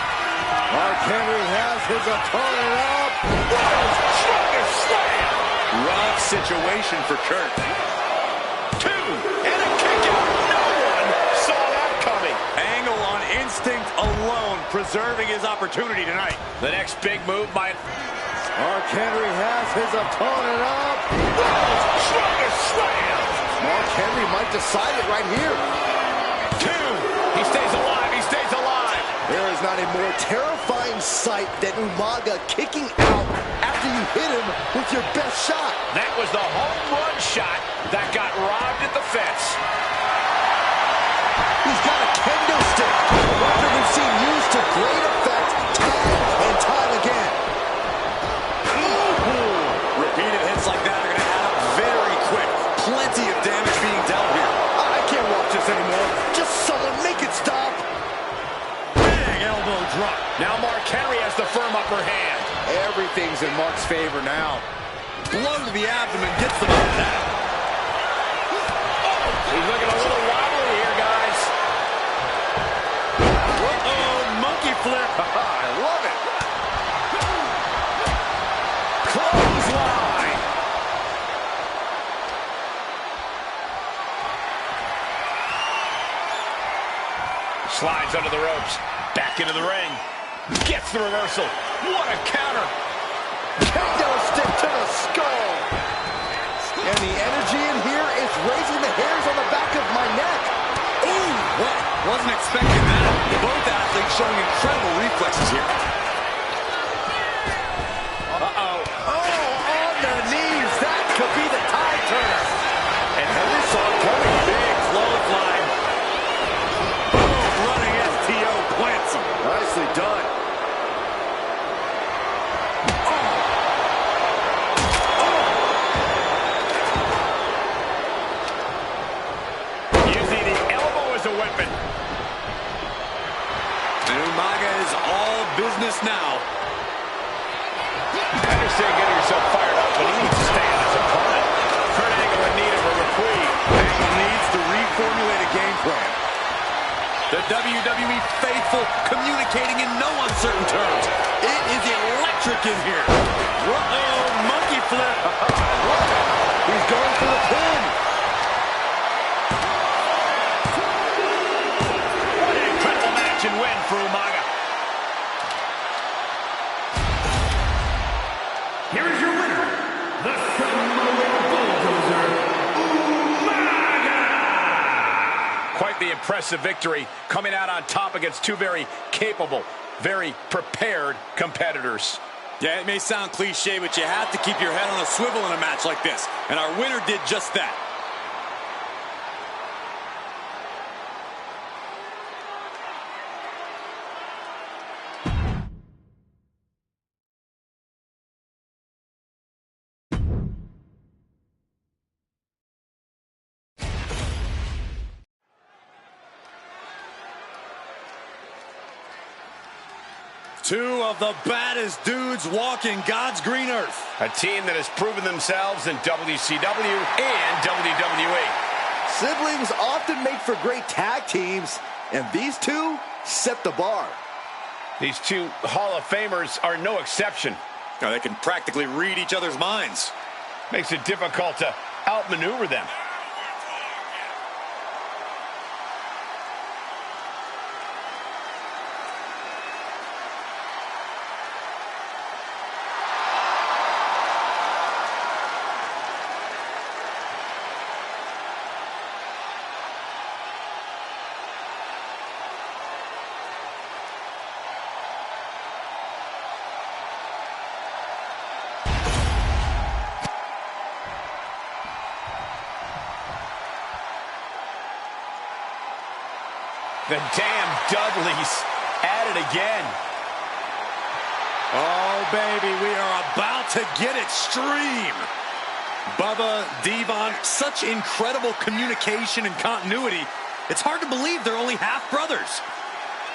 Mark Henry has his opponent up. Strongest slam. Rough situation for Kurt. Two. And a kick out. No one saw that coming. Angle on instinct alone, preserving his opportunity tonight. The next big move by... Mark Henry has his opponent up. Strongest slam. Mark Henry might decide it right here. Two. He stays alive. He stays alive. There is not a more terrifying sight than Umaga kicking out after you hit him with your best shot. That was the home run shot that got robbed at the fence. He's got a kendo stick, a weapon we've seen used to great effect time and time again. Repeated hits like that are going to add up very quick. Plenty of damage being dealt here. I can't watch this anymore. Just someone make it stop. Big elbow drop. Now Mark Henry has the firm upper hand. Everything's in Mark's favor now. Blow to the abdomen gets them out of that. He's looking a little wobbly here, guys. Uh-oh, monkey flip. I love it. Clothesline. Slides under the ropes. Back into the ring. Gets the reversal. What a counter. Kendo stick to the skull. And the energy in here is raising the hairs on the back of my neck. Ooh, what? Wasn't expecting that. Both athletes showing incredible reflexes here. Uh-oh. Oh, on the knees. That could be the tide turner. And Henry saw it coming. Big clothesline. Boom, running STO plants him. Nicely done. Using the elbow as a weapon. And Umaga is all business now. I understand getting yourself fired up, but he needs to stay on his opponent. Kurt Angle in need of a reprieve. Angle needs to reformulate a game plan. The WWE faithful communicating in no uncertain terms. It is electric in here. Uh-oh, monkey flip. He's going for the pin. What an incredible match and win for Umaga. Here is your winner, the Samoan Bulldozer, Umaga! Quite the impressive victory, coming out on top against two very capable, very prepared competitors. Yeah, it may sound cliche, but you have to keep your head on a swivel in a match like this. And our winner did just that. Two of the baddest dudes walking God's green earth. A team that has proven themselves in WCW and WWE. Siblings often make for great tag teams, and these two set the bar. These two Hall of Famers are no exception. Now, they can practically read each other's minds. Makes it difficult to outmaneuver them. The damn Dudleys at it again. Oh, baby, we are about to get extreme. Bubba, Devon, such incredible communication and continuity. It's hard to believe they're only half brothers.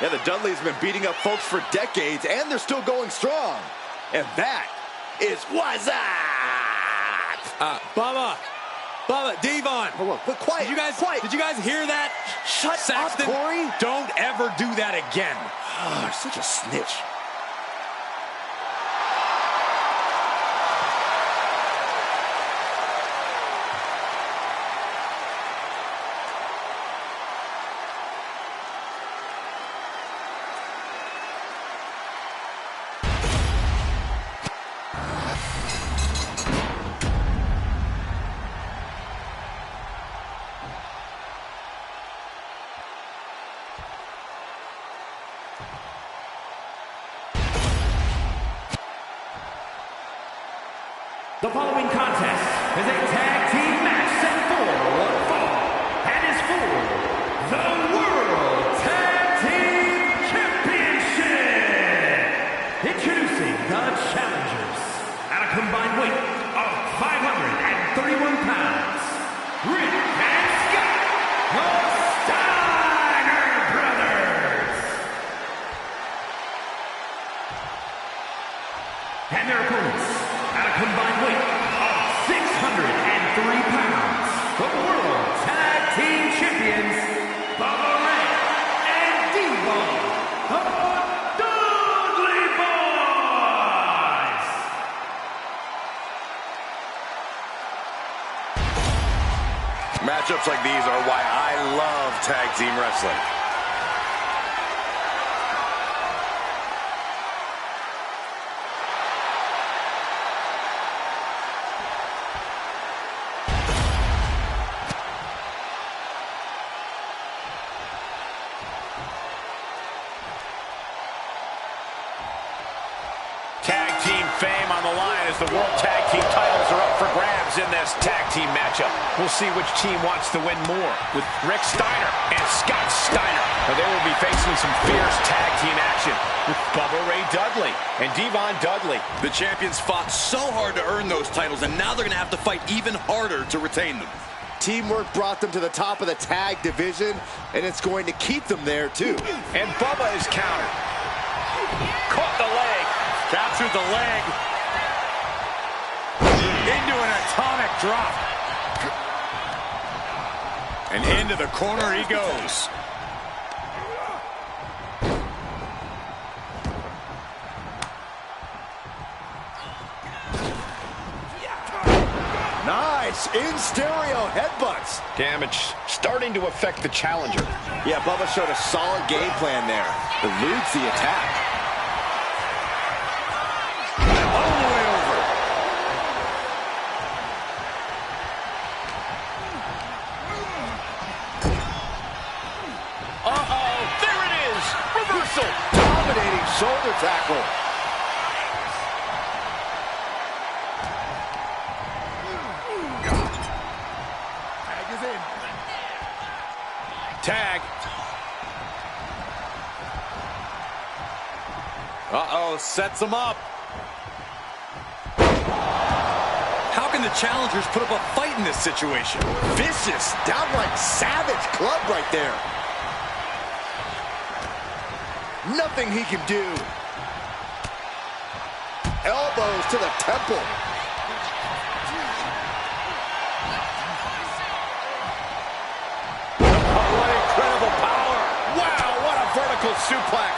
Yeah, the Dudleys have been beating up folks for decades, and they're still going strong. And that is what's up. Bubba, Devon. But quiet. Did you guys hear that? Shut Saxton, up, Corey. Don't ever do that again. Oh, such a snitch. The following contest is a tag team match set for one fall and is for the World Tag Team Championship. Introducing the challengers at a combined weight of 531 pounds, Rick and Scott, the Steiner Brothers. And their opponents at a combined weight of 603 pounds, the World Tag Team Champions, Bubba Ray and Devon, the Dudley Boys. Matchups like these are why I love tag team wrestling. Tag team fame on the line as the World Tag Team titles are up for grabs in this tag team matchup. We'll see which team wants to win more with Rick Steiner and Scott Steiner. Now they will be facing some fierce tag team action with Bubba Ray Dudley and Devon Dudley. The champions fought so hard to earn those titles, and now they're going to have to fight even harder to retain them. Teamwork brought them to the top of the tag division, and it's going to keep them there, too. And Bubba is countered. Caught the leg. Captured the leg. Into an atomic drop. And into the corner he goes. Nice in stereo headbutts. Damage starting to affect the challenger. Yeah, Bubba showed a solid game plan there. Eludes the attack. All the way over. Uh-oh, there it is. Reversal. Dominating shoulder tackle. Tag. Uh-oh, sets him up. How can the challengers put up a fight in this situation? Vicious, downright savage club right there. Nothing he can do. Elbows to the temple. What incredible power. Wow, what a vertical suplex.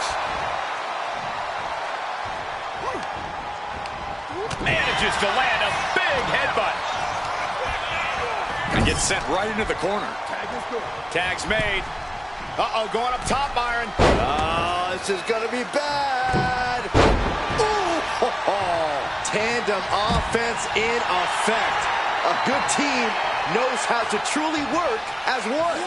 Manages to land a big headbutt. And gets sent right into the corner. Tag's made. Uh-oh, going up top, Byron. Oh, this is gonna be bad. Ooh, ho, ho. Tandem offense in effect. A good team knows how to truly work as one.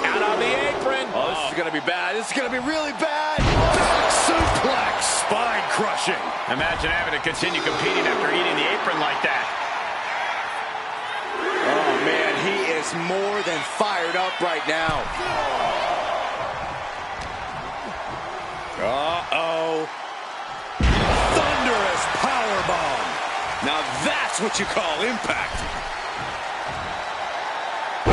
Out on the apron. Oh, this is gonna be bad. This is gonna be really bad. Back suplex. Spine crushing. Imagine having to continue competing after eating the apron like that. Oh, man, he is more than fired up right now. Uh-oh. Thunderous powerbomb. Now that's what you call impact. Oh,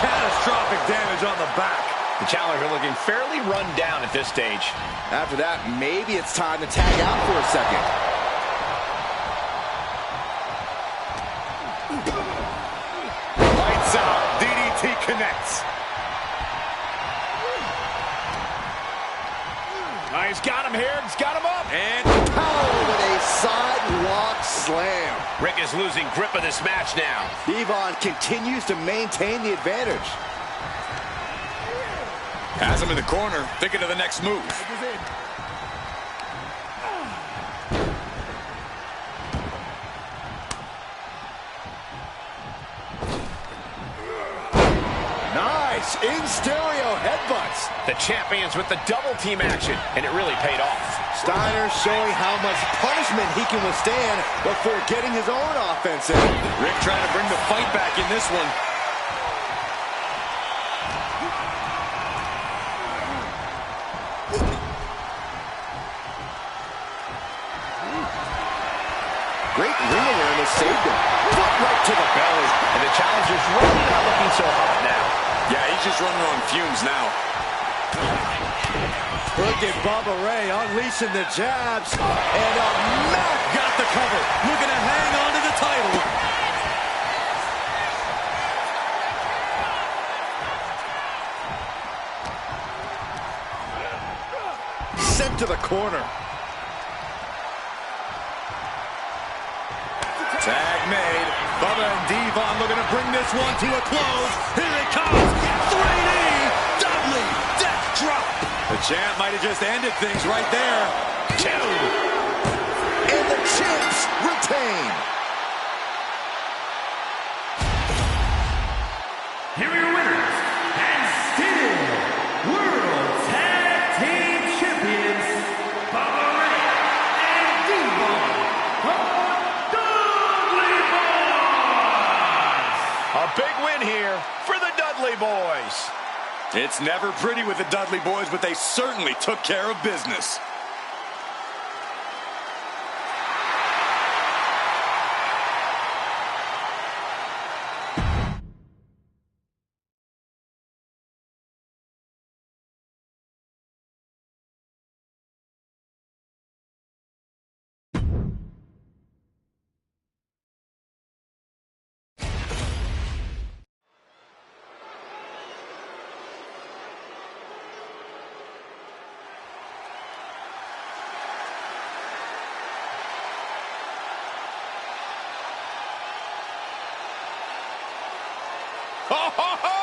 catastrophic damage on the back. The challenger looking fairly run down at this stage. After that, maybe it's time to tag out for a second. Lights out. DDT connects. Oh, he's got him here. He's got him up. And Power with a sidewalk slam. Rick is losing grip of this match now. Devon continues to maintain the advantage. has him in the corner, thinking of the next move. Nice in stereo headbutts. The champions with the double team action, and it really paid off. Steiner showing how much punishment he can withstand before getting his own offense in. Rick trying to bring the fight back in this one. Great ring awareness saved him. Foot right to the belly. And the challenger's really not looking so hot now. Yeah, he's just running on fumes now. Look at Bubba Ray unleashing the jabs. And a Mac Got the cover, looking to hang on to the title. sent to the corner. Tag made. Bubba and Devon looking to bring this one to a close. Here it comes. 3D Dudley death drop. The champ might have just ended things right there. 2. And the champs retain. Here are your winners, and still World Tag Team Champions, Bubba Ray and Devon, the Dudley Boys. A big win here for the Dudley Boys. It's never pretty with the Dudley Boys, but they certainly took care of business. Ho, ho, ho!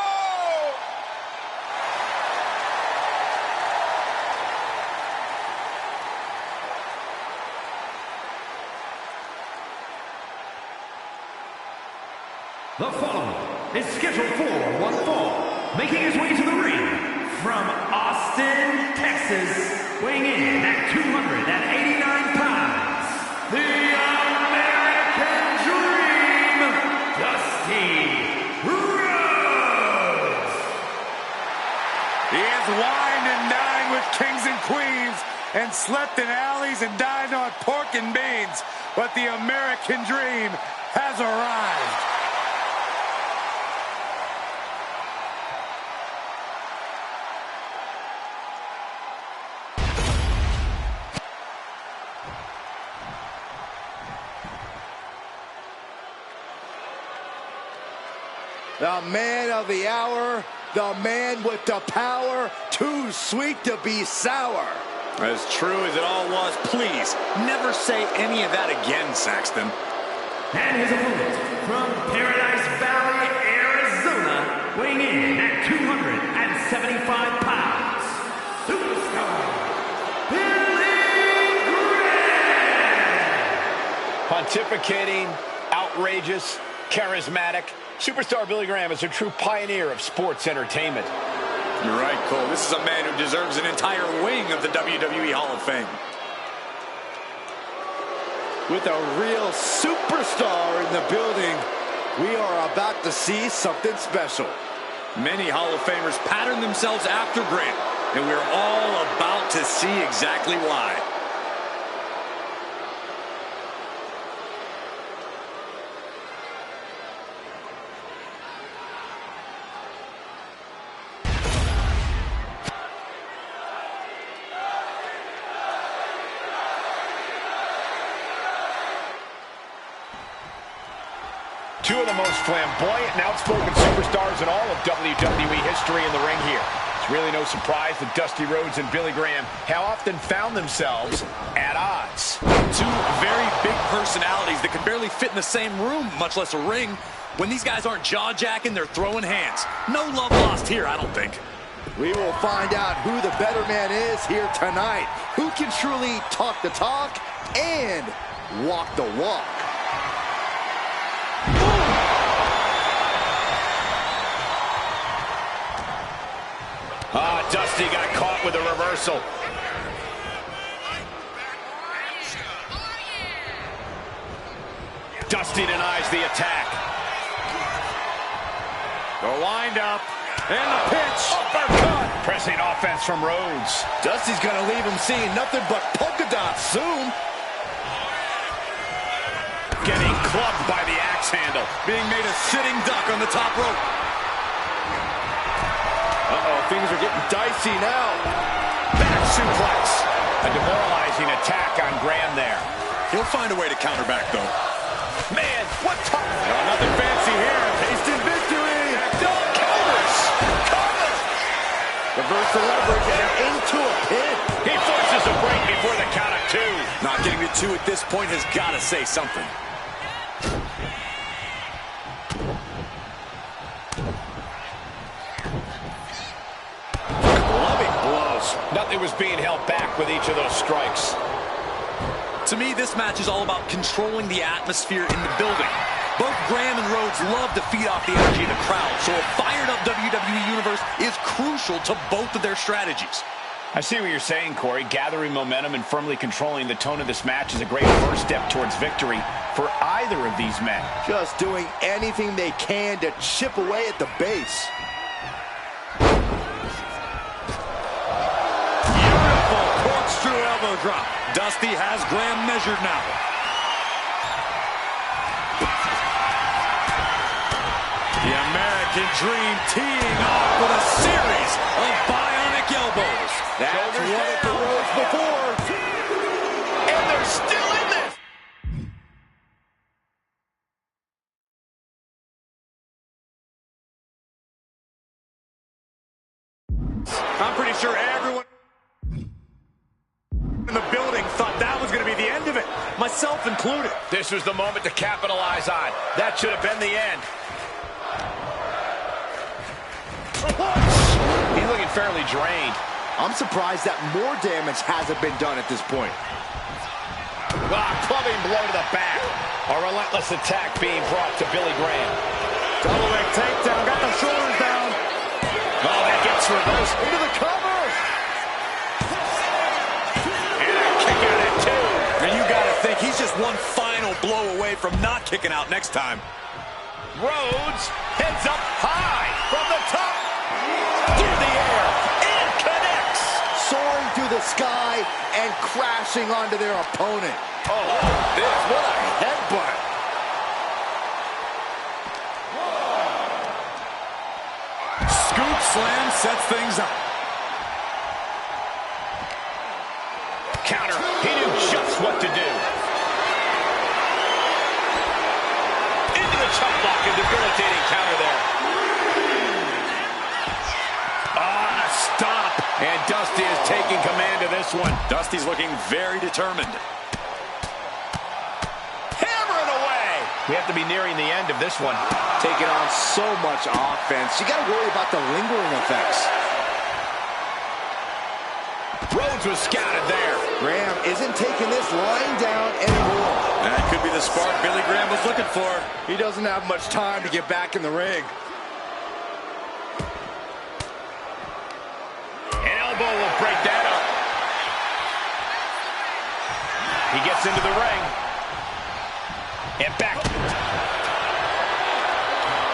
The following is scheduled for one fall, making his way to the ring from Austin, Texas, weighing in at 289 pounds, the American Dream, Dusty Rhodes. He has wined and dined with kings and queens and slept in alleys and dined on pork and beans, but the American Dream has arrived. The man of the hour, the man with the power, too sweet to be sour. As true as it all was, please, never say any of that again, Saxton. And his opponent from Paradise Valley, Arizona, weighing in at 275 pounds, Superstar Billy Graham. Pontificating, outrageous, charismatic, Superstar Billy Graham is a true pioneer of sports entertainment. You're right, Cole. This is a man who deserves an entire wing of the WWE Hall of Fame. With a real superstar in the building, we are about to see something special. Many Hall of Famers pattern themselves after Graham, and we're all about to see exactly why. Two of the most flamboyant and outspoken superstars in all of WWE history in the ring here. It's really no surprise that Dusty Rhodes and Billy Graham have often found themselves at odds. Two very big personalities that can barely fit in the same room, much less a ring. When these guys aren't jaw-jacking, they're throwing hands. No love lost here, I don't think. We will find out who the better man is here tonight. Who can truly talk the talk and walk the walk. Dusty got caught with a reversal. Dusty denies the attack. The wind up and the pitch. Uppercut. Pressing offense from Rhodes. Dusty's gonna leave him seeing nothing but polka dots soon. Getting clubbed by the axe handle. Being made a sitting duck on the top rope. Uh-oh, things are getting dicey now. Back suplex. A demoralizing attack on Graham there. He'll find a way to counter back, though. Man, what time? No, nothing fancy here. Tasted victory. Don't counters. Cover. Reverse the leverage and into a pin. He forces a break before the count of two. Not getting to two at this point has got to say something. Nothing was being held back with each of those strikes. To me, this match is all about controlling the atmosphere in the building. Both Graham and Rhodes love to feed off the energy of the crowd, so a fired-up WWE Universe is crucial to both of their strategies. I see what you're saying, Corey. Gathering momentum and firmly controlling the tone of this match is a great first step towards victory for either of these men. Just doing anything they can to chip away at the base. Corkscrew elbow drop. Dusty has Graham measured now. The American Dream teeing off with a series of bionic elbows. That's one of the roads before. And they're still in this. I'm pretty sure everyone in the building thought that was going to be the end of it, myself included. This was the moment to capitalize on. That should have been the end. He's looking fairly drained. I'm surprised that more damage hasn't been done at this point. Clubbing blow to the back. A relentless attack being brought to Billy Graham. Double leg takedown, got the shoulders down. Oh, that gets reversed. Into the cover. And a kick out at two. And you got to think he's just one final blow away from not kicking out next time. Rhodes heads up high from the top. Through the air. And connects. Soaring through the sky and crashing onto their opponent. Oh, this. What a headbutt. Scoop slam sets things up. Counter. He knew just what to do. Into the chop block, a debilitating counter there. On a stop. And Dusty is taking command of this one. Dusty's looking very determined. Hammer it away. We have to be nearing the end of this one. Taking on so much offense. You got to worry about the lingering effects. Rhodes was scouted there. Graham isn't taking this lying down anymore. That could be the spark Billy Graham was looking for. He doesn't have much time to get back in the ring. An elbow will break that up. He gets into the ring. And back.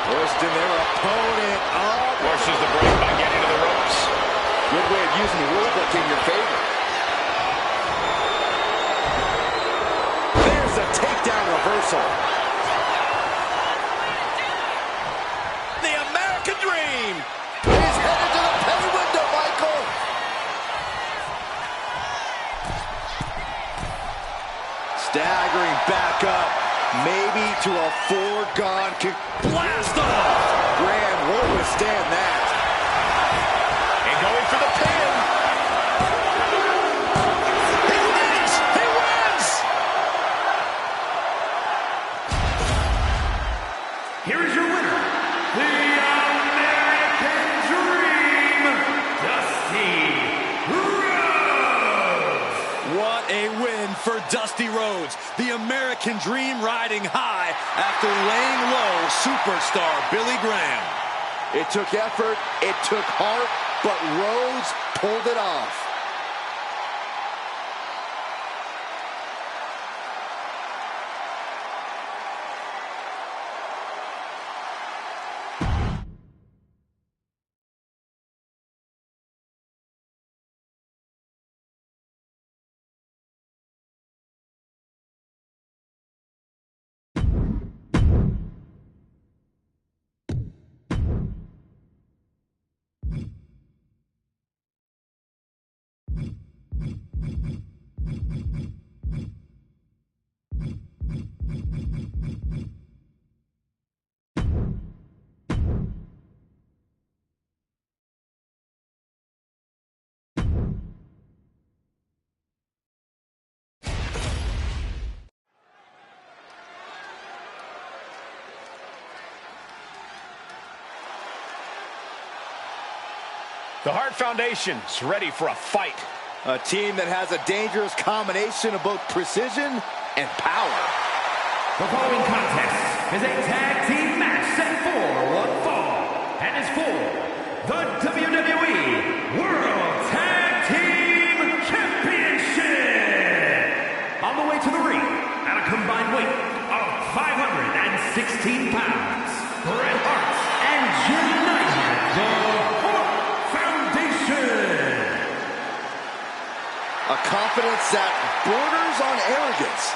Pushing their opponent up. Forces the break by getting to the ropes. Good way of using the rule book in your favor. There's a takedown reversal. The American Dream. He's headed to the pay window, Michael. Staggering back up. Maybe to a foregone Blast off. Graham won't withstand that. And going for the pin. He wins! He wins! Here is your winner, the American Dream, Dusty Rhodes. What a win for Dusty Rhodes. The American Dream riding high after laying low superstar Billy Graham. It took effort, it took heart, but Rhodes pulled it off. The Hart Foundation's ready for a fight. A team that has a dangerous combination of both precision and power. The following contest is a tag team match set for one fall and is for the WWE World Tag Team Championship. On the way to the ring at a combined weight of 516 pounds, Bret Hart and United the Hart Foundation. A confidence that borders on arrogance.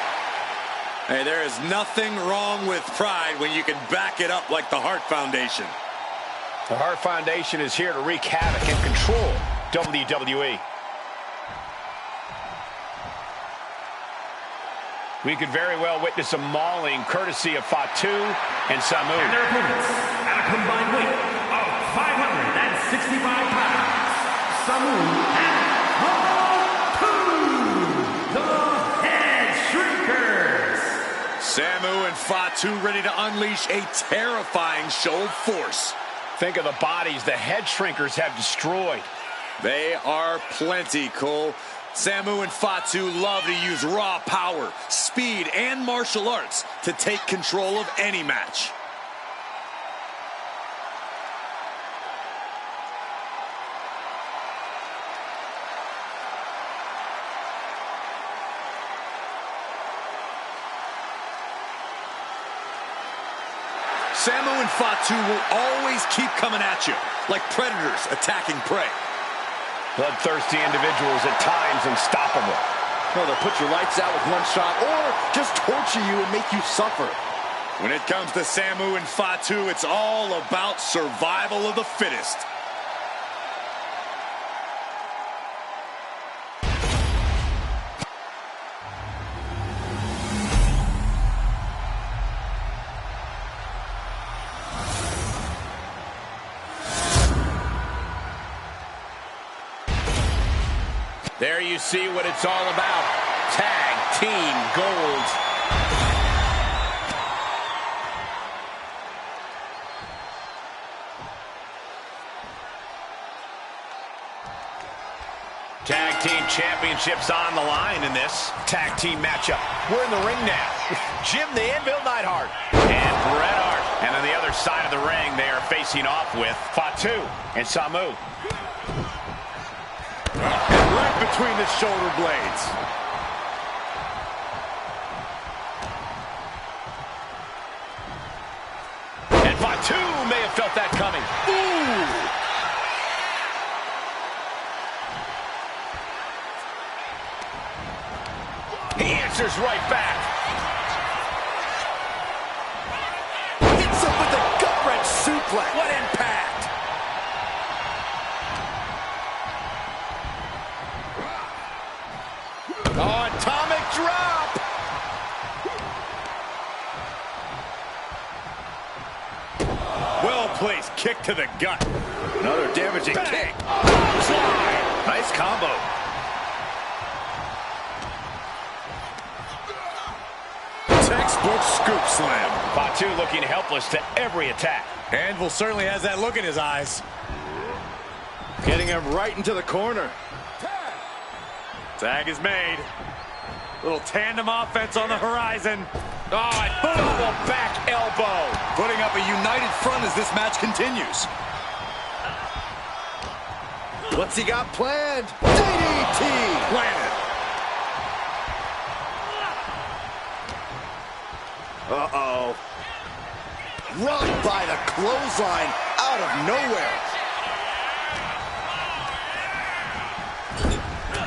Hey, there is nothing wrong with pride when you can back it up like the Hart Foundation. The Hart Foundation is here to wreak havoc and control WWE. We could very well witness a mauling courtesy of Fatu and Samu. And their opponents at a combined weight of 565 pounds, Samu and Fatu, the Head Shrinkers. Samu and Fatu ready to unleash a terrifying show of force. Think of the bodies the head shrinkers have destroyed. They are plenty, Cole. Samu and Fatu love to use raw power, speed, and martial arts to take control of any match. Samu and Fatu will always keep coming at you, like predators attacking prey. Bloodthirsty individuals, at times unstoppable. Well, they'll put your lights out with one shot or just torture you and make you suffer. When it comes to Samu and Fatu, it's all about survival of the fittest. There you see what it's all about. Tag Team Gold. Tag Team Championships on the line in this tag team matchup. We're in the ring now. Jim the Anvil Neidhart and Bret Hart. And on the other side of the ring, they are facing off with Fatu and Samu. Right between the shoulder blades. And Fatu may have felt that coming. Ooh! He answers right back. Hits him with a gut-wrench suplex. What impact! Oh, atomic drop! Well-placed kick to the gut. Another damaging kick. Slide. Nice combo. Textbook scoop slam. Fatu looking helpless to every attack. Anvil certainly has that look in his eyes. Getting him right into the corner. Tag is made. Little tandem offense on the horizon. Oh, and double back elbow. Putting up a united front as this match continues. What's he got planned? DDT! Planted. Uh-oh. Run by the clothesline out of nowhere.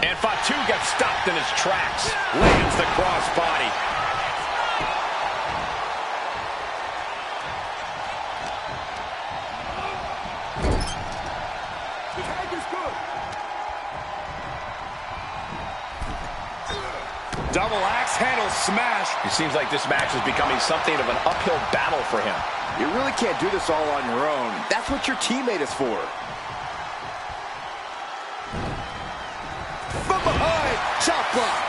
And Fatu got stopped in his tracks. Lands the crossbody. The tag is good. Double axe handle smash. It seems like this match is becoming something of an uphill battle for him. You really can't do this all on your own. That's what your teammate is for. From behind, chop block.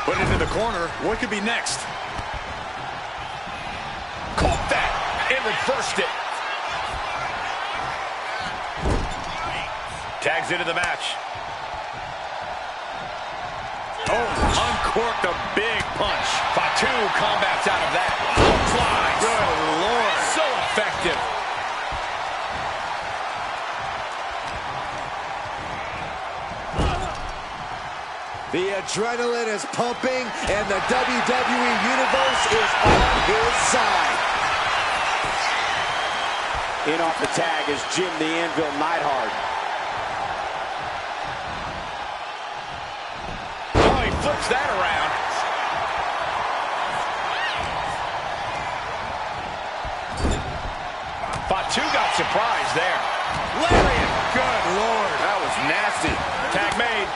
Put it in the corner. What could be next? Caught that and reversed it. Tags into the match. Oh, uncorked a big punch. Fatu combats out of that. Clothesline. Good Lord. So effective. The adrenaline is pumping, and the WWE Universe is on his side. In off the tag is Jim the Anvil Neidhart. Oh, he flips that around. Fatu got surprised there. Lariat. Good Lord. That was nasty. Tag made.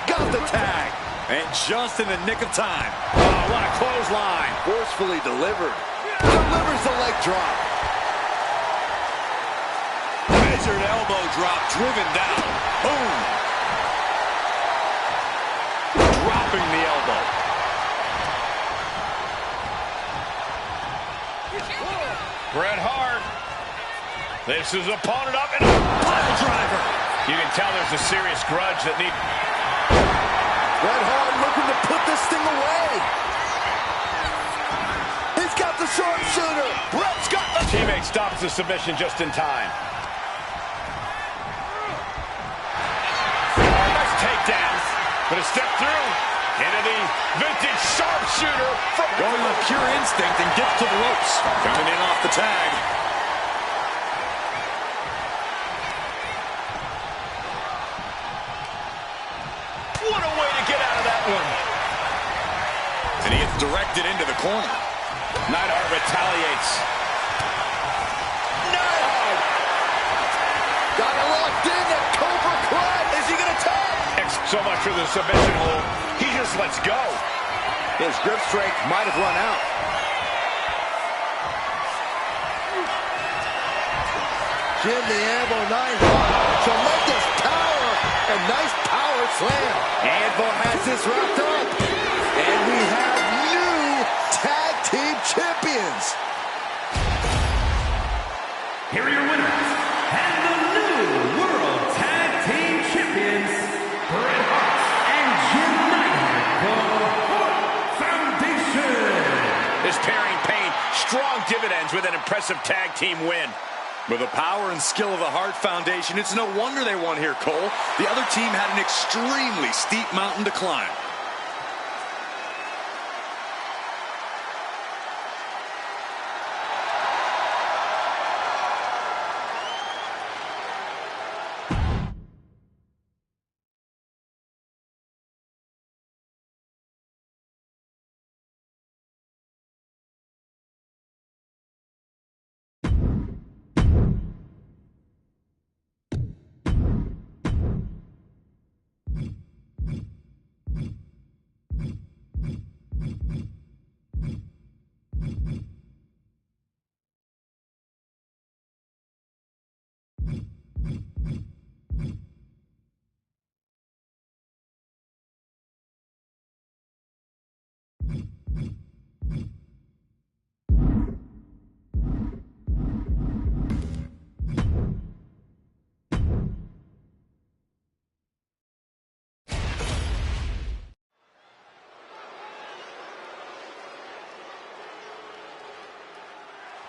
Got the tag. And just in the nick of time. Oh, what a clothesline. Forcefully delivered. Delivers the leg drop. Measured elbow drop driven down. Boom. Dropping the elbow. Bret Hart. This is opponent up and a pile driver. You can tell there's a serious grudge that needs. Bret Hart looking to put this thing away. He's got the sharpshooter. Bret's got the... Teammate stops the submission just in time. Nice takedown, but a step through into the vintage sharpshooter. Going with pure instinct and gets to the ropes. Coming in off the tag. What a way to get out of that one. And he gets directed into the corner. Neidhart retaliates. Neidhart! Got it locked in, that Cobra Club. Is he going to tap? So much for the submission hold. He just lets go. His grip strength might have run out. Jim the Anvil Neidhart. Tremendous power and nice power slam. Anvil has this wrapped up. And we have new tag team champions. Here are your winners, and the new World Tag Team Champions, Bret Hart and Jim Neidhart, the Hart Foundation. This pairing paid strong dividends with an impressive tag team win. With the power and skill of the Hart Foundation, it's no wonder they won here, Cole. The other team had an extremely steep mountain to climb.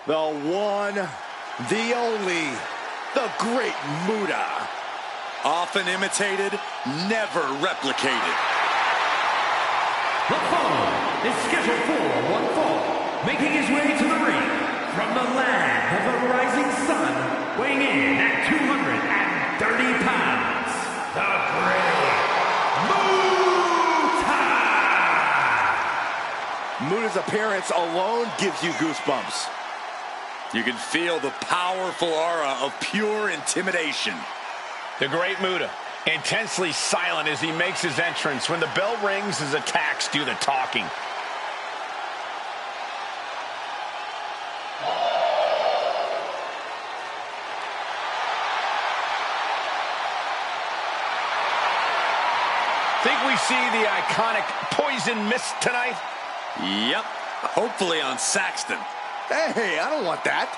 The one, the only, the great Muta. Often imitated, never replicated. The following is scheduled for one fall, making his way to the ring from the land of the rising sun, weighing in at 230 pounds, the Great Muta! Muta's appearance alone gives you goosebumps. You can feel the powerful aura of pure intimidation. The Great Muta, intensely silent as he makes his entrance. When the bell rings, his attacks do the talking. Think we see the iconic poison mist tonight? Yep, hopefully on Saxton. Hey, I don't want that.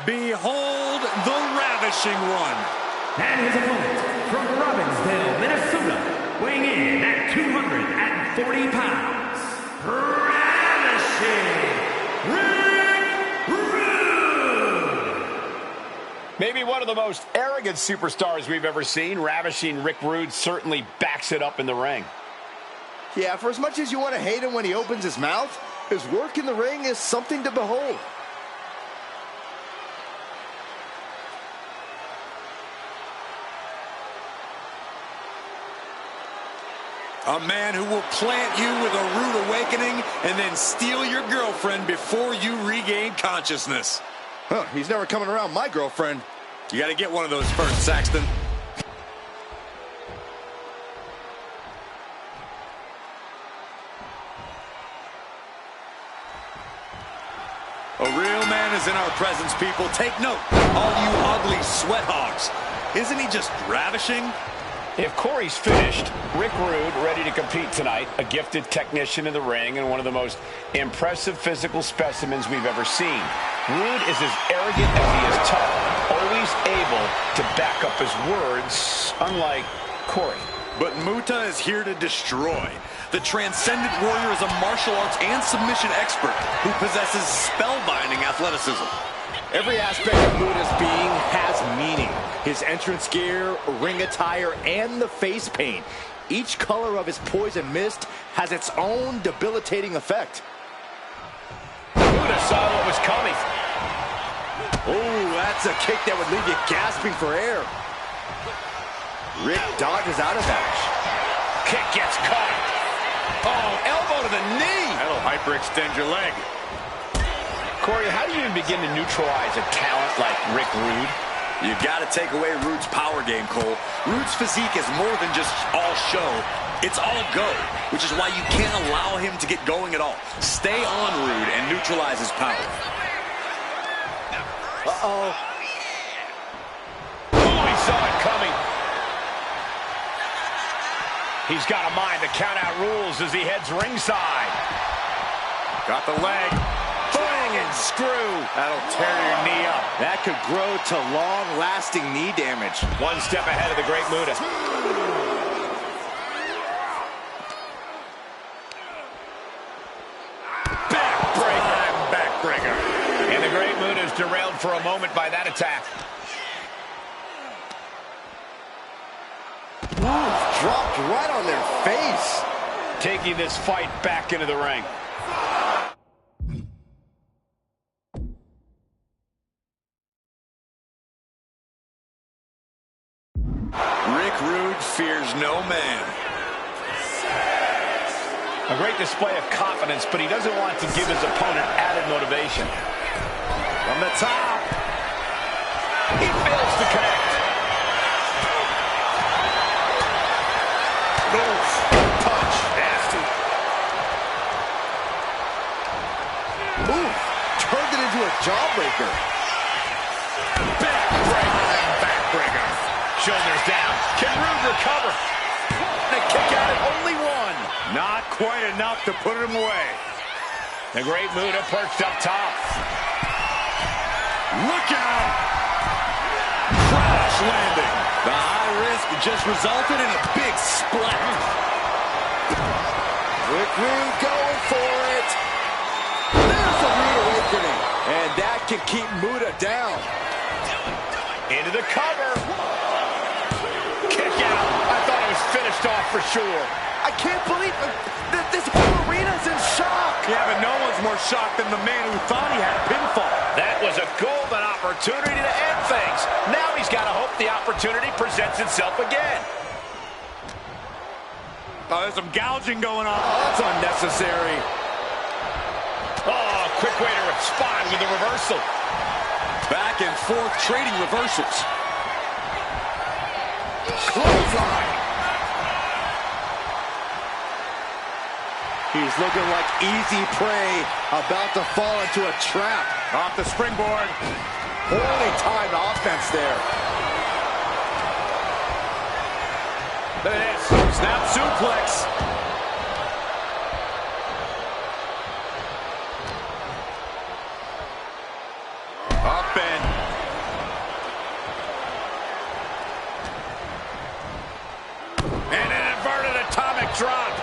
Behold the ravishing one. And his opponent from Robbinsdale, Minnesota, weighing in at 240 pounds, Ravishing Rick Rude! Maybe one of the most arrogant superstars we've ever seen. Ravishing Rick Rude certainly backs it up in the ring. Yeah, for as much as you want to hate him when he opens his mouth, his work in the ring is something to behold. A man who will plant you with a rude awakening and then steal your girlfriend before you regain consciousness. Huh, he's never coming around my girlfriend. You got to get one of those first, Saxton. A real man is in our presence, people. Take note, all you ugly sweat hogs. Isn't he just ravishing? If Corey's finished, Rick Rude ready to compete tonight, a gifted technician in the ring and one of the most impressive physical specimens we've ever seen. Rude is as arrogant as he is tough, always able to back up his words, unlike Corey. But Muta is here to destroy. The Transcendent Warrior is a martial arts and submission expert who possesses spellbinding athleticism. Every aspect of Muta's being has meaning. His entrance gear, ring attire, and the face paint. Each color of his poison mist has its own debilitating effect. Muta saw what was coming. Oh, that's a kick that would leave you gasping for air. Rick dodges out of that. Kick gets caught. Oh, elbow to the knee. That'll hyperextend your leg. Corey, how do you even begin to neutralize a talent like Rick Rude? You've got to take away Rude's power game, Cole. Rude's physique is more than just all show. It's all go, which is why you can't allow him to get going at all. Stay on Rude and neutralize his power. Uh-oh. Oh, he saw it coming. He's got a mind to count out rules as he heads ringside. Got the leg. Bang and screw. That'll tear your knee up. That could grow to long-lasting knee damage. One step ahead of the Great Muta. Backbreaker. And the Great Muta is derailed for a moment by that attack. Dropped right on their face. Taking this fight back into the ring. Rick Rude fears no man. A great display of confidence, but he doesn't want to give his opponent added motivation. From the top. He fails to connect. Punch. Nasty. Ooh, turned it into a jawbreaker. Backbreaker. Shoulders down. Can Rude recover? A kick out at only one. Not quite enough to put him away. The Great Muta perched up top. Look out. Crash landing. The high risk just resulted in a big splat. Rick Rude going for it. There's a rude awakening. And that can keep Muta down. Into the cover. Kick out. I thought it was finished off for sure. I can't believe this whole arena's in shock. Yeah, but no one's more shocked than the man who thought he had pinfall. That was a golden opportunity to end things. Now he's got to hope the opportunity presents itself again. Oh, there's some gouging going on. Oh, that's unnecessary. Oh, quick way to respond with the reversal. Back and forth trading reversals. Clothesline. He's looking like easy prey, about to fall into a trap. Off the springboard. Poorly timed offense there. Look at this. Snap suplex. Up and an inverted atomic drop.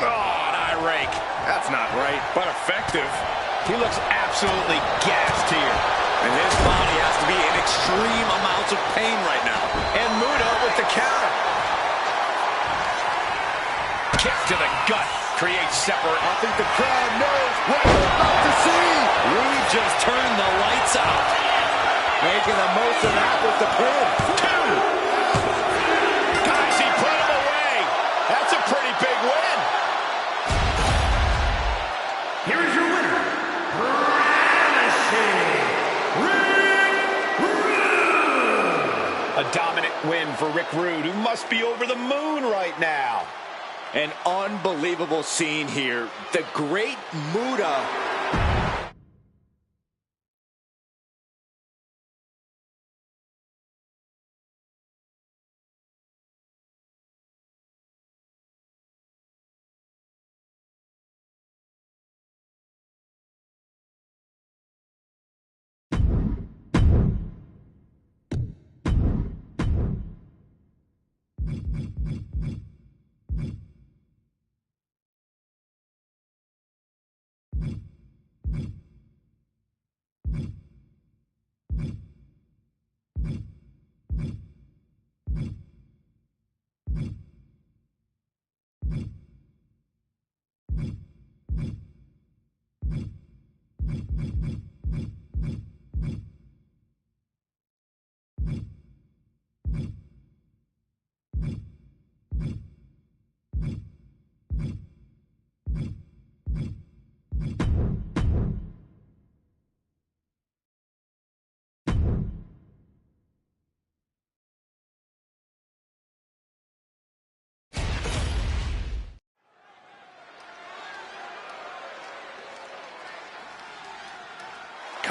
Oh, an eye rake. that's not right, but effective. He looks absolutely gassed here. And his body has to be in extreme amounts of pain right now. And Muta with the counter. Kick to the gut creates separate. I think the crowd knows what they're about to see. Rude just turned the lights out. Making the most of that with the pin. Two. Guys, he put him away. That's a pretty big win. Here is your winner, Rick Rude. A dominant win for Rick Rude, who must be over the moon right now. An unbelievable scene here. The Great Muta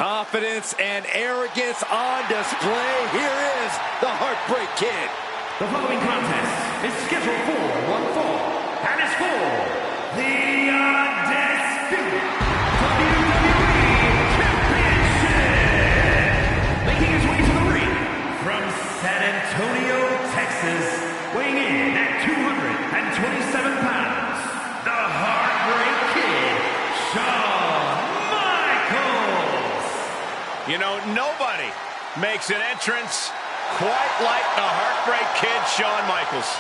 Confidence and arrogance on display. Here is the Heartbreak Kid. The following contest is scheduled for one fall and is for the undisputed WWE Championship. Making his way to the ring from San Antonio, Texas, weighing in at 227 pounds, the Heartbreak Kid, Shawn Michaels. You know, nobody makes an entrance quite like the Heartbreak Kid, Shawn Michaels.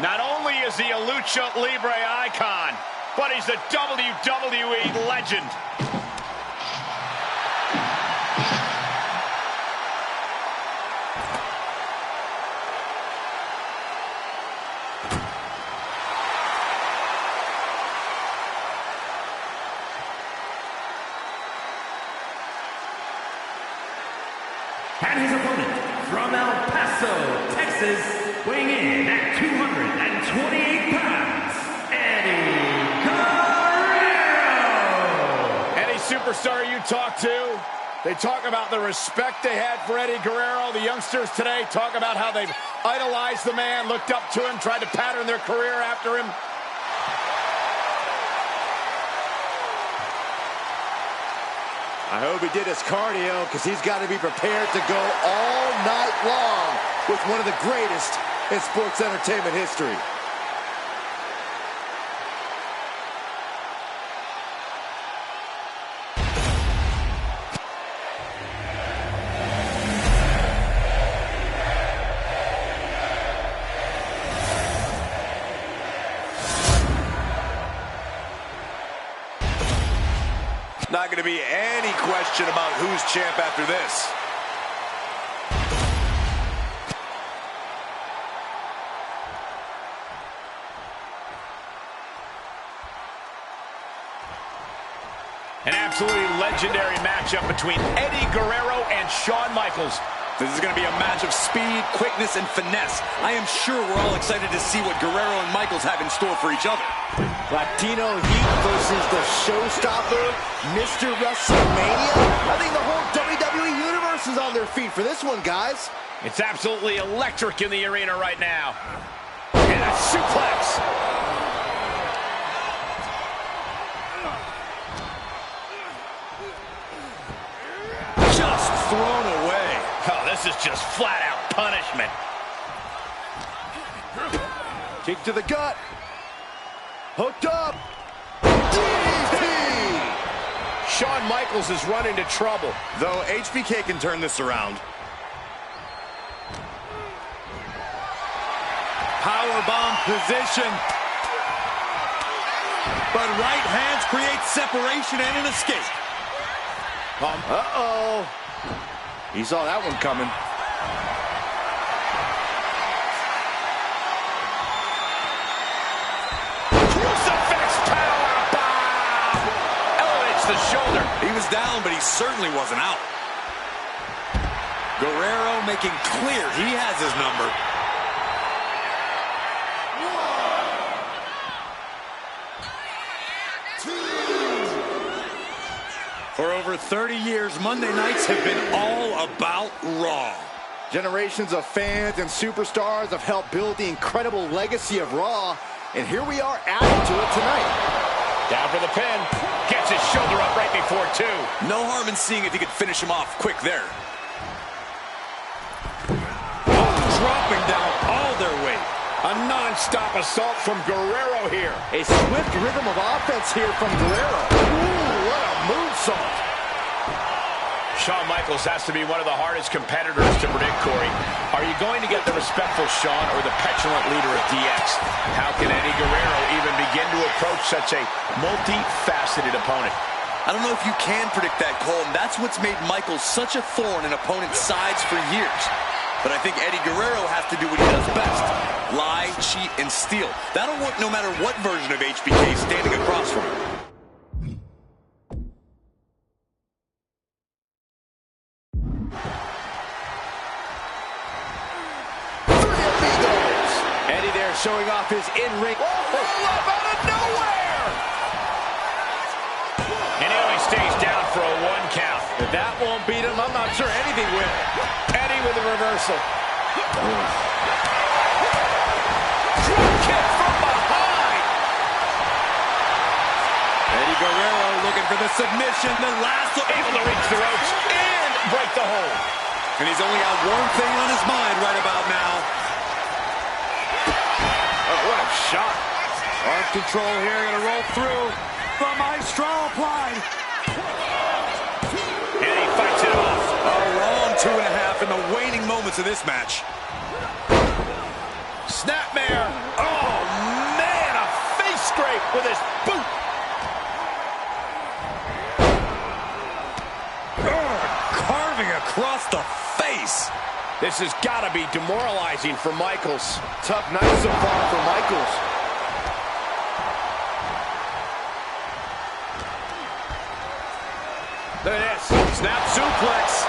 Not only is he a Lucha Libre icon, but he's a WWE legend. And his opponent from El Paso, Texas, weighing in at 228 pounds, Eddie Guerrero. Any superstar you talk to, they talk about the respect they had for Eddie Guerrero. The youngsters today talk about how they've idolized the man, looked up to him, tried to pattern their career after him. I hope he did his cardio, because he's got to be prepared to go all night long with one of the greatest in sports entertainment history. Not going to be any question about who's champ after this. An absolutely legendary matchup between Eddie Guerrero and Shawn Michaels. This is going to be a match of speed, quickness, and finesse. I am sure we're all excited to see what Guerrero and Michaels have in store for each other. Latino Heat versus the showstopper, Mr. WrestleMania. I think the whole WWE Universe is on their feet for this one, guys. It's absolutely electric in the arena right now. And a suplex. Just thrown away. Oh, this is just flat-out punishment. Kick to the gut. Hooked up. DDT. Shawn Michaels is run into trouble. Though HBK can turn this around. Powerbomb position. But right hands create separation and an escape. Uh-oh. He saw that one coming. Crucifix powerbomb! Elevates the shoulder. He was down, but he certainly wasn't out. Guerrero making clear he has his number. For over 30 years, Monday nights have been all about Raw. Generations of fans and superstars have helped build the incredible legacy of Raw, and here we are adding to it tonight. Down for the pin. Gets his shoulder up right before two. No harm in seeing if he could finish him off quick there. Oh, dropping down all their weight. A non-stop assault from Guerrero here. A swift rhythm of offense here from Guerrero. Ooh, what a moonsault. Shawn Michaels has to be one of the hardest competitors to predict, Corey. Are you going to get the respectful Shawn or the petulant leader of DX? How can Eddie Guerrero even begin to approach such a multifaceted opponent? I don't know if you can predict that, Cole, and that's what's made Michaels such a thorn in opponents' sides for years. But I think Eddie Guerrero has to do what he does best. Lie, cheat, and steal. That'll work no matter what version of HBK is standing across from him. Eddie there showing off his in-ring. Roll up out of nowhere! And he only stays down for a 1 count. If that won't beat him, I'm not sure anything will. Eddie with a reversal. Drop kick from behind. Eddie Guerrero looking for the submission. The last Able to reach the ropes and break the hold. And he's only got one thing on his mind right about now. Oh, what a shot. Arm control here, gonna roll through. The Maestro applied. And he fights it off. A long 2.5 in the waning moments of this match. Snapmare. Oh, man, a face scrape with his boot. Carving across the face. This has got to be demoralizing for Michaels. Tough night so far for Michaels. Look at this. Snap suplex.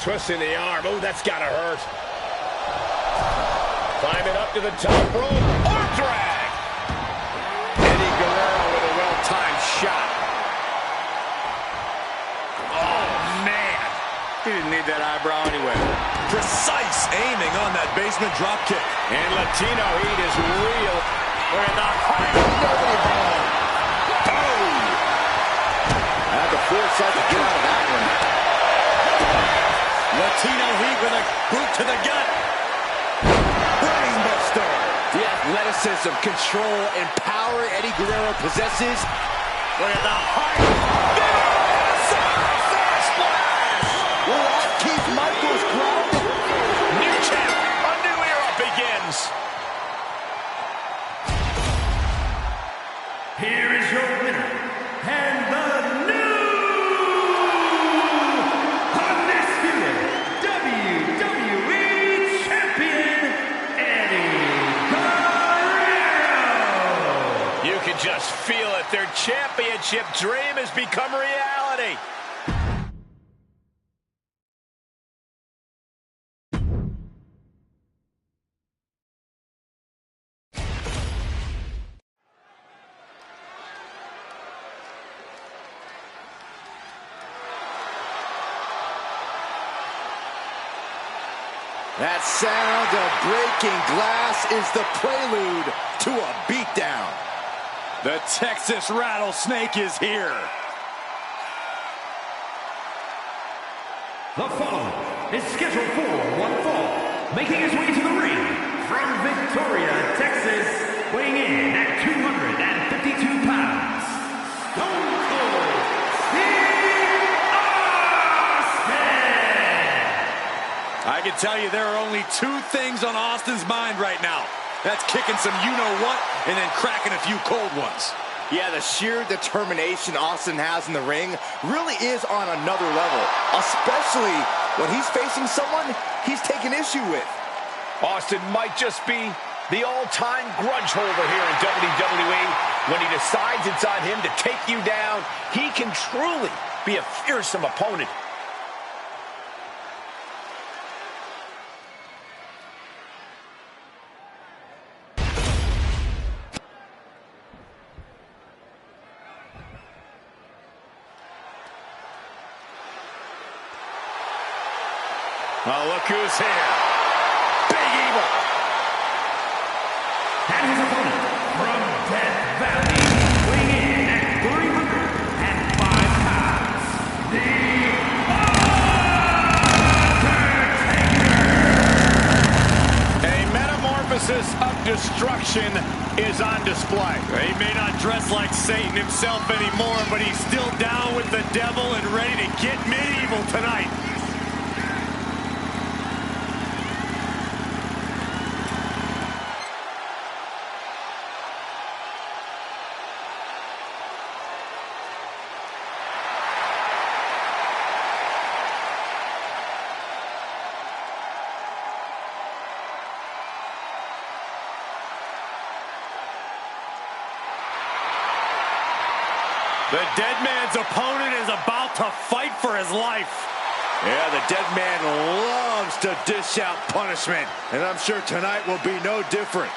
Twisting the arm. Oh, that's got to hurt. Climbing up to the top rope. Arm drag. Eddie Guerrero with a well-timed shot. Oh, man. He didn't need that eyebrow anyway. Precise aiming on that basement drop kick. And Latino heat is real. We're in the heart of nobody home. Boom! I had the foresight to get out of that one. Latino heat with a boot to the gut. Brainbuster. The athleticism, control, and power Eddie Guerrero possesses. Look at the height. Will that keep Michaels grounded? New champ. A new era begins. Here is your winner, and the new undisputed WWE Champion, Eddie Guerrero. You can just feel it. Their championship dream has become reality. That sound of breaking glass is the prelude to a beatdown. The Texas Rattlesnake is here. The following is scheduled for one fall, making his way to the ring from Victoria, Texas, weighing in at 252 pounds, Stone Cold Steve Austin! I can tell you there are only two things on Austin's mind right now. That's kicking some you-know-what and then cracking a few cold ones. Yeah, the sheer determination Austin has in the ring really is on another level, especially when he's facing someone he's taking issue with. Austin might just be the all-time grudge holder here in WWE. When he decides it's on him to take you down, he can truly be a fearsome opponent. Oh, look who's here. Big Evil. And his opponent from Death Valley, weighing in at 305 pounds, the nexus of destruction is on display. He may not dress like Satan himself anymore, but he's still down with the devil and ready to get medieval tonight. The dead man's opponent is about to fight for his life. Yeah, the dead man loves to dish out punishment, and I'm sure tonight will be no different.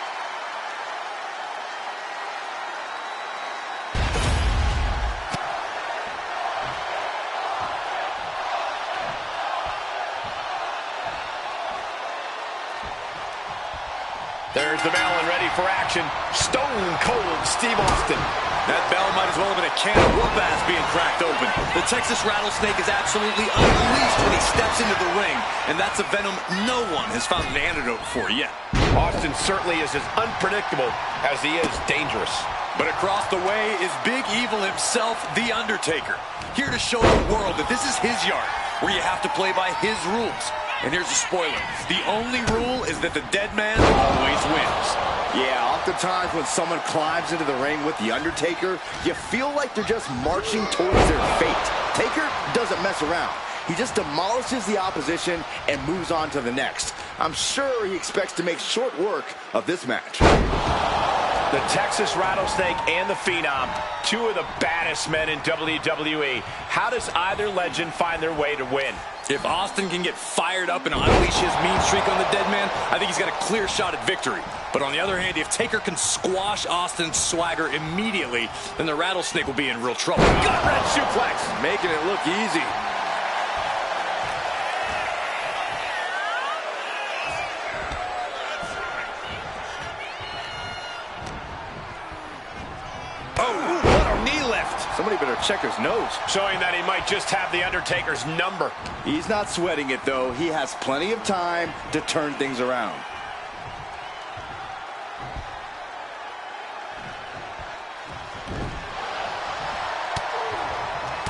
There's the bell and ready for action. Stone Cold Steve Austin. That bell might as well have been a can of whoop-ass being cracked open. The Texas Rattlesnake is absolutely unleashed when he steps into the ring, and that's a venom no one has found an antidote for yet. Austin certainly is as unpredictable as he is dangerous. But across the way is Big Evil himself, The Undertaker, here to show the world that this is his yard, where you have to play by his rules. And here's a spoiler. The only rule is that the dead man always wins. Yeah, oftentimes when someone climbs into the ring with The Undertaker, you feel like they're just marching towards their fate. Taker doesn't mess around. He just demolishes the opposition and moves on to the next. I'm sure he expects to make short work of this match. The Texas Rattlesnake and the Phenom, two of the baddest men in WWE. How does either legend find their way to win? If Austin can get fired up and unleash his mean streak on the dead man, I think he's got a clear shot at victory. But on the other hand, if Taker can squash Austin's swagger immediately, then the Rattlesnake will be in real trouble. Gut-wrench suplex. Making it look easy. Oh, what a knee lift. Somebody better check his nose. Showing that he might just have The Undertaker's number. He's not sweating it, though. He has plenty of time to turn things around.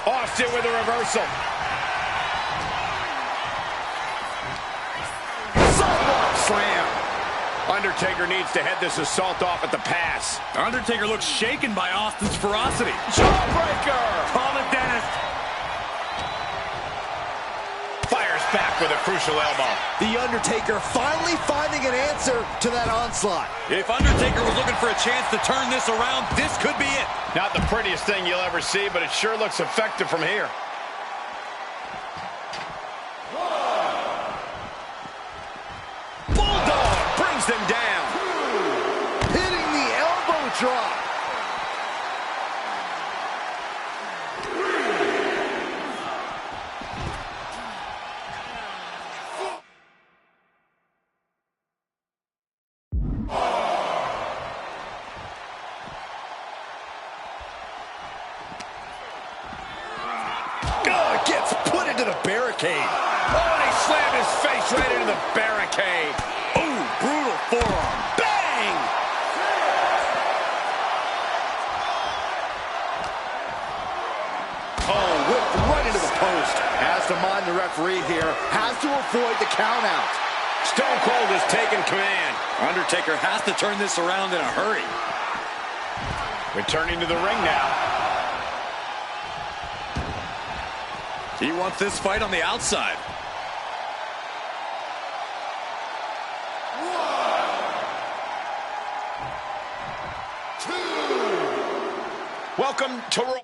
Austin with a reversal. Sidewalk slam. Undertaker needs to head this assault off at the pass. Undertaker looks shaken by Austin's ferocity. Jawbreaker. Call the dentist. Fires back with a crucial elbow. The Undertaker finally finding an answer to that onslaught. If Undertaker was looking for a chance to turn this around, this could be it. Not the prettiest thing you'll ever see, but it sure looks effective from here. Bulldog brings them down. Hitting the elbow drop. Gets put into the barricade. Oh, and he slammed his face right into the barricade. Ooh, brutal forearm. Bang! Oh, whipped right into the post. Has to mind the referee here. Has to avoid the count out. Stone Cold has taken command. Undertaker has to turn this around in a hurry. Returning to the ring now. He wants this fight on the outside. Welcome to Raw.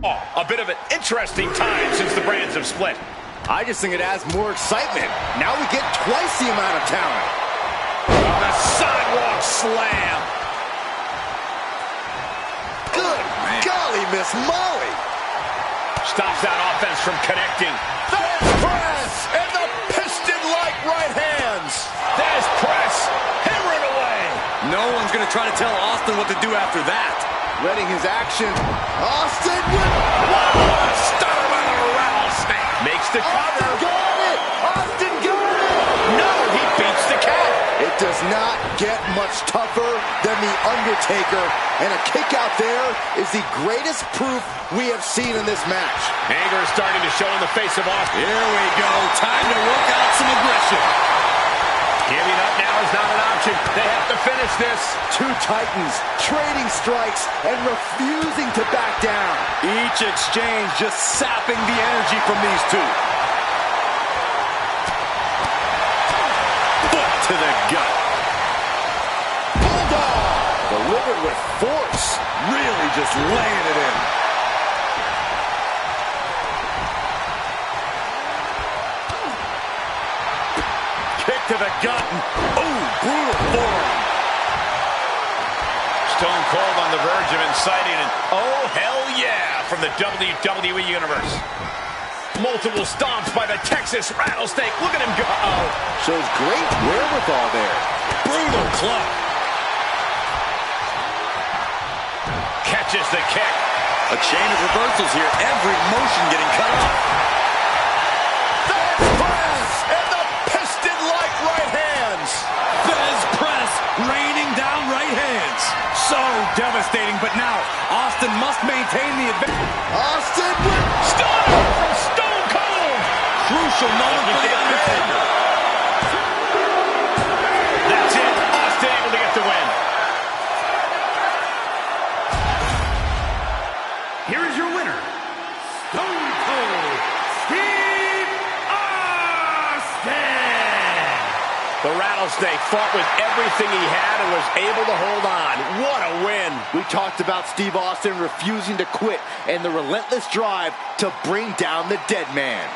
A bit of an interesting time since the brands have split. I just think it adds more excitement. Now we get twice the amount of talent. The sidewalk slam. Good golly, Miss Molly. Stops that offense from connecting. There's press and the piston-like right hands. There's press. Hammering away. No one's going to try to tell Austin what to do after that. Reading his action. Austin with... Whoa! Stunner by the rattlesnake. Makes the cover. Austin got it! Austin got it! No, he beats the cat. It does not get much tougher than The Undertaker, and a kick out there is the greatest proof we have seen in this match. Anger is starting to show in the face of Austin. Here we go. Time to work out some aggression. Giving up now is not an option. They have to finish this. Two titans trading strikes and refusing to back down. Each exchange just sapping the energy from these two. Foot to the gut. Bulldog! Delivered with force. Really just laying it in. Kick to the gut. Oh, brutal forearm. Stone Cold on the verge of inciting an oh, hell yeah from the WWE Universe. Multiple stomps by the Texas Rattlesnake. Look at him go. Shows great wherewithal there. Brutal club. Catches the kick. A chain of reversals here. Every motion getting cut off. There's press and the piston-like right hands. Fez press raining down right hands. So devastating, but now Austin must maintain the advantage. Austin with Stunner from Stone Cold. Crucial moment for the Undertaker. That's it. Austin able to get the win. Here is your winner, Stone Cold Steve Austin. The Rattlesnake fought with everything he had and was able to hold on. What a win. We talked about Steve Austin refusing to quit and the relentless drive to bring down the dead man.